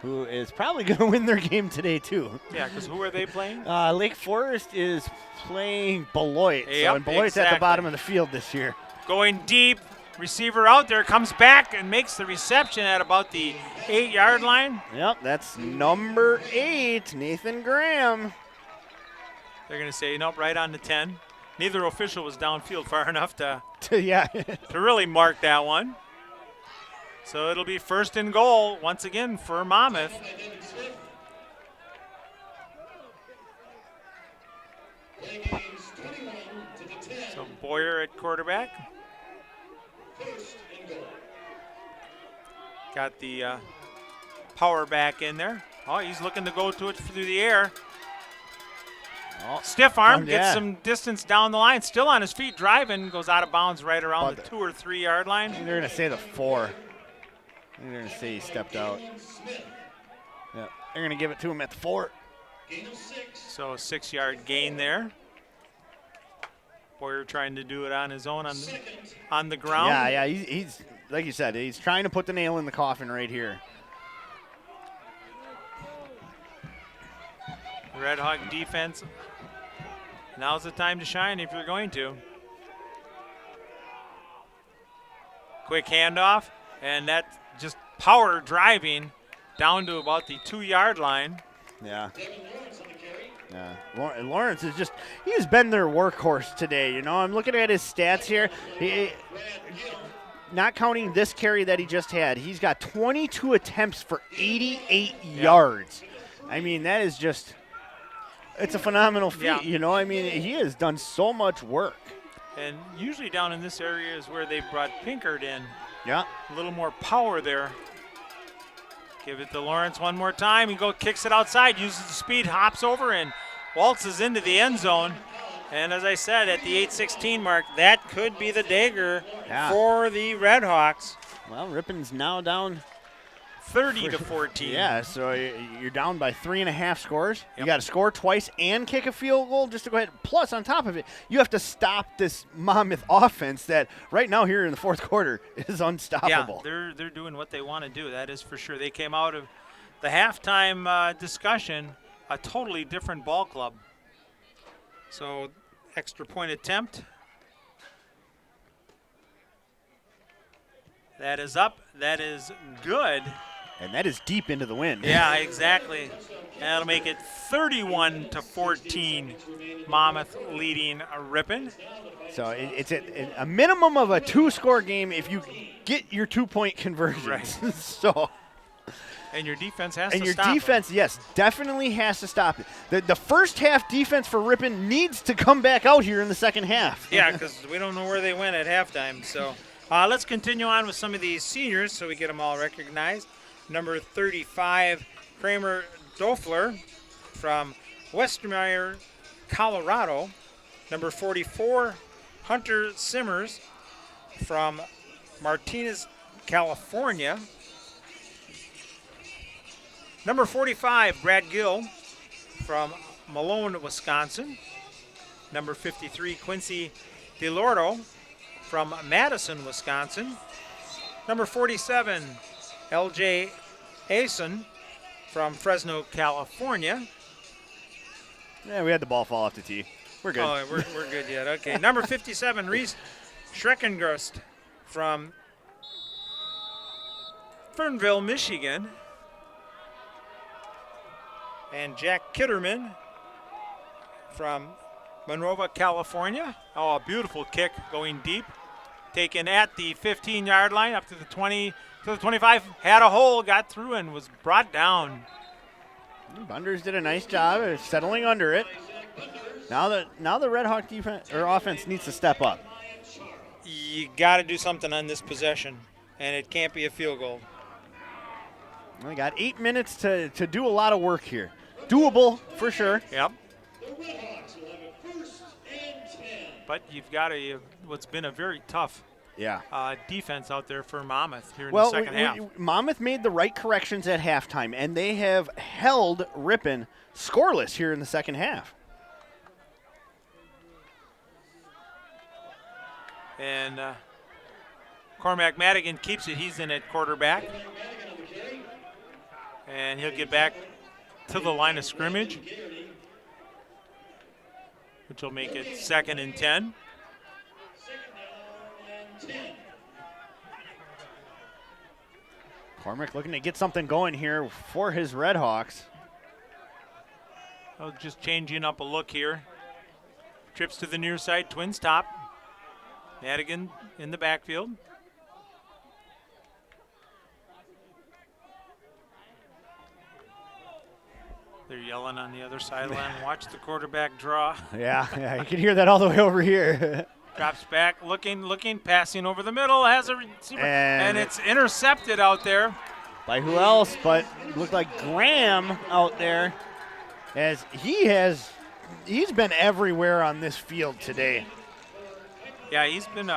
Speaker 1: who is probably going to win their game today too.
Speaker 2: Yeah, because who are they playing?
Speaker 1: Lake Forest is playing Beloit.
Speaker 2: Yep,
Speaker 1: and Beloit's at the bottom of the field this year.
Speaker 2: Going deep, receiver out there, comes back and makes the reception at about the 8-yard line.
Speaker 1: Yep, that's number 8, Nathan Graham.
Speaker 2: They're going to say, nope, right on the 10. Neither official was downfield far enough to
Speaker 1: yeah.
Speaker 2: to really mark that one. So it'll be 1st and goal once again for Monmouth. So Boyer at quarterback. Got the power back in there. Oh, he's looking to go to it through the air.
Speaker 1: Oh,
Speaker 2: stiff arm, gets some distance down the line. Still on his feet, driving, goes out of bounds right around the 2 or 3 yard line.
Speaker 1: I think they're going to say the 4. I think they're going to say he stepped out. Yeah, they're going to give it to him at the 4.
Speaker 2: So a 6-yard gain there. Boyer trying to do it on his own on the ground.
Speaker 1: Yeah, he's like you said, he's trying to put the nail in the coffin right here.
Speaker 2: Red Hawk defense. Now's the time to shine if you're going to. Quick handoff, and that's just power driving down to about the 2-yard line.
Speaker 1: Yeah. Yeah. Lawrence is he's been their workhorse today. You know, I'm looking at his stats here. Not counting this carry that he just had, he's got 22 attempts for 88 yards. I mean, that is just. It's a phenomenal feat, you know. I mean, he has done so much work.
Speaker 2: And usually down in this area is where they brought Pinkard in.
Speaker 1: Yeah.
Speaker 2: A little more power there. Give it to Lawrence one more time. He kicks it outside, uses the speed, hops over, and waltzes into the end zone. And as I said, at the 8:16 mark, that could be the dagger for the Red Hawks.
Speaker 1: Well, Ripon's now down
Speaker 2: 30-14.
Speaker 1: Yeah, so you're down by 3.5 scores. Yep. You got to score twice and kick a field goal just to go ahead. Plus, on top of it, you have to stop this Monmouth offense that right now here in the fourth quarter is unstoppable.
Speaker 2: Yeah, they're doing what they want to do. That is for sure. They came out of the halftime discussion a totally different ball club. So, extra point attempt. That is up. That is good.
Speaker 1: And that is deep into the wind.
Speaker 2: Yeah, exactly. That'll make it 31-14. Monmouth leading Ripon.
Speaker 1: So it's a minimum of a 2-score game if you get your 2-point conversions.
Speaker 2: Right.
Speaker 1: So.
Speaker 2: And your defense has to stop it.
Speaker 1: And your defense, yes, definitely has to stop it. The first half defense for Ripon needs to come back out here in the second half.
Speaker 2: Yeah, because we don't know where they went at halftime. So let's continue on with some of these seniors so we get them all recognized. Number 35, Kramer Dofler from Westermeyer, Colorado. Number 44, Hunter Simmers from Martinez, California. Number 45, Brad Gill from Malone, Wisconsin. Number 53, Quincy DeLordo from Madison, Wisconsin. Number 47, LJ Asen from Fresno, California.
Speaker 1: Yeah, we had the ball fall off the tee. We're good.
Speaker 2: Oh, we're good yet. Okay. Number 57, Reese Schreckengrust from Fernville, Michigan. And Jack Kitterman from Monroe, California. Oh, a beautiful kick going deep. Taken at the 15-yard line up to the 20, to the 25. Had a hole, got through, and was brought down.
Speaker 1: Bunders did a nice job of settling under it. Now the Red Hawk defense or offense needs to step up.
Speaker 2: You got to do something on this possession, and it can't be a field goal.
Speaker 1: We got 8 minutes to do a lot of work here. Doable for sure.
Speaker 2: Yep.
Speaker 5: But you've got what's been a very tough defense out there for Monmouth here in the second half.
Speaker 1: Monmouth made the right corrections at halftime, and they have held Ripon scoreless here in the second half.
Speaker 5: And Cormac Madigan keeps it. He's in at quarterback. And he'll get back to the line of scrimmage, which will make it 2nd and 10.
Speaker 1: Cormac looking to get something going here for his Red Hawks.
Speaker 5: Oh, just changing up a look here. Trips to the near side, twins top. Madigan in the backfield. They're yelling on the other sideline. Watch the quarterback draw.
Speaker 1: Yeah, you can hear that all the way over here.
Speaker 5: Drops back, looking, passing over the middle, has a receiver, and it's intercepted out there.
Speaker 1: By who else but looked like Graham out there, as he's been everywhere on this field today.
Speaker 5: Yeah, he's been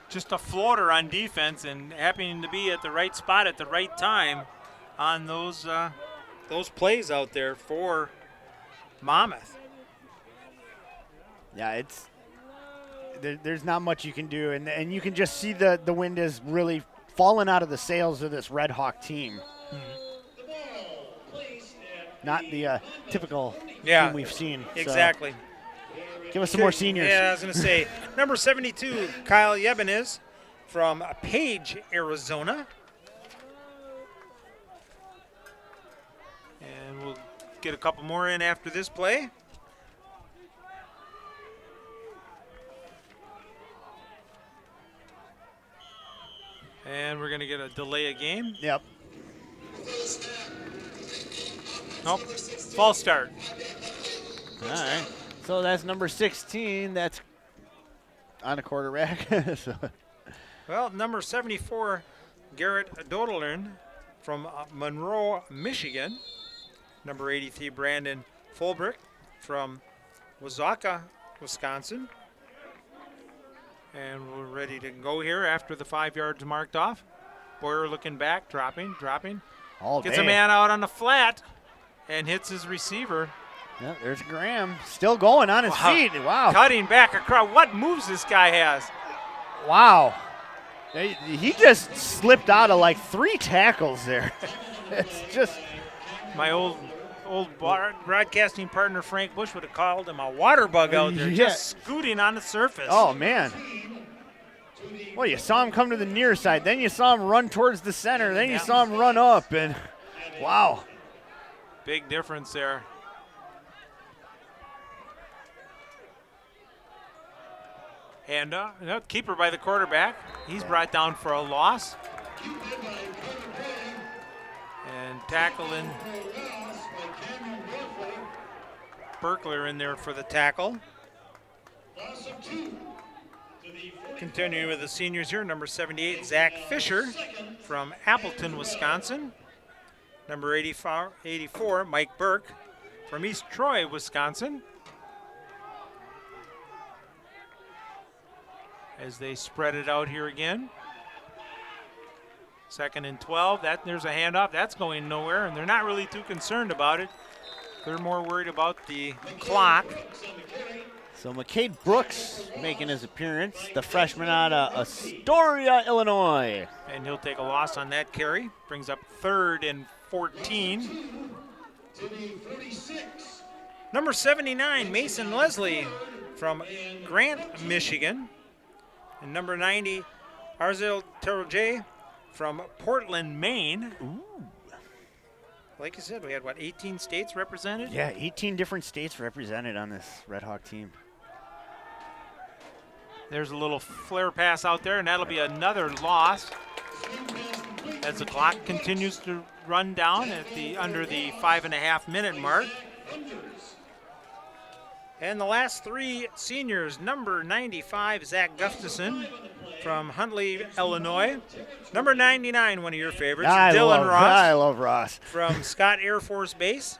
Speaker 5: just a floater on defense and happening to be at the right spot at the right time on those plays out there for Monmouth.
Speaker 1: Yeah, there's not much you can do, and you can just see the wind is really falling out of the sails of this Red Hawk team. Not the typical team we've seen.
Speaker 4: Exactly.
Speaker 1: So give us some more seniors.
Speaker 4: Yeah, I was going to say, number 72, Kyle Yebenes from Page, Arizona.
Speaker 5: And we'll get a couple more in after this play. And we're going to get a delay of game.
Speaker 1: Yep.
Speaker 5: Nope. False start.
Speaker 1: All right. So that's number 16. That's on a quarterback.
Speaker 4: Well, number 74, Garrett Dodelern from Monroe, Michigan. Number 83, Brandon Fulbrick from Wausauga, Wisconsin. And we're ready to go here after the 5 yards marked off. Boyer looking back, dropping.
Speaker 1: All
Speaker 5: Gets
Speaker 1: day.
Speaker 5: a man out on the flat and hits his receiver.
Speaker 1: Yeah, there's Graham still going on his feet. Wow.
Speaker 5: Cutting back across. What moves this guy has?
Speaker 1: Wow. He just slipped out of like 3 tackles there. It's just.
Speaker 5: My old broadcasting partner Frank Bush would have called him a water bug out there, just scooting on the surface.
Speaker 1: Oh, man. Well, you saw him come to the near side. Then you saw him run towards the center. Then you saw him run up. And, wow.
Speaker 5: Big difference there. And keeper by the quarterback. He's brought down for a loss. And tackling Berkler in there for the tackle. Continuing with the seniors here, number 78, Zach Fisher from Appleton, Wisconsin. Number 84, Mike Burke from East Troy, Wisconsin. As they spread it out here again. 2nd and 12. There's a handoff. That's going nowhere, and they're not really too concerned about it. They're more worried about the clock.
Speaker 1: So McCade Brooks making his appearance, the freshman out of Astoria, Illinois.
Speaker 5: And he'll take a loss on that carry. Brings up 3rd and 14.
Speaker 4: Number 79, Mason Leslie from Grant, Michigan. And number 90, Arzel Teroje from Portland, Maine.
Speaker 1: Ooh.
Speaker 4: Like you said, we had, 18 states represented?
Speaker 1: Yeah, 18 different states represented on this Red Hawk team.
Speaker 5: There's a little flare pass out there, and that'll be another loss as the clock continues to run down at under the 5.5-minute mark.
Speaker 4: And the last 3 seniors, number 95, Zach Gustafson from Huntley, Illinois. Number 99, one of your favorites, Dylan Ross.
Speaker 1: I love Ross.
Speaker 4: From Scott Air Force Base.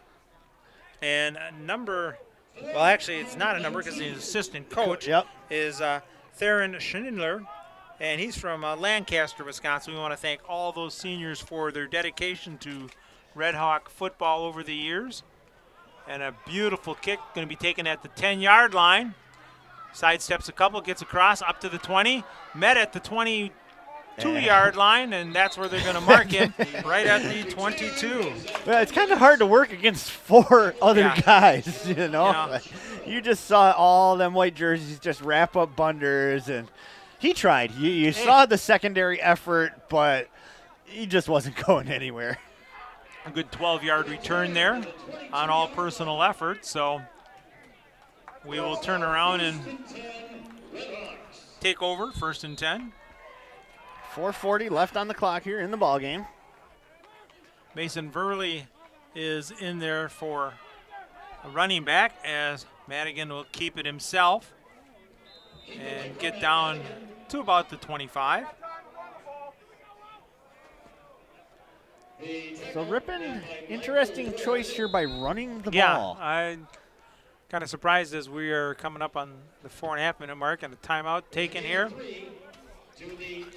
Speaker 4: And number Well, actually, it's not a number because the assistant coach is Theron Schindler, and he's from Lancaster, Wisconsin. We want to thank all those seniors for their dedication to Red Hawk football over the years. And a beautiful kick going to be taken at the 10-yard line. Sidesteps a couple, gets across up to the 20, met at the 22-yard line, and that's where they're going to mark him, right at the 22.
Speaker 1: Well, it's kind of hard to work against 4 other guys, you know.
Speaker 4: Yeah.
Speaker 1: You just saw all them white jerseys just wrap up bunders, and he tried. You saw the secondary effort, but he just wasn't going anywhere.
Speaker 4: A good 12-yard return there on all personal effort. So we will turn around and take over 1st and 10.
Speaker 1: 4:40 left on the clock here in the ball game.
Speaker 4: Mason Verley is in there for a running back as Madigan will keep it himself and get down to about the 25.
Speaker 1: So Ripon, interesting choice here by running the ball.
Speaker 4: Yeah, I'm kind of surprised as we are coming up on the 4.5-minute mark and a timeout taken here.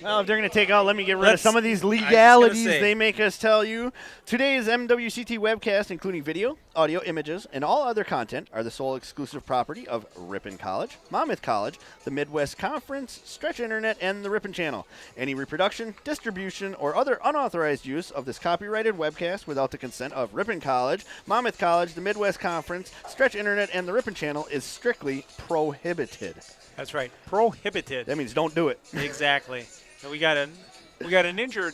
Speaker 1: Well, if they're going to take out, let me get rid of some of these legalities they make us tell you. Today's MWCT webcast, including video, audio, images, and all other content, are the sole exclusive property of Ripon College, Monmouth College, the Midwest Conference, Stretch Internet, and the Ripon Channel. Any reproduction, distribution, or other unauthorized use of this copyrighted webcast without the consent of Ripon College, Monmouth College, the Midwest Conference, Stretch Internet, and the Ripon Channel is strictly prohibited.
Speaker 4: That's right, prohibited.
Speaker 1: That means don't do it.
Speaker 4: Exactly. And we got an injured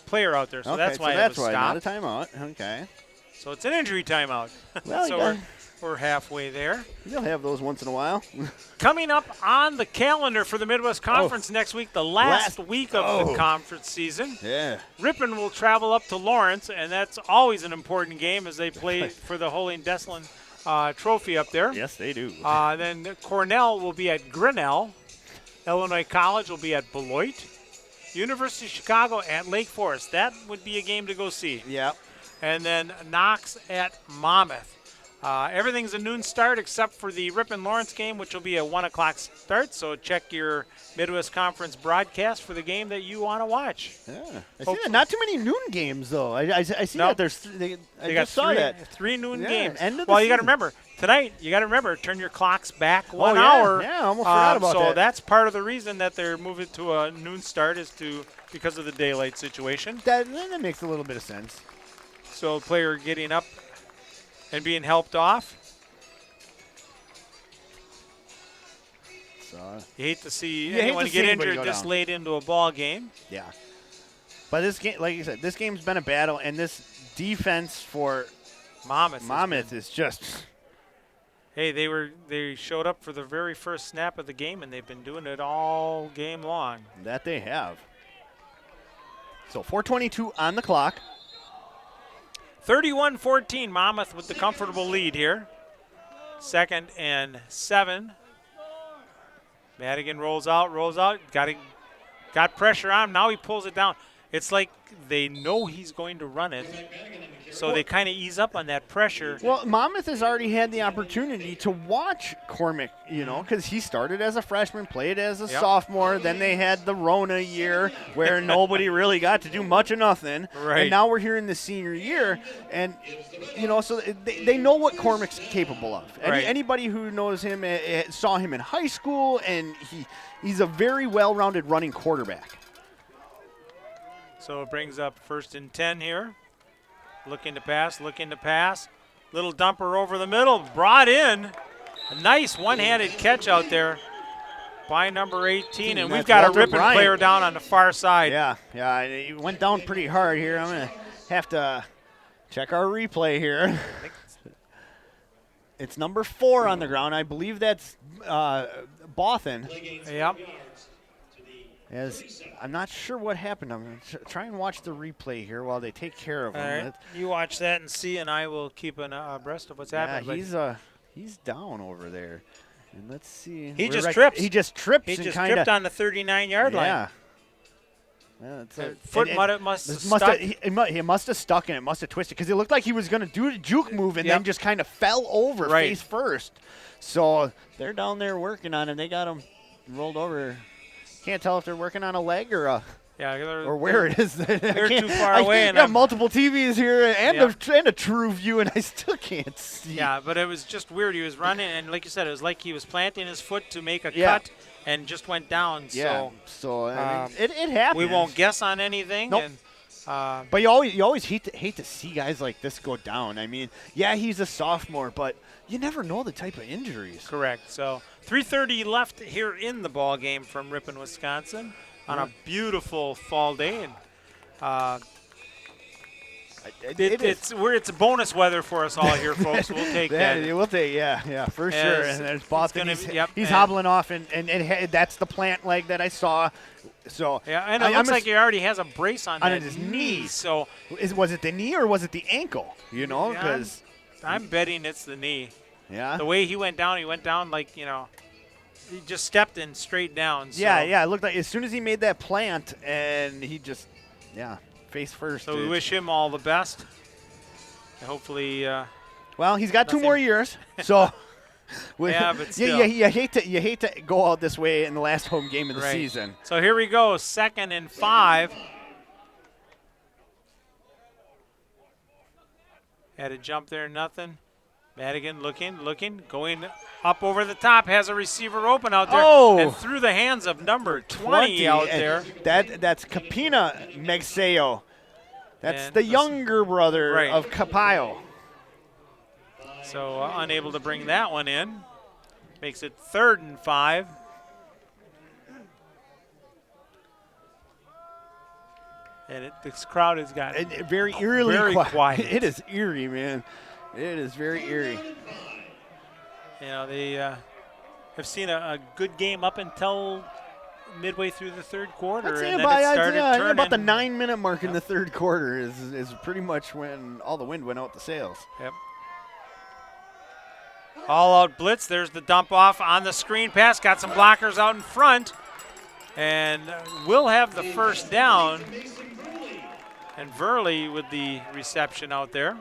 Speaker 4: player out there, so that's why it was stopped.
Speaker 1: Not a timeout. Okay.
Speaker 4: So it's an injury timeout.
Speaker 1: Well,
Speaker 4: so we're halfway there.
Speaker 1: You'll have those once in a while.
Speaker 4: Coming up on the calendar for the Midwest Conference next week, the last week of the conference season.
Speaker 1: Yeah.
Speaker 4: Ripon will travel up to Lawrence, and that's always an important game as they play for the Holing-Deslin trophy up there.
Speaker 1: Yes, they do.
Speaker 4: Then Cornell will be at Grinnell. Illinois College will be at Beloit. University of Chicago at Lake Forest. That would be a game to go see.
Speaker 1: Yeah.
Speaker 4: And then Knox at Monmouth. Everything's a noon start except for the Ripon-Lawrence game, which will be a 1 o'clock start. So check your Midwest Conference broadcast for the game that you want to watch.
Speaker 1: Yeah. I see that. Not too many noon games, though. I see that. There's I just saw that.
Speaker 4: 3 noon games.
Speaker 1: End of
Speaker 4: well,
Speaker 1: the
Speaker 4: you got to remember, tonight, turn your clocks back 1 hour.
Speaker 1: Yeah, I almost forgot about that.
Speaker 4: So that's part of the reason that they're moving to a noon start is because of the daylight situation.
Speaker 1: That makes a little bit of sense.
Speaker 4: So a player getting up and being helped off.
Speaker 1: So
Speaker 4: you hate to see anyone get injured this late into a ball game.
Speaker 1: Yeah. But this game, like you said, this game's been a battle, and this defense for Monmouth is just.
Speaker 4: Hey, they showed up for the very first snap of the game, and they've been doing it all game long.
Speaker 1: That they have. So 4:22 on the clock.
Speaker 4: 31-14, Monmouth with the comfortable lead here. 2nd and 7. Madigan rolls out, got pressure on him. Now he pulls it down. It's like they know he's going to run it, so they kind of ease up on that pressure.
Speaker 1: Well, Monmouth has already had the opportunity to watch Cormac, because he started as a freshman, played as a sophomore. Then they had the Rona year where nobody really got to do much of nothing.
Speaker 4: Right.
Speaker 1: And now we're here in the senior year, and, so they know what Cormac's capable of. Anybody who knows him saw him in high school, and he's a very well-rounded running quarterback.
Speaker 4: So it brings up 1st and 10 here. Looking to pass. Little dumper over the middle, brought in. A nice one-handed catch out there by number 18, and we've got a Ripon player down on the far side.
Speaker 1: Yeah, he went down pretty hard here. I'm going to have to check our replay here. It's number 4 on the ground. I believe that's Bothan.
Speaker 4: Yep.
Speaker 1: I'm not sure what happened. I'm going to try and watch the replay here while they take care of him.
Speaker 4: All right. You watch that and see, and I will keep abreast of what's happening.
Speaker 1: He's down over there. And let's see.
Speaker 4: He just trips.
Speaker 1: He just trips.
Speaker 4: He just tripped on the 39-yard line.
Speaker 1: Yeah.
Speaker 4: Foot must have stuck.
Speaker 1: He must have stuck and it must have twisted because it looked like he was going to do a juke move and then just kind of fell over face first. So they're down there working on him. They got him rolled over. Can't tell if they're working on a leg or or where it is.
Speaker 4: They're too far away.
Speaker 1: I got multiple TVs here and a true view, and I still can't see.
Speaker 4: Yeah, but it was just weird. He was running, and like you said, it was like he was planting his foot to make a cut and just went down.
Speaker 1: Yeah, so I mean, it happens.
Speaker 4: We won't guess on anything.
Speaker 1: Nope.
Speaker 4: And,
Speaker 1: but you always hate to see guys like this go down. I mean, yeah, he's a sophomore, but you never know the type of injuries.
Speaker 4: Correct. So 3:30 left here in the ball game from Ripon, Wisconsin, on a beautiful fall day, and it's bonus weather for us all here, folks. We'll take that.
Speaker 1: We'll take for sure. And there's Boston. He's hobbling off, and that's the plant leg that I saw. So
Speaker 4: and it looks like he already has a brace on
Speaker 1: his knee.
Speaker 4: So
Speaker 1: was it the knee or was it the ankle? You know, because
Speaker 4: I'm betting it's the knee.
Speaker 1: Yeah.
Speaker 4: The way he went down like he just stepped in straight down. So.
Speaker 1: Yeah. It looked like as soon as he made that plant, and he just face first.
Speaker 4: So we wish him all the best. Hopefully.
Speaker 1: Well, he's got 2 more years, so.
Speaker 4: But still.
Speaker 1: You hate to go out this way in the last home game of the season.
Speaker 4: So here we go, 2nd and 5. Had a jump there, nothing. Madigan looking, going up over the top, has a receiver open out there, and through the hands of number 20 out there.
Speaker 1: That's Capina Megseo. That's the younger brother of Capayo.
Speaker 4: So unable to bring that one in. Makes it 3rd and 5. And this crowd has gotten
Speaker 1: very eerily
Speaker 4: very quiet.
Speaker 1: It is eerie, man. It is very eerie.
Speaker 4: They have seen a good game up until midway through the 3rd quarter. And then it started turning.
Speaker 1: About the 9-minute mark in the 3rd quarter is pretty much when all the wind went out the sails.
Speaker 4: Yep. All out blitz. There's the dump off on the screen pass. Got some blockers out in front. And we'll have the first down. And Verley with the reception out there.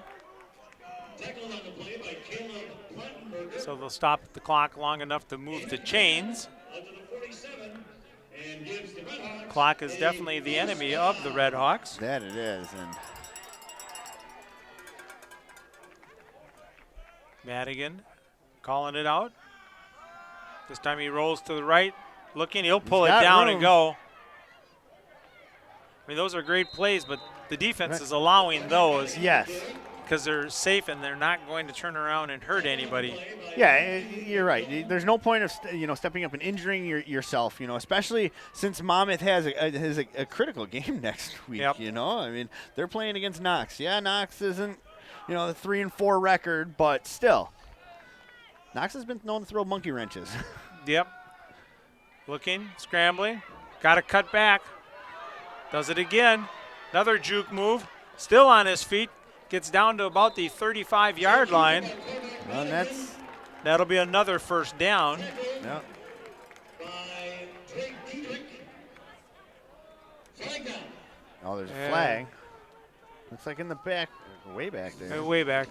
Speaker 4: So they'll stop the clock long enough to move the chains. Clock is definitely the enemy of the Red Hawks.
Speaker 1: That it is. And
Speaker 4: Madigan calling it out. This time he rolls to the right, looking. He'll pull it down and go. I mean, those are great plays, but the defense is allowing those.
Speaker 1: Yes.
Speaker 4: Because they're safe and they're not going to turn around and hurt anybody.
Speaker 1: Yeah, you're right. There's no point of stepping up and injuring yourself. Especially since Monmouth has a critical game next week.
Speaker 4: Yep.
Speaker 1: I mean, they're playing against Knox. Yeah, Knox isn't the 3-4 record, but still, Knox has been known to throw monkey wrenches.
Speaker 4: Yep. Looking, scrambling, got to cut back. Does it again. Another juke move. Still on his feet. Gets down to about the 35-yard line.
Speaker 1: Well,
Speaker 4: that'll be another first down.
Speaker 1: Yeah. Oh, there's a flag. Looks like in the back, way back there.
Speaker 4: Way back.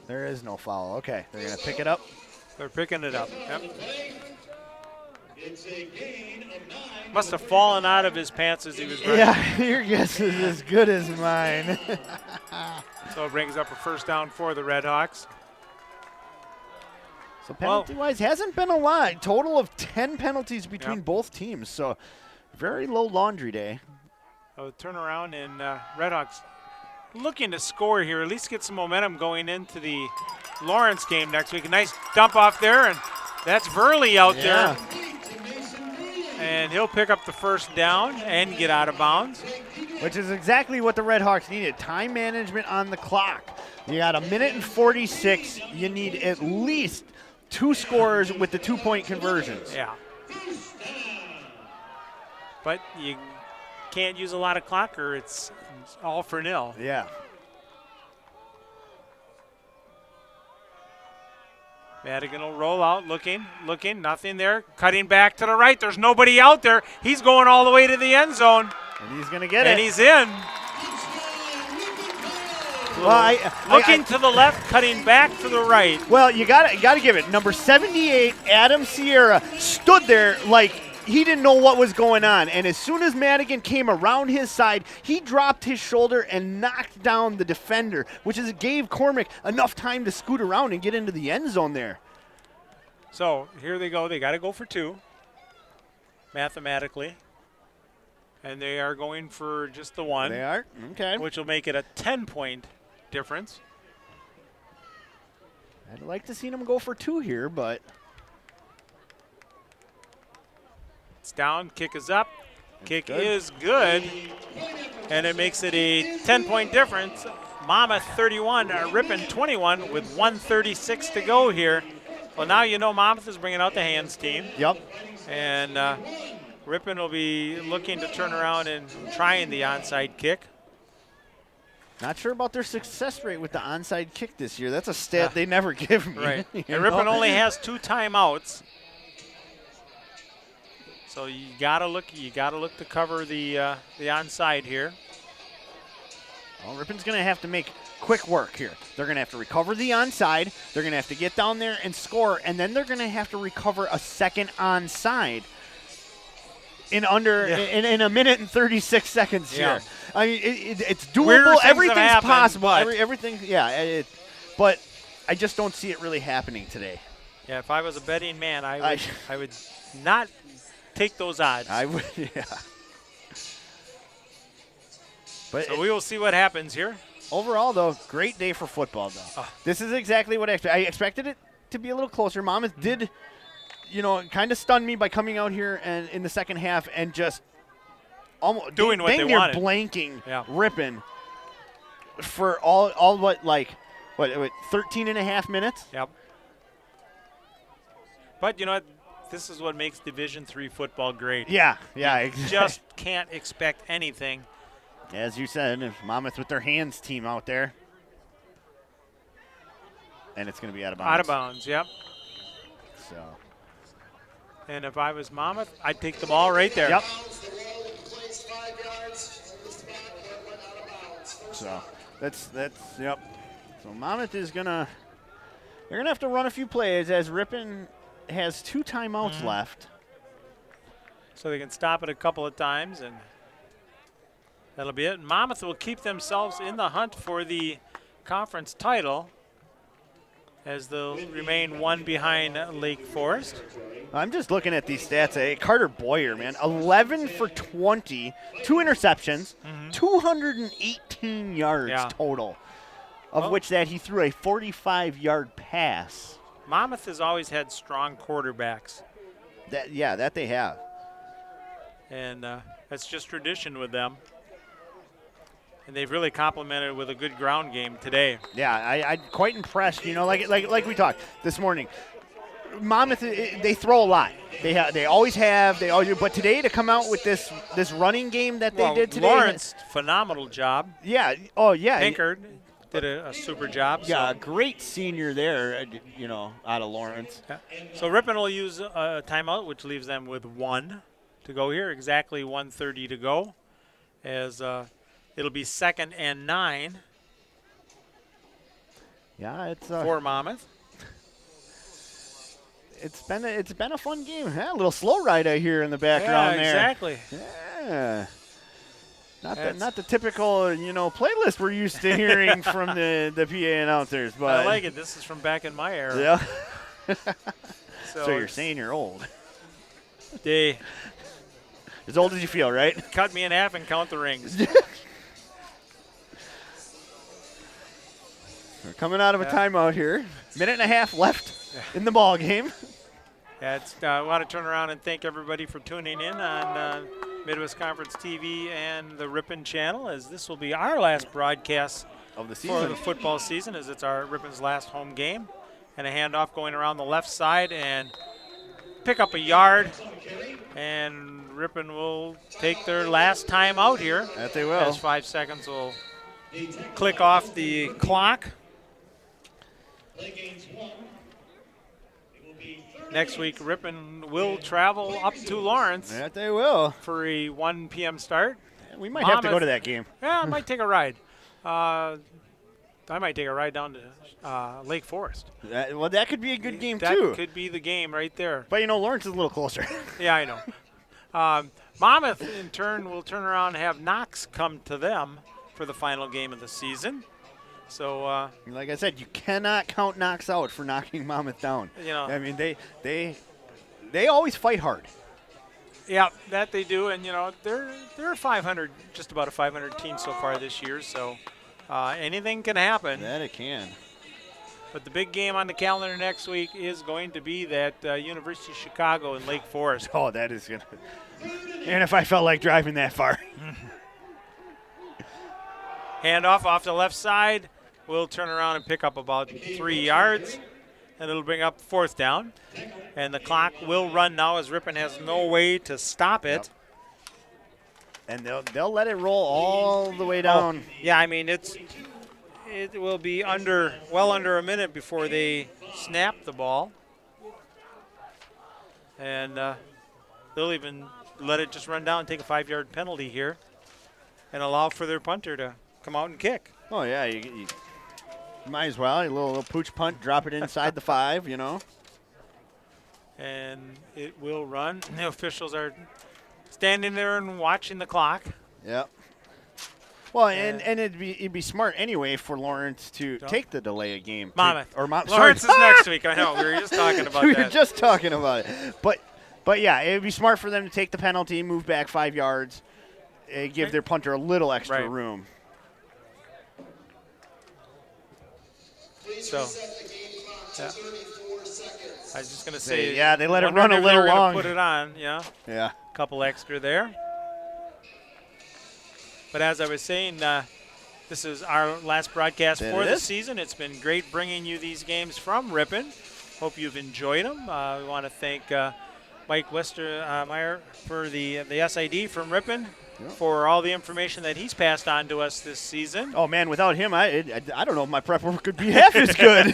Speaker 1: There is no foul. Okay, they're going to pick it up.
Speaker 4: They're picking it up. Yep. Must have fallen out of his pants as he was running.
Speaker 1: Yeah, your guess is as good as mine.
Speaker 4: So it brings up a first down for the Red Hawks.
Speaker 1: So penalty-wise, hasn't been a lot. Total of 10 penalties between both teams. So very low laundry day.
Speaker 4: So turn around and Red Hawks looking to score here, at least get some momentum going into the Lawrence game next week. A nice dump off there, and that's Verley out there. And he'll pick up the first down and get out of bounds.
Speaker 1: Which is exactly what the Red Hawks needed. Time management on the clock. You got 1:46. You need at least 2 scores with the 2-point conversions.
Speaker 4: Yeah. But you can't use a lot of clock or it's all for nil.
Speaker 1: Yeah.
Speaker 5: Madigan will roll out, looking, nothing there. Cutting back to the right. There's nobody out there. He's going all the way to the end zone.
Speaker 1: And he's going to get it.
Speaker 5: And he's in.
Speaker 1: Well,
Speaker 5: looking to the left, cutting back to the right.
Speaker 1: Well, you got to give it. Number 78, Adam Sierra, stood there like he didn't know what was going on. And as soon as Madigan came around his side, he dropped his shoulder and knocked down the defender, which gave Cormac enough time to scoot around and get into the end zone there.
Speaker 5: So here they go. They got to go for 2, mathematically. And they are going for just the 1.
Speaker 1: They are? Okay.
Speaker 5: Which will make it a 10-point difference.
Speaker 1: I'd like to see them go for 2 here, but
Speaker 5: it's down. Kick is up. Kick is good. And it makes it a 10-point difference. Monmouth 31, Ripon 21 with 1:36 to go here. Well, now you know Monmouth is bringing out the hands team.
Speaker 1: Yep.
Speaker 5: And Ripon will be looking to turn around and trying the onside kick.
Speaker 1: Not sure about their success rate with the onside kick this year. That's a stat they never give me.
Speaker 5: Right. And Ripon only has 2 timeouts. So you gotta look to cover the onside here.
Speaker 1: Well, Ripon's going to have to make quick work here. They're going to have to recover the onside. They're going to have to get down there and score, and then they're going to have to recover a second onside in a minute and 36 seconds here. I mean, it's doable. Everything's possible. Everything, but I just don't see it really happening today.
Speaker 5: Yeah, if I was a betting man, I would not take those odds.
Speaker 1: I would, yeah. But
Speaker 5: so we will see what happens here.
Speaker 1: Overall, though, great day for football, though. This is exactly what I expected. I expected it to be a little closer. Monmouth did, kind of stun me by coming out here and in the second half and just almost
Speaker 5: doing what they wanted,
Speaker 1: blanking Ripon for all 13 and a half minutes.
Speaker 5: Yep. But you know what? This is what makes Division III football great.
Speaker 1: Yeah, exactly.
Speaker 5: You just can't expect anything.
Speaker 1: As you said, Monmouth with their hands team out there. And it's going to be out of bounds.
Speaker 5: Out of bounds, yep.
Speaker 1: So.
Speaker 5: And if I was Monmouth, I'd take the ball right there.
Speaker 1: Yep. So that's yep. So Monmouth is they're gonna have to run a few plays as Ripon has 2 timeouts left.
Speaker 5: So they can stop it a couple of times and that'll be it. Monmouth will keep themselves in the hunt for the conference title as they'll remain 1 behind Lake Forest.
Speaker 1: I'm just looking at these stats. Carter Boyer, man, 11 for 20, 2 interceptions, 218 yards total, of which that he threw a 45-yard pass.
Speaker 5: Monmouth has always had strong quarterbacks.
Speaker 1: That they have.
Speaker 5: And that's just tradition with them. And they've really complemented it with a good ground game today.
Speaker 1: Yeah, I'm quite impressed. Like we talked this morning, Monmouth, they throw a lot. They always have. They always do. But today to come out with this running game that they did today.
Speaker 5: Lawrence, phenomenal job.
Speaker 1: Yeah. Oh yeah.
Speaker 5: Pinkard did a super job.
Speaker 1: Yeah, great senior there. Out of Lawrence.
Speaker 5: Yeah. So Ripon will use a timeout, which leaves them with 1 to go here. Exactly 1:30 to go, as. It'll be 2nd and 9.
Speaker 1: Yeah, it's
Speaker 5: for Monmouth.
Speaker 1: It's been a fun game. Yeah, a little slow ride I hear in the background there.
Speaker 5: Exactly.
Speaker 1: Yeah. Not the typical playlist we're used to hearing from the PA announcers, but
Speaker 5: I like it. This is from back in my era.
Speaker 1: Yeah. So you're saying you're old. As old as you feel, right?
Speaker 5: Cut me in half and count the rings.
Speaker 1: We're coming out of a timeout here. Minute and a half left in the ball game.
Speaker 5: I want to turn around and thank everybody for tuning in on Midwest Conference TV and the Ripon channel, as this will be our last broadcast
Speaker 1: of the season
Speaker 5: for the football season, as it's our Ripon's last home game. And a handoff going around the left side and pick up a yard, and Ripon will take their last time out here.
Speaker 1: That they will.
Speaker 5: As 5 seconds will click off the clock. Next week, Ripon will travel up to Lawrence.
Speaker 1: Yeah, they will.
Speaker 5: For a 1 p.m. start.
Speaker 1: We might have to go to that game.
Speaker 5: Yeah, I might take a ride. I might take a ride down to Lake Forest.
Speaker 1: That could be a good game, too.
Speaker 5: That could be the game right there.
Speaker 1: But, Lawrence is a little closer.
Speaker 5: Yeah, I know. Monmouth, in turn, will turn around and have Knox come to them for the final game of the season. So,
Speaker 1: like I said, you cannot count Knox out for knocking Monmouth down. I mean, they always fight hard.
Speaker 5: Yeah, that they do, and they're a 500, just about a 500 team so far this year. So, anything can happen.
Speaker 1: That it can.
Speaker 5: But the big game on the calendar next week is going to be that University of Chicago and Lake Forest.
Speaker 1: Oh, that is gonna. And if I felt like driving that far.
Speaker 5: Handoff off the left side. We'll turn around and pick up about 3 yards, and it'll bring up 4th down. And the clock will run now as Ripon has no way to stop it.
Speaker 1: Yep. And they'll let it roll all the way down.
Speaker 5: Oh, yeah, I mean it will be well under a minute before they snap the ball, and they'll even let it just run down and take a 5-yard penalty here, and allow for their punter to come out and kick.
Speaker 1: Oh yeah, you might as well. A little pooch punt, drop it inside the 5,
Speaker 5: And it will run. The officials are standing there and watching the clock.
Speaker 1: Yep. Well, and it'd be smart anyway for Lawrence to take the delay a game.
Speaker 5: Monmouth.
Speaker 1: Lawrence
Speaker 5: is next week. I know. We were just talking about
Speaker 1: we
Speaker 5: that.
Speaker 1: were just talking about it. But yeah, it'd be smart for them to take the penalty, move back 5 yards, give their punter a little extra room.
Speaker 5: So, yeah. I was just going to say.
Speaker 1: They let it run a little long.
Speaker 5: Put it on, Yeah.
Speaker 1: A
Speaker 5: couple extra there. But as I was saying, this is our last broadcast for the season. It's been great bringing you these games from Ripon. Hope you've enjoyed them. We want to thank Mike Westermeyer for the SID from Ripon for all the information that he's passed on to us this season.
Speaker 1: Oh, man, without him, I don't know if my prep work could be half as good.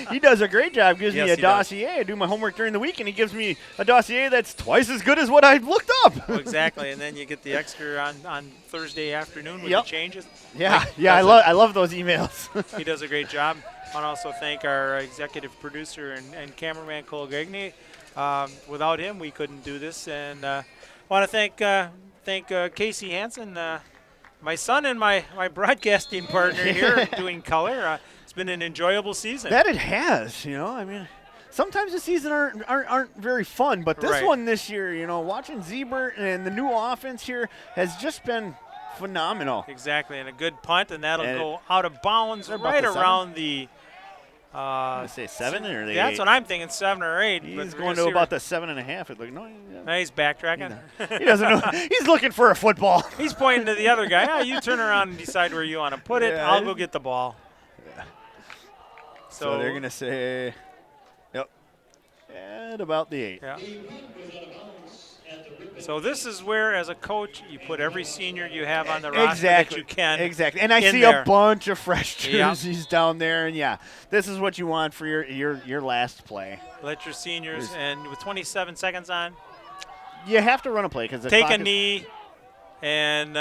Speaker 1: He does a great job. Gives me a dossier. I do my homework during the week, and he gives me a dossier that's twice as good as what I looked up.
Speaker 5: Well, exactly, and then you get the extra on Thursday afternoon with the changes.
Speaker 1: Yeah, I love those emails.
Speaker 5: He does a great job. I want to also thank our executive producer and cameraman, Cole Gagney. Without him, we couldn't do this. And I want to thank Casey Hansen, my son and my broadcasting partner here doing color. It's been an enjoyable season.
Speaker 1: That it has, I mean, sometimes the season aren't very fun, but this one this year, watching Zebert and the new offense here has just been phenomenal.
Speaker 5: Exactly, and a good punt, and that'll go out of bounds right around the.
Speaker 1: I say 7 or the 8?
Speaker 5: That's what I'm thinking, 7 or 8.
Speaker 1: He's going to about the 7.5. It looked
Speaker 5: he's backtracking.
Speaker 1: He doesn't know. He's looking for a football.
Speaker 5: He's pointing to the other guy. You turn around and decide where you want to put it. I'll go get the ball.
Speaker 1: Yeah. So they're going to say, at about the 8.
Speaker 5: Yeah. So this is where, as a coach, you put every senior you have on the roster that you can.
Speaker 1: Exactly. And I see a bunch of fresh jerseys down there. And, this is what you want for your last play.
Speaker 5: Let your seniors, and with 27 seconds on.
Speaker 1: You have to run a play. Because
Speaker 5: take a knee and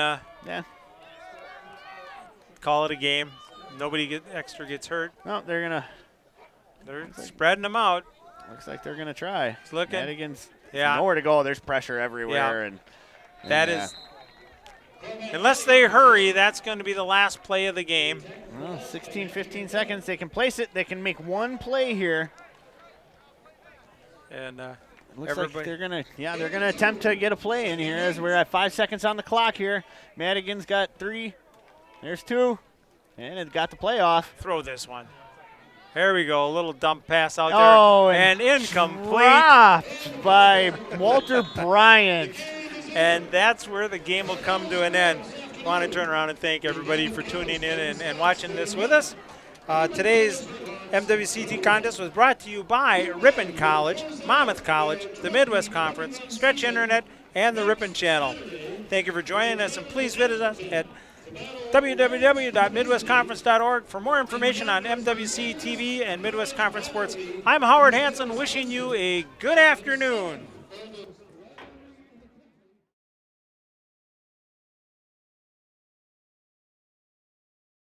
Speaker 5: call it a game. Nobody gets hurt.
Speaker 1: No, they're
Speaker 5: spreading them out.
Speaker 1: Looks like they're going to try.
Speaker 5: It's looking.
Speaker 1: Madigan's nowhere to go. There's pressure everywhere. And
Speaker 5: that is, unless they hurry, that's going to be the last play of the game.
Speaker 1: Well, 16, 15 seconds. They can place it. They can make one play here.
Speaker 5: And
Speaker 1: looks like they're gonna attempt to get a play in here as we're at 5 seconds on the clock here. Madigan's got 3. There's 2, and it got the play off.
Speaker 5: Throw this one. There we go, a little dump pass out there, and incomplete.
Speaker 1: Dropped by Walter Bryant.
Speaker 5: And that's where the game will come to an end. I want to turn around and thank everybody for tuning in and watching this with us. Today's MWCT contest was brought to you by Ripon College, Monmouth College, the Midwest Conference, Stretch Internet, and the Ripon Channel. Thank you for joining us, and please visit us at
Speaker 4: www.midwestconference.org for more information on MWC TV and Midwest Conference sports. I'm Howard Hanson, wishing you a good afternoon.